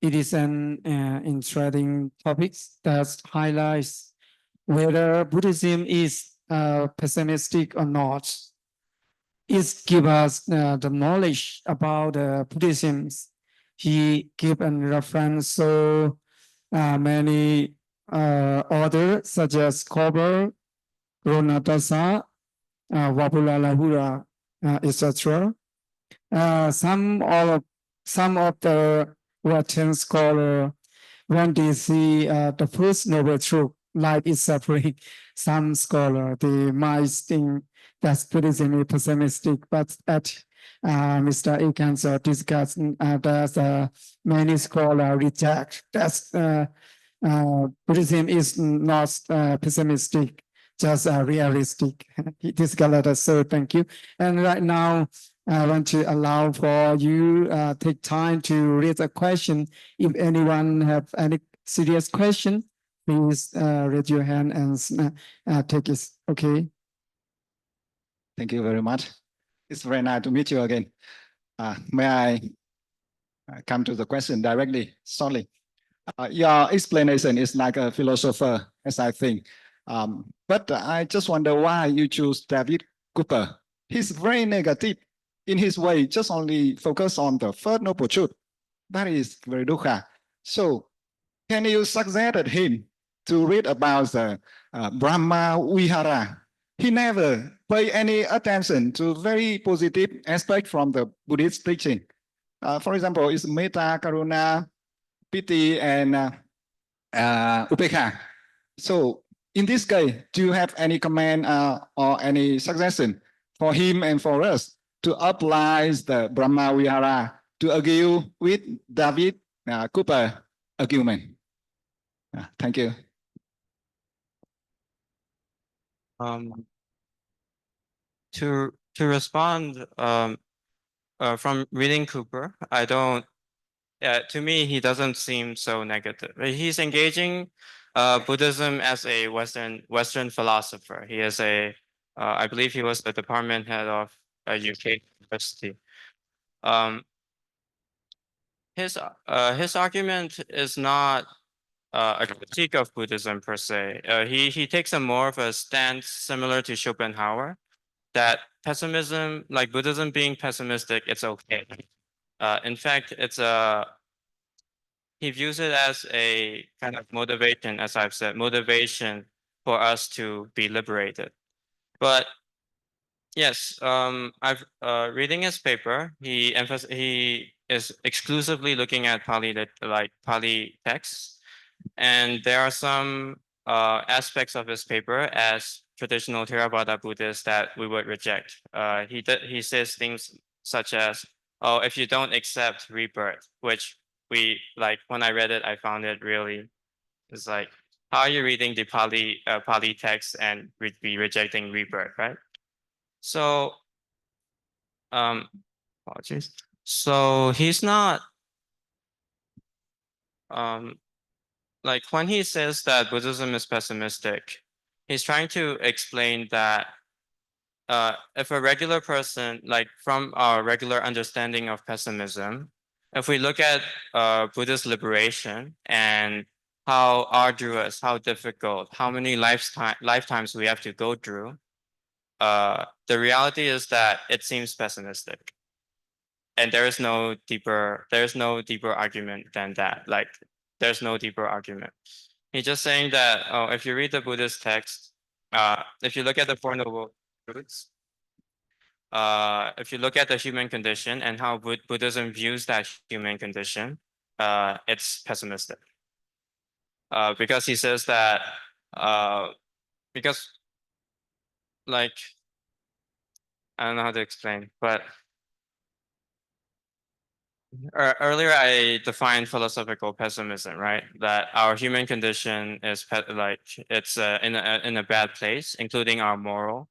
It is an interesting topic that highlights whether Buddhism is pessimistic or not. It gives us the knowledge about Buddhism. He gave a reference so many authors such as Kober, Ronatasa, Wapula Lahura, etc. Some of the Western scholars, when they see the first noble truth, life is suffering, some scholars they might think that Buddhism is pessimistic, but at Mr. Ikanso discussing that many scholars reject that Buddhism is not pessimistic, just realistic. This color, so thank you. And right now, I want to allow for you take time to raise a question. If anyone have any serious question, please raise your hand and take it. Okay. Thank you very much. It's very nice to meet you again. May I come to the question directly, shortly? Your explanation is like a philosopher, as I think. But I just wonder why you choose David Cooper. He's very negative in his way, just only focus on the first noble truth. That is very dukkha. So can you suggest him to read about the Brahma Vihara? He never pay any attention to very positive aspect from the Buddhist teaching. For example, it's Metta, Karuna, Piti, and Upekha. So in this case, do you have any comment or any suggestion for him and for us to apply the Brahma Vihara to argue with David Cooper argument? Thank you. To respond from reading Cooper, I don't. To me, he doesn't seem so negative. He's engaging Buddhism as a Western philosopher. He is I believe he was the department head of a UK university. His argument is not a critique of Buddhism per se. He takes a more of a stance similar to Schopenhauer, that pessimism, like Buddhism being pessimistic, it's okay. In fact, he views it as a kind of motivation, as I've said, motivation for us to be liberated. But yes, I've reading his paper. He is exclusively looking at Pali texts, and there are some aspects of his paper as traditional Theravada Buddhists that we would reject. He says things such as, "Oh, if you don't accept rebirth," which when I read it, I found it really, it's like, how are you reading the Pali text and be rejecting rebirth, right? So, apologies. So he's not, like when he says that Buddhism is pessimistic, he's trying to explain that if a regular person, like from our regular understanding of pessimism, if we look at Buddhist liberation and how arduous, how difficult, how many lifetimes we have to go through, the reality is that it seems pessimistic. And there is no deeper argument than that. Like, there's no deeper argument. He's just saying that, oh, if you read the Buddhist text, if you look at the Four Noble Truths, if you look at the human condition and how Buddhism views that human condition, it's pessimistic. Because he says that, because, like, I don't know how to explain, but earlier I defined philosophical pessimism, right? That our human condition is it's in a bad place, including our moral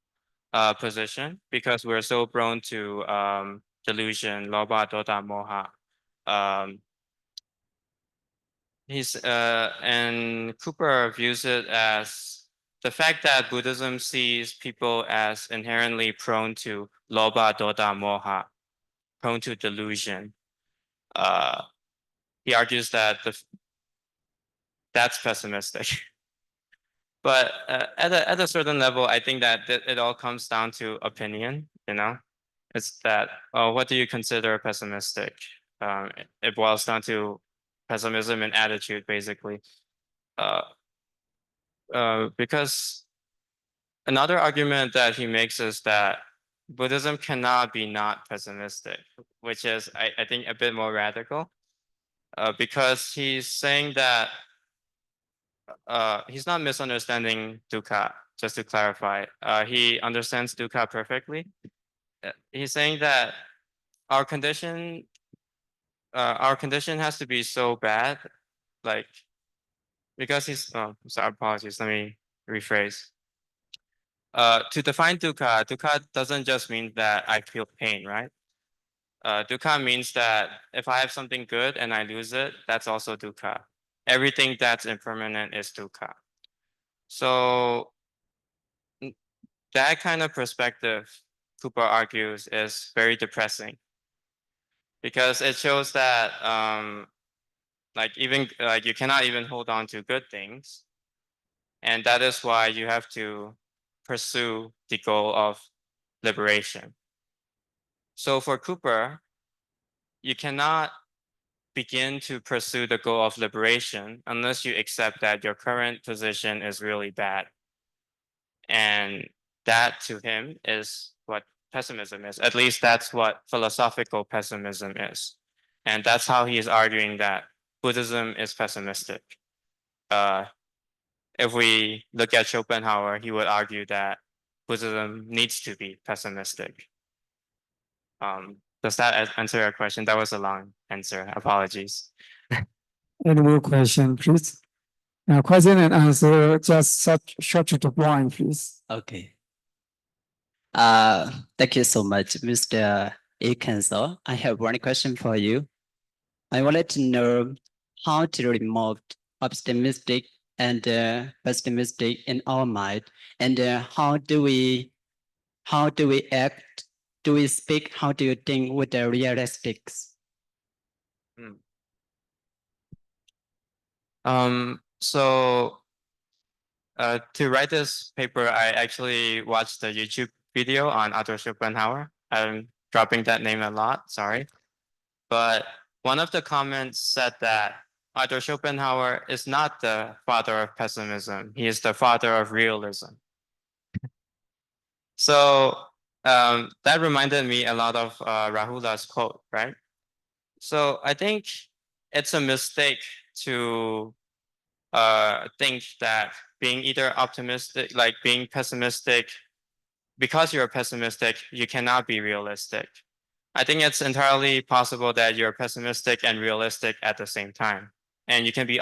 position, because we're so prone to delusion, lobha, dota, moha. And Cooper views it as the fact that Buddhism sees people as inherently prone to lobha, dota, moha, prone to delusion. He argues that that's pessimistic. But at a certain level, I think that it all comes down to opinion, you know? It's that, what do you consider pessimistic? It boils down to pessimism and attitude, basically. Because another argument that he makes is that Buddhism cannot be not pessimistic, which is, I think, a bit more radical. Because he's saying that he's not misunderstanding dukkha, just to clarify. He understands dukkha perfectly. He's saying that our condition has to be so bad, like, because sorry, apologies, let me rephrase. To define dukkha doesn't just mean that I feel pain, right? Dukkha means that if I have something good and I lose it, that's also dukkha. Everything that's impermanent is dukkha. So that kind of perspective, Cooper argues, is very depressing, because it shows that you cannot even hold on to good things. And that is why you have to pursue the goal of liberation. So for Cooper, you cannot begin to pursue the goal of liberation unless you accept that your current position is really bad. And that to him is what pessimism is. At least that's what philosophical pessimism is. And that's how he is arguing that Buddhism is pessimistic. If we look at Schopenhauer, he would argue that Buddhism needs to be pessimistic. Does that answer your question? That was a long answer. Apologies. Any more question, please? Question and answer, just short to the point, please. Okay. Thank you so much, Mr. Akenso. I have one question for you. I wanted to know how to remove optimistic and pessimistic in our mind, and how do we act? Do we speak? How do you think with the realistics? So to write this paper, I actually watched a YouTube video on Arthur Schopenhauer. I'm dropping that name a lot, sorry. But one of the comments said that Arthur Schopenhauer is not the father of pessimism. He is the father of realism. So that reminded me a lot of Rahula's quote, right? So I think it's a mistake to think that being either optimistic, like being pessimistic, because you're pessimistic, you cannot be realistic. I think it's entirely possible that you're pessimistic and realistic at the same time. And you can be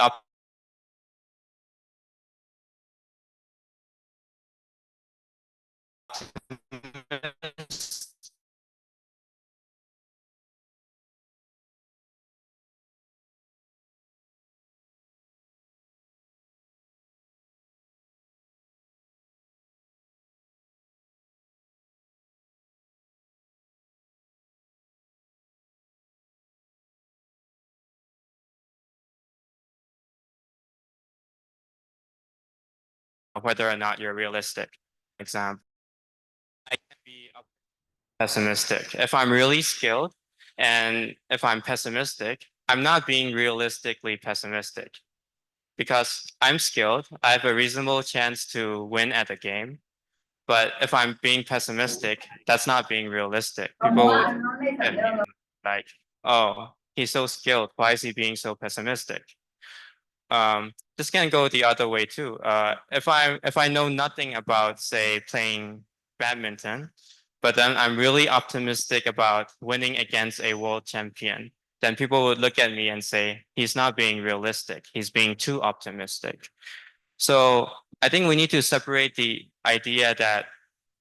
whether or not you're realistic. Example, I can be pessimistic. If I'm really skilled and if I'm pessimistic, I'm not being realistically pessimistic because I'm skilled. I have a reasonable chance to win at the game. But if I'm being pessimistic, that's not being realistic. People would look at me like, oh, he's so skilled. Why is he being so pessimistic? This can go the other way too. If I know nothing about, say, playing badminton, but then I'm really optimistic about winning against a world champion, then people would look at me and say, he's not being realistic. He's being too optimistic. So I think we need to separate the idea that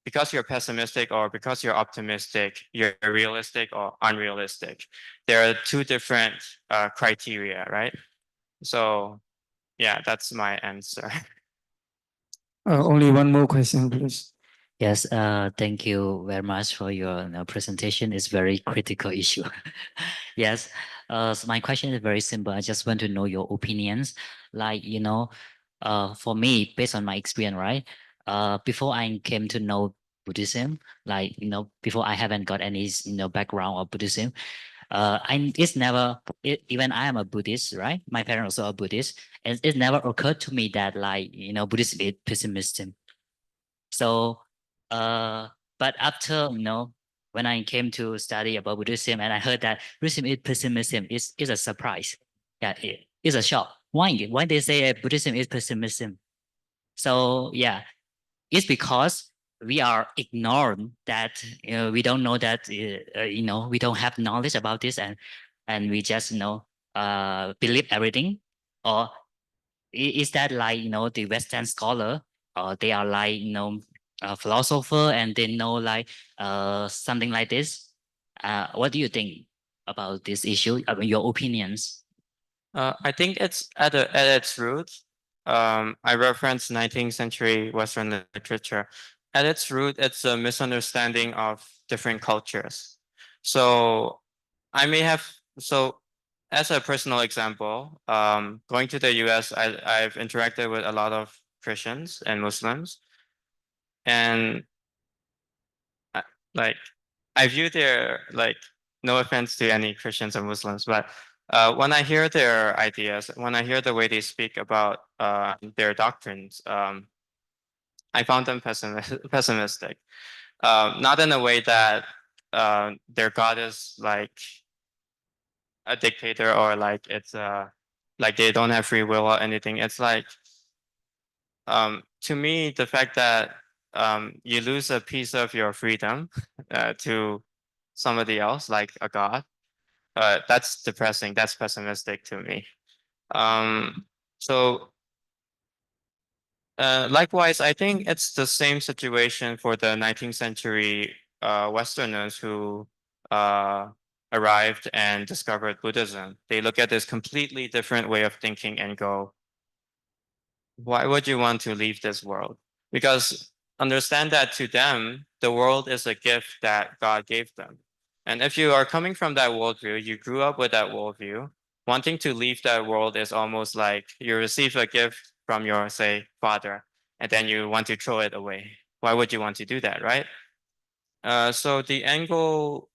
because you're pessimistic or because you're optimistic, you're realistic or unrealistic. There are two different criteria, right? So yeah, that's my answer. Only one more question, please. Yes, thank you very much for your presentation. It's very critical issue. Yes, so my question is very simple. I just want to know your opinions. Like, for me, based on my experience, right? Before I came to know Buddhism, like, before I haven't got any, background of Buddhism, even I am a Buddhist, right? My parents also are Buddhist, and it never occurred to me that, like, Buddhism is pessimism. So, but after, when I came to study about Buddhism and I heard that Buddhism is pessimism, is a surprise. Yeah, it's a shock. Why they say Buddhism is pessimism? So yeah, it's because we are ignored that we don't know that we don't have knowledge about this, and we just believe everything. Or is that like the Western scholar, or they are like a philosopher and they know like something like this? What do you think about this issue? Your opinions? I think it's at its roots. I reference 19th century Western literature. At its root, it's a misunderstanding of different cultures. So I may have, so as a personal example, going to the US, I've interacted with a lot of Christians and Muslims. And like, I view their, like, no offense to any Christians or Muslims, but when I hear their ideas, when I hear the way they speak about their doctrines, I found them pessimistic. Not in a way that their God is like a dictator or like it's like they don't have free will or anything. It's like, to me, the fact that you lose a piece of your freedom to somebody else, like a God, that's depressing. That's pessimistic to me. So likewise, I think it's the same situation for the 19th century Westerners who arrived and discovered Buddhism. They look at this completely different way of thinking and go, why would you want to leave this world? Because understand that to them, the world is a gift that God gave them. And if you are coming from that worldview, you grew up with that worldview, wanting to leave that world is almost like you receive a gift from your, say, father, and then you want to throw it away. Why would you want to do that, right? So the angle,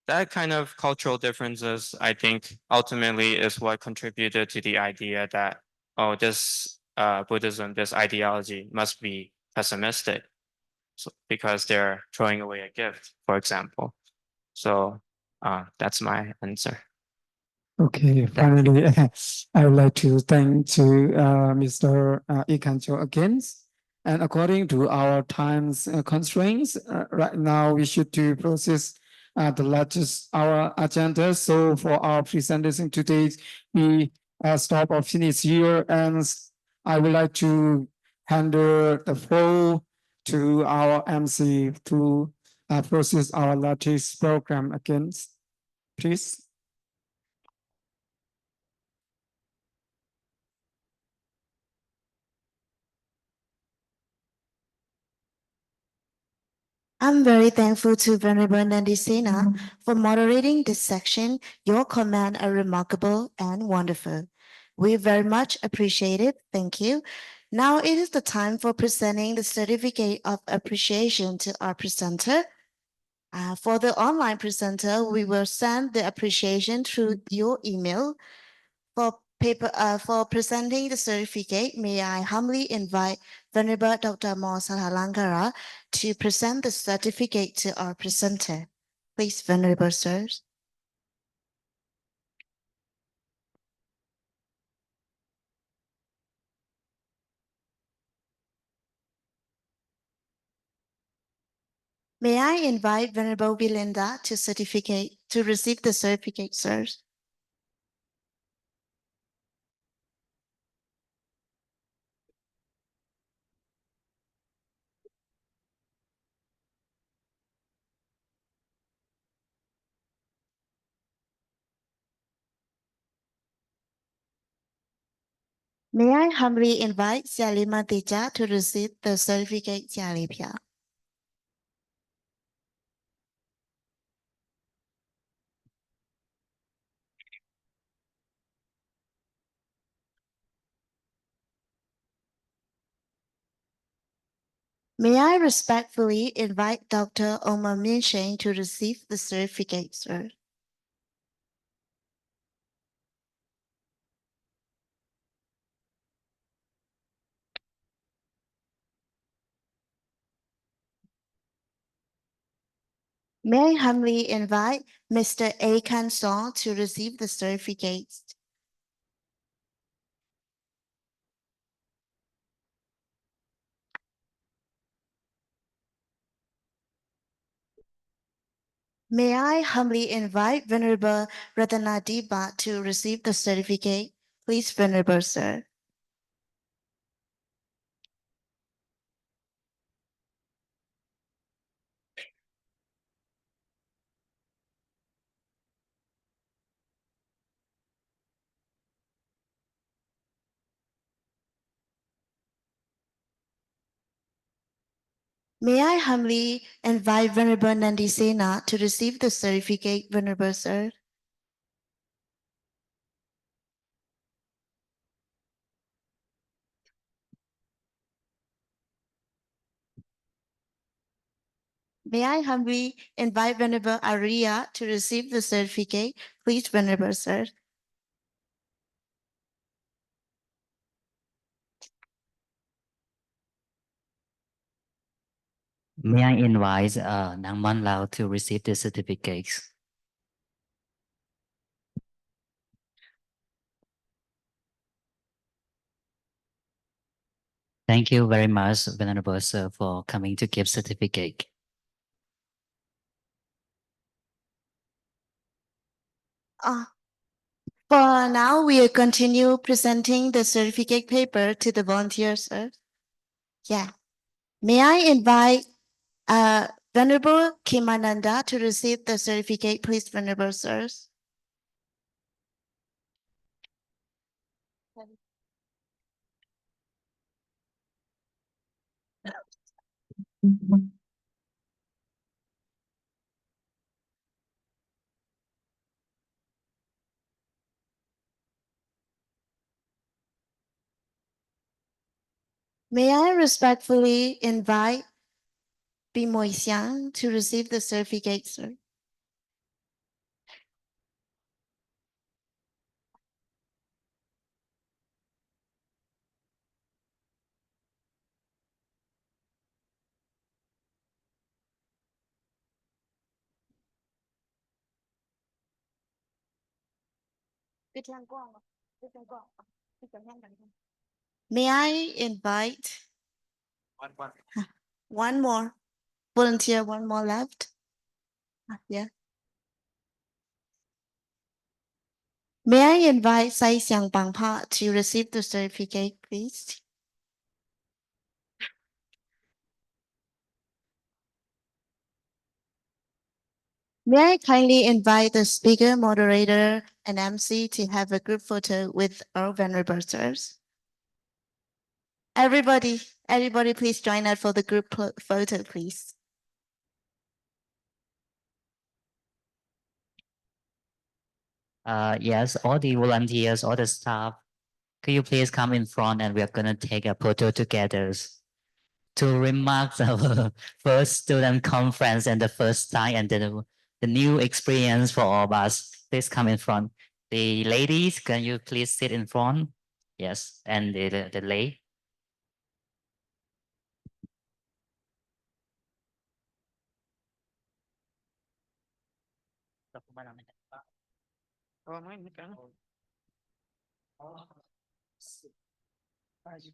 that kind of cultural differences, I think, ultimately is what contributed to the idea that, oh, this Buddhism, this ideology must be pessimistic, because they're throwing away a gift, for example. So that's my answer. Okay, finally, I would like to thank to Mr. Ikancho again. And according to our time's constraints, right now we should to process the latest our agenda. So for our presentation today, we stop or finish here, and I would like to hand the floor to our MC to process our latest program again, please. I'm very thankful to Venerable Nandisena for moderating this section. Your comments are remarkable and wonderful. We very much appreciate it. Thank you. Now it is the time for presenting the certificate of appreciation to our presenter. For the online presenter, we will send the appreciation through your email. For presenting the certificate, may I humbly invite Venerable Dr. Mo Sahalangara to present the certificate to our presenter. Please, Venerable Sirs. May I invite Venerable Belinda to receive the certificate, sirs. May I humbly invite Sialima Teja to receive the certificate, Sialipia. May I respectfully invite Dr. Omar Minsheng to receive the certificate, sir. May I humbly invite Mr. A. Kan Song to receive the certificates. May I humbly invite Venerable Ratanadipa to receive the certificate. Please, Venerable Sir. May I humbly invite Venerable Nandisena to receive the certificate, Venerable Sir. May I humbly invite Venerable Arya to receive the certificate? Please, Venerable Sir. May I invite Nang Man Lao to receive the certificates? Thank you very much, Venerable Sir, for coming to give certificate. For now, we will continue presenting the certificate paper to the volunteers, sir. Yeah. May I invite Venerable Kimananda to receive the certificate, please, Venerable sirs. May I respectfully invite Bimoy Xiang to receive the certificate, sir. May I invite one more volunteer, one more left? Yeah. May I invite Sai Xiang Bangpa to receive the certificate, please? May I kindly invite the speaker, moderator, and MC to have a group photo with our venerable sirs? Everybody, please join us for the group photo, please. Yes, all the volunteers, all the staff, could you please come in front and we are going to take a photo together to remark our first student conference and the first time and the new experience for all of us. Please come in front. The ladies, can you please sit in front? Yes, and the lady. You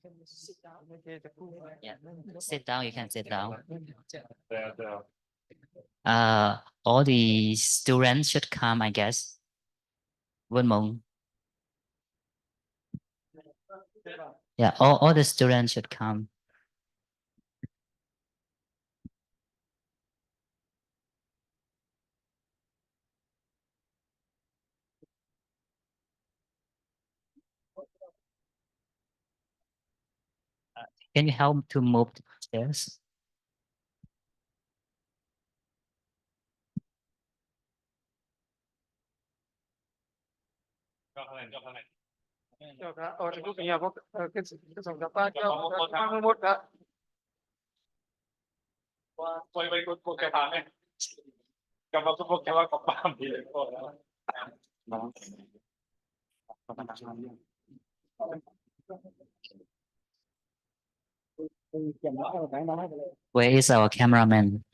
can sit down. Yeah, sit down. You can sit down. All the students should come, I guess. One moment. Yeah, all the students should come. Can you help to move the chairs? Where is our cameraman?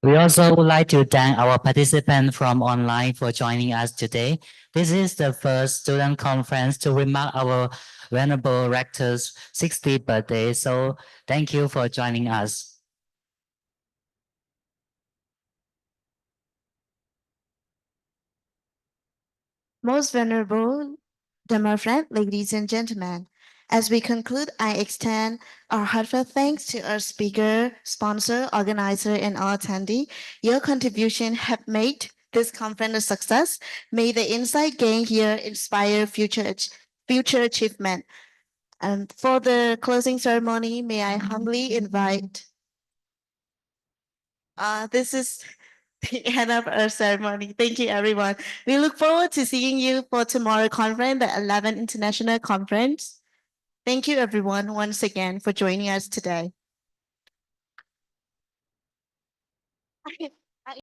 We also would like to thank our participants from online for joining us today. This is the first student conference to remark our Venerable Rector's 60th birthday. So thank you for joining us. Most Venerable Dhamma friend, ladies and gentlemen, as we conclude, I extend our heartfelt thanks to our speaker, sponsor, organizer, and all attendee. Your contribution have made this conference a success. May the insight gained here inspire future achievement. And for the closing ceremony, may I humbly invite. This is the end of our ceremony. Thank you, everyone. We look forward to seeing you for tomorrow conference, the 11th International Conference. Thank you, everyone, once again for joining us today.